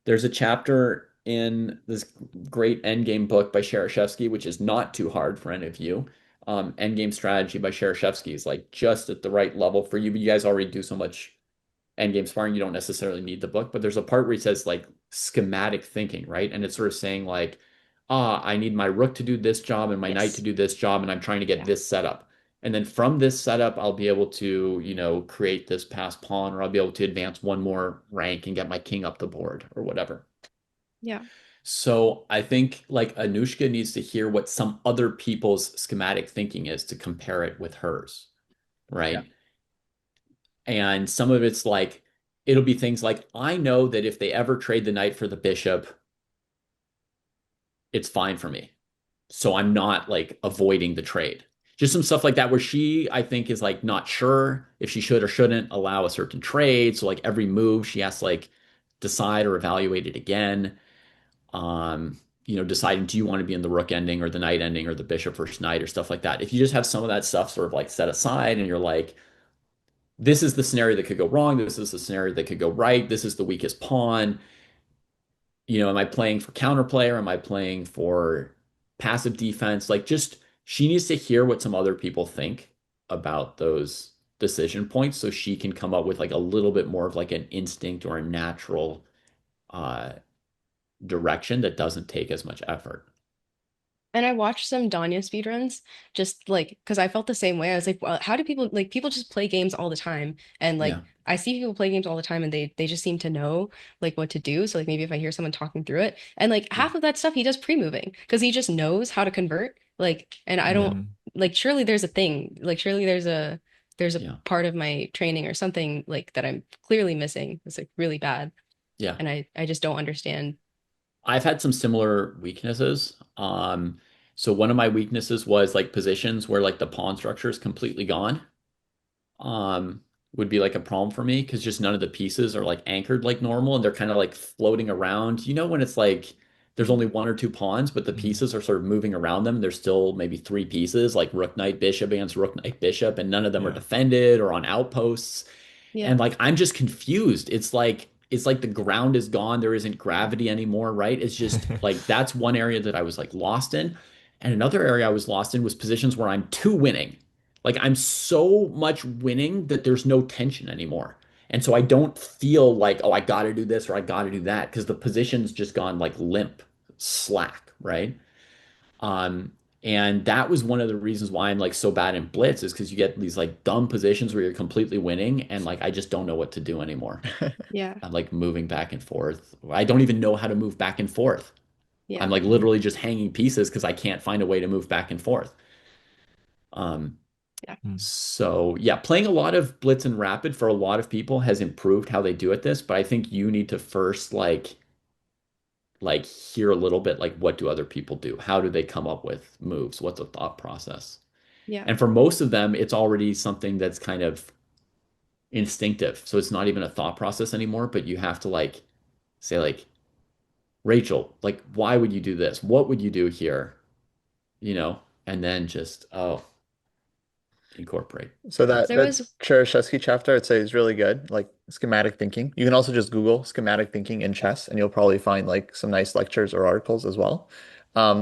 there's a chapter in this great Endgame book by Shereshevsky, which is not too hard for any of you. Endgame Strategy by Shereshevsky is like just at the right level for you, but you guys already do so much endgame sparring, you don't necessarily need the book. But there's a part where he says like schematic thinking, right? And it's sort of saying like, I need my rook to do this job and my knight to Yes. do this job, and I'm trying to get Yeah. this setup. And then from this setup, I'll be able to, create this passed pawn, or I'll be able to advance one more rank and get my king up the board or whatever. Yeah. So I think like Anushka needs to hear what some other people's schematic thinking is to compare it with hers, Yeah. right? And some of it's like, it'll be things like, I know that if they ever trade the knight for the bishop, it's fine for me. So I'm not like avoiding the trade. Just some stuff like that where she, I think, is like not sure if she should or shouldn't allow a certain trade. So like every move she has to like decide or evaluate it again. Deciding do you want to be in the rook ending or the knight ending or the bishop versus knight or stuff like that. If you just have some of that stuff sort of like set aside and you're like, this is the scenario that could go wrong. This is the scenario that could go right. This is the weakest pawn. Am I playing for counterplay or am I playing for passive defense? Like, just she needs to hear what some other people think about those decision points so she can come up with like a little bit more of like an instinct or a natural uh, direction that doesn't take as much effort. And I watched some Danya speedruns just like because I felt the same way. I was like, well, how do people like people just play games all the time? And Yeah, like I see people play games all the time and they just seem to know like what to do. So like maybe if I hear someone talking through it and like yeah, half of that stuff he does pre-moving because he just knows how to convert. Like and I don't Mm, like surely there's a thing. Like surely there's a yeah, part of my training or something like that I'm clearly missing. It's like really bad. yeah. And I just don't understand. I've had some similar weaknesses. So one of my weaknesses was like positions where like the pawn structure is completely gone. um would be like a problem for me because just none of the pieces are like anchored like normal and they're kind of like floating around. When it's like there's only one or two pawns, but the mm, pieces are sort of moving around them. There's still maybe three pieces like rook knight bishop against rook knight bishop, and none of them are yeah. defended or on outposts. Yeah. And like I'm just confused. It's like the ground is gone. There isn't gravity anymore, right? It's just like that's one area that I was like lost in. And another area I was lost in was positions where I'm too winning. Like I'm so much winning that there's no tension anymore. And so I don't feel like, oh, I got to do this or I got to do that because the position's just gone like limp, slack, right? Um, and that was one of the reasons why I'm like so bad in blitz is because you get these like dumb positions where you're completely winning and like I just don't know what to do anymore. Yeah. I'm like moving back and forth. I don't even know how to move back and forth. I'm Yeah. like Mm, literally just hanging pieces because I can't find a way to move back and forth. Um, Yeah. mm, so yeah, playing a lot of Blitz and Rapid for a lot of people has improved how they do at this, but I think you need to first like hear a little bit like what do other people do? How do they come up with moves? What's the thought process? Yeah. And for most of them, it's already something that's kind of instinctive. So it's not even a thought process anymore, but you have to like say like, Rachel, like why would you do this? What would you do here? And then just incorporate. So that There that was Cheryshev chapter, I'd say, is really good. Like schematic thinking. You can also just Google schematic thinking in chess, and you'll probably find like some nice lectures or articles as well.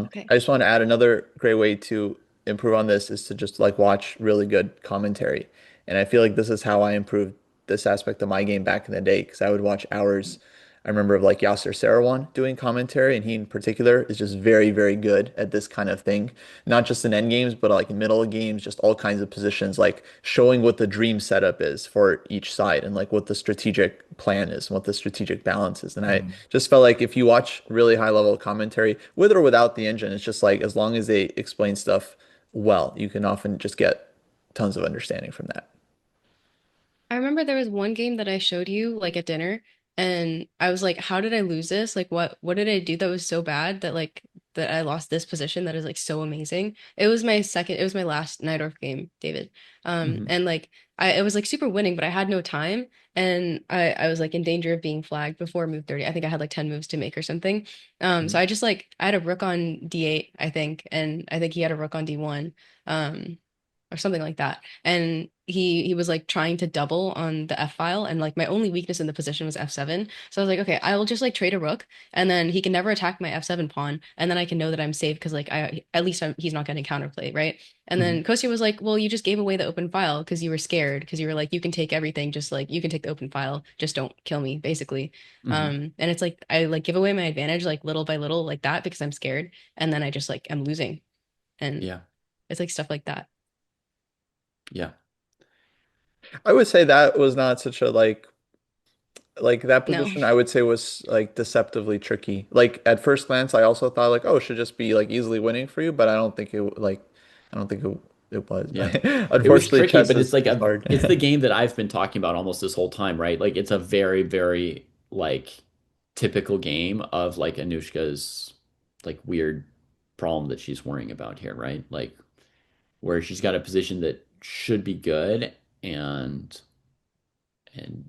okay. I just want to add another great way to improve on this is to just like watch really good commentary. And I feel like this is how I improved this aspect of my game back in the day because I would watch hours. I remember of like Yasser Seirawan doing commentary, and he in particular is just very, very good at this kind of thing. Not just in end games, but like middle games, just all kinds of positions, like showing what the dream setup is for each side and like what the strategic plan is and what the strategic balance is. And I mm. just felt like if you watch really high level commentary, with or without the engine, it's just like as long as they explain stuff well, you can often just get tons of understanding from that. I remember there was one game that I showed you like at dinner and I was like, how did I lose this? Like what did I do that was so bad that like that I lost this position that is like so amazing. It was my last Najdorf game, David. Hmm. And like it was like super winning, but I had no time and I was like in danger of being flagged before move 30. I think I had like 10 moves to make or something. So Hmm. I just like I had a rook on D8, I think, and I think he had a rook on D1. Um, or something like that. And he was like trying to double on the F file, and like my only weakness in the position was F7. So I was like, okay, I will just like trade a rook, and then he can never attack my F7 pawn, and then I can know that I'm safe because like I at least he's not getting counterplay, right? And then Hmm. Kostya was like, well, you just gave away the open file because you were scared because you were like, you can take everything, just like you can take the open file, just don't kill me, basically. Hmm. And it's like I like give away my advantage like little by little like that because I'm scared, and then I just like I'm losing, and Yeah. it's like stuff like that. Yeah. I would say that was not such a like that No. position I would say was like deceptively tricky. Like at first glance, I also thought like, oh, it should just be like easily winning for you, but I don't think I don't think it was. Yeah. It was Unfortunately, tricky, chess but it's like is a hard. it's the game that I've been talking about almost this whole time, right? Like it's a very, very like typical game of like Anushka's like weird problem that she's worrying about here, right? Like where she's got a position that should be good and and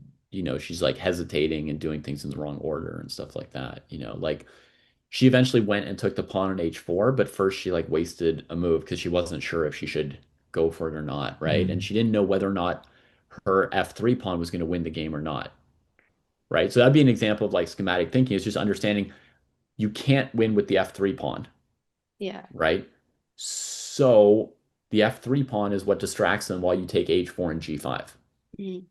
she's like hesitating and doing things in the wrong order and stuff like that, like she eventually went and took the pawn on h4, but first she like wasted a move because she wasn't sure if she should go for it or not, right? And Mm. she didn't know whether or not her f3 pawn was going to win the game or not, right? So that'd be an example of like schematic thinking, is just understanding you can't win with the f3 pawn, Yeah. right? So the f3 pawn is what distracts them while you take h4 and g5. Mhm.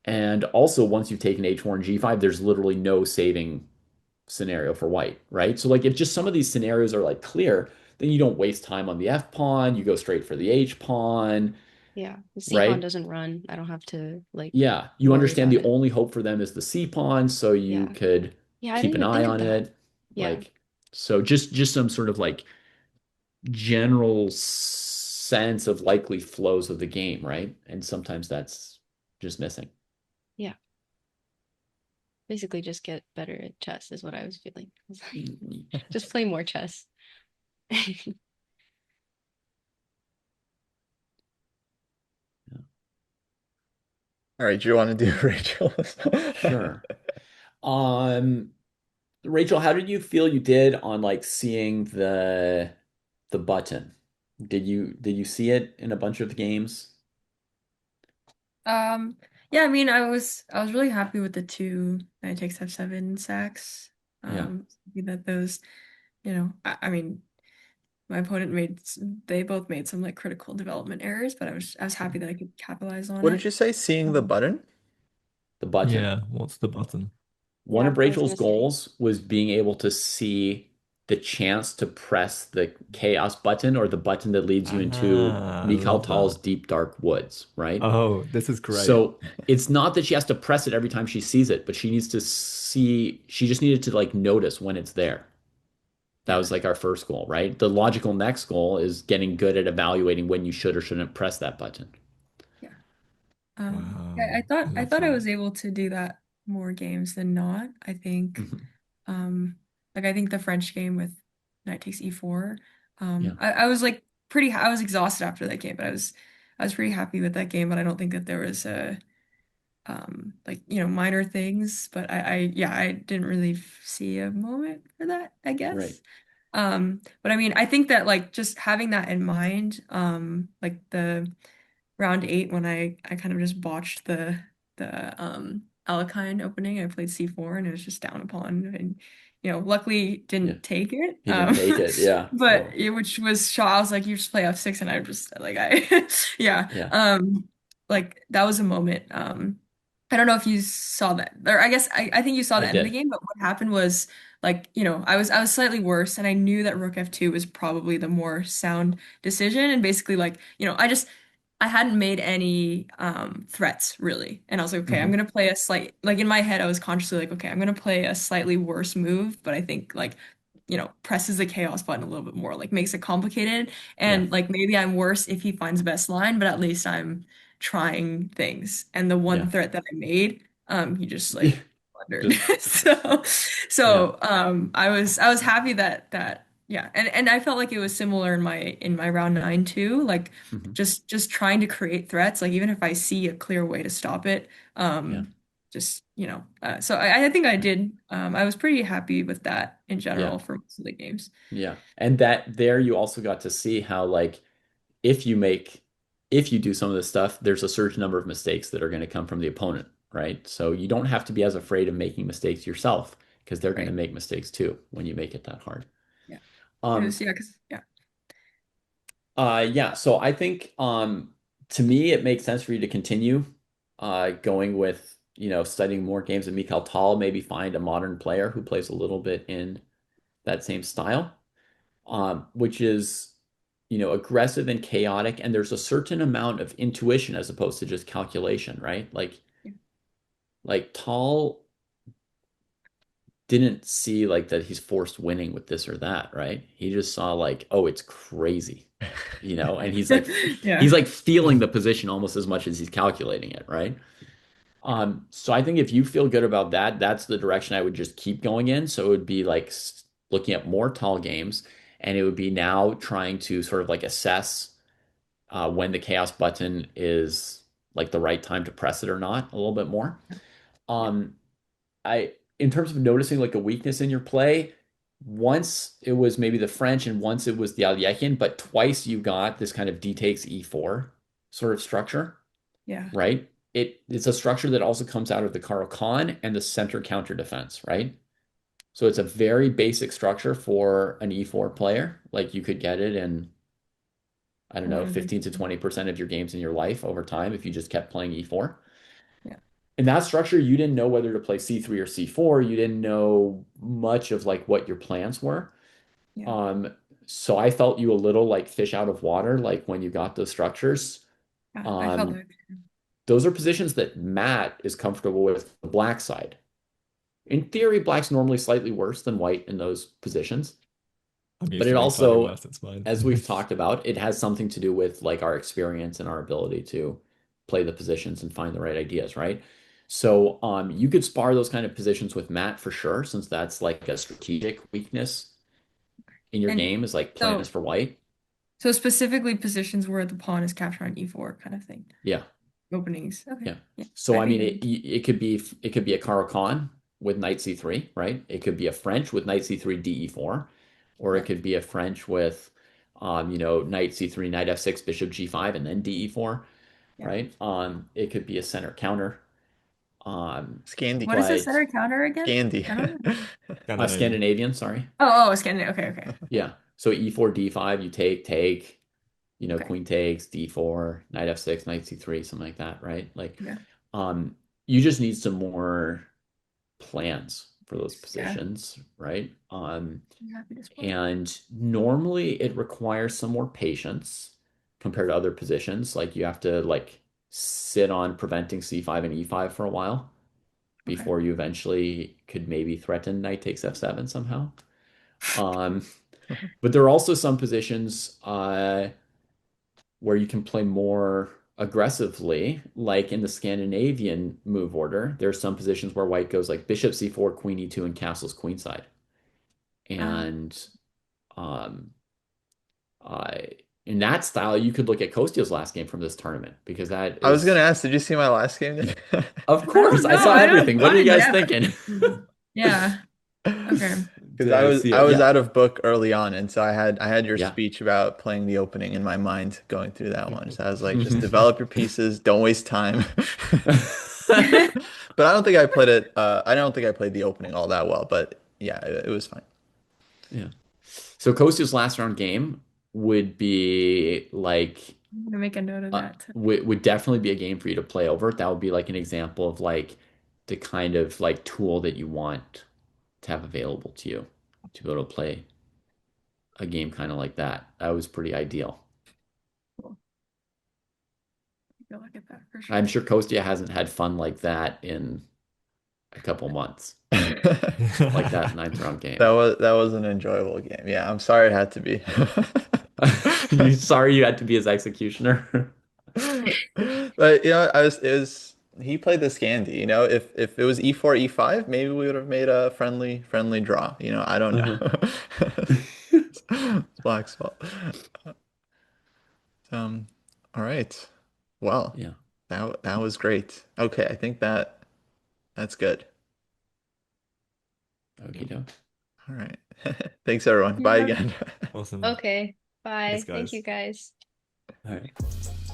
And also, once you've taken h4 and g5, there's literally no saving scenario for white, right? So, like, if just some of these scenarios are like clear, then you don't waste time on the f pawn, you go straight for the h pawn, Yeah. The C pawn right? doesn't run. I don't have to like Yeah, you worry understand about the it. only hope for them is the c pawn, so you Yeah. could Yeah, I keep didn't an even eye think of on that. it. Yeah. Like, so just some sort of like general sense of likely flows of the game, right? And sometimes that's just missing. Yeah. Basically just get better at chess is what I was feeling. I was like, just play more chess. All right, do you want to do Rachel? Sure. Um, Rachel, how did you feel you did on like seeing the button? Did you see it in a bunch of the games? Um, yeah, I mean, I was really happy with the two knight takes f7 sacks. Yeah. That those, I mean, my opponent they both made some like critical development errors, but I was happy that I could capitalize on What it. did you say? Seeing the Um, button? The button. Yeah, what's the button? One Yeah, of I was Rachel's gonna say. goals was being able to see the chance to press the chaos button, or the button that leads you into Ah, I Mikhail love Tal's that. deep dark woods, right? Oh, this is great. So it's not that she has to press it every time she sees it, but she just needed to like notice when it's there. That yeah, was like our first goal, right? The logical next goal is getting good at evaluating when you should or shouldn't press that button. yeah. I Wow, thought I I love thought I that. was able to do that more games than not. I think, Mhm. I think the French game with knight takes e4. Yeah, I was like I was exhausted after that game, but I was pretty happy with that game. But I don't think that there was a like minor things. But yeah, I didn't really see a moment for that, I right. guess. But I mean, I think that like just having that in mind, like the round 8 when I kind of just botched the Alekhine opening. I played c4 and it was just down a pawn, and luckily Yeah, didn't take it. he didn't take it. Yeah. But Oh, which was shot. I was like, you just play f6, and I just like I yeah. yeah. Like that was a moment. I don't know if you saw that, or I guess I think you saw I the end of the did. game, but what happened was like, I was slightly worse, and I knew that rook f2 was probably the more sound decision. And basically like, I hadn't made any threats really. And I was like, okay, I'm Hmm. gonna play a slight like in my head, I was consciously like, okay, I'm gonna play a slightly worse move, but I think like, presses the chaos button a little bit more, like makes it complicated. Yeah. And like maybe I'm worse if he finds the best line, but at least I'm trying things. And the one Yeah. threat that I made, he just like blundered. Just So yeah. I was happy that Yeah, and I felt like it was similar in my round nine too. Like Mhm. just trying to create threats. Like even if I see a clear way to stop it, Yeah. just so I think I did. I was pretty happy with that in Yeah. general for most of the games. Yeah. And that there you also got to see how like if you make if you do some of this stuff, there's a certain number of mistakes that are going to come from the opponent, right? So you don't have to be as afraid of making mistakes yourself because they're going to Right. make mistakes too when you make it that hard. Yeah. It Um, was yeah, because yeah. yeah, so I think to me it makes sense for you to continue going with, studying more games of Mikhail Tal, maybe find a modern player who plays a little bit in that same style, which is, aggressive and chaotic, and there's a certain amount of intuition as opposed to just calculation, right? Yeah. Like Tal didn't see like that he's forced winning with this or that, right? He just saw like, oh, it's crazy, and Yeah. he's like feeling the position almost as much as he's calculating it, right? So I think if you feel good about that, that's the direction I would just keep going in. So it would be like looking at more tall games, and it would be now trying to sort of like assess when the chaos button is like the right time to press it or not a little bit more. Yeah. Um, in terms of noticing like a weakness in your play, once it was maybe the French and once it was the Aliekin, but twice you got this kind of D takes E4 sort of structure, Yeah. right? It's a structure that also comes out of the Caro-Kann and the center counter defense, right? So it's a very basic structure for an E4 player. Like you could get it in, I don't A lot know, of 15 to them. 20% of your games in your life over time if you just kept playing E4. Yeah. In that structure, you didn't know whether to play C3 or C4. You didn't know much of like what your plans were. Yeah. Um, so I felt you a little like fish out of water, like when you got those structures. Yeah. I felt Um, that. those are positions that Matt is comfortable with the black side. In theory, black's normally slightly worse than white in those positions. I'm But used it to being slightly also, worse. It's fine. as we've talked about, it has something to do with like our experience and our ability to play the positions and find the right ideas, right? So you could spar those kind of positions with Matt for sure, since that's like a strategic weakness in your And game is like playing this so for white. so specifically positions where the pawn is captured on e4 kind of thing. Yeah, Openings. Okay. yeah. Yeah. So I I mean, think it could be a Caro-Kann with knight c3, right? It could be a French with knight c3 de4, or it yeah. could be a French with, knight c3, knight f6, bishop g5, and then de4, Yeah. right? It could be a center counter. Scandi. What is the But center counter again? Scandi. I don't know. Scandinavian. Scandinavian, sorry. Oh, Scandinavia. Okay, okay. Yeah. So e4, d5, you take, Okay. queen takes, d4, knight f6, knight c3, something like that, right? Like, Yeah. um, you just need some more plans for those Yeah. positions, right? I'm happy to spar. And normally it requires some more patience compared to other positions. Like you have to like sit on preventing c5 and e5 for a while Okay. before you eventually could maybe threaten knight takes f7 somehow. Um, but there are also some positions where you can play more aggressively, like in the Scandinavian move order. There are some positions where white goes like bishop c4, queen e2, and castles queenside. Uh, And um, uh, in that style, you could look at Kostya's last game from this tournament because that I was gonna is, ask, did you see my last game? of I don't course, I know. saw I don't everything. What are you mind. guys Yeah. thinking? Yeah. Okay. Because I was See I it. was Yeah, out of book early on, and so I had your yeah. speech about playing the opening in my mind going through that one. So I was like, just develop your pieces, don't waste time. But I don't think I played it. I don't think I played the opening all that well, but yeah, it was fine. Yeah. So Kostya's last round game would be like I'm gonna make a note of that. would definitely be a game for you to play over. That would be like an example of like the kind of like tool that you want to have available to you to be able to play a game kind of like that. That was pretty ideal. Cool. Go look at that for I'm sure. sure Kostya hasn't had fun like that in a couple months, like that ninth round game. That was an enjoyable game. Yeah, I'm sorry it had to be. You sorry you had to be his executioner? But he played the Scandi, if it was e4 e5, maybe we would have made a friendly draw, I don't Uh-huh. know. Black's fault. Um, all right. Well, Yeah. that was great. Okay, I think that's good. Okie doke. All right. Thanks everyone. Bye Yeah. again. Awesome. Okay. Thanks, Bye. Thank you guys. guys. All right.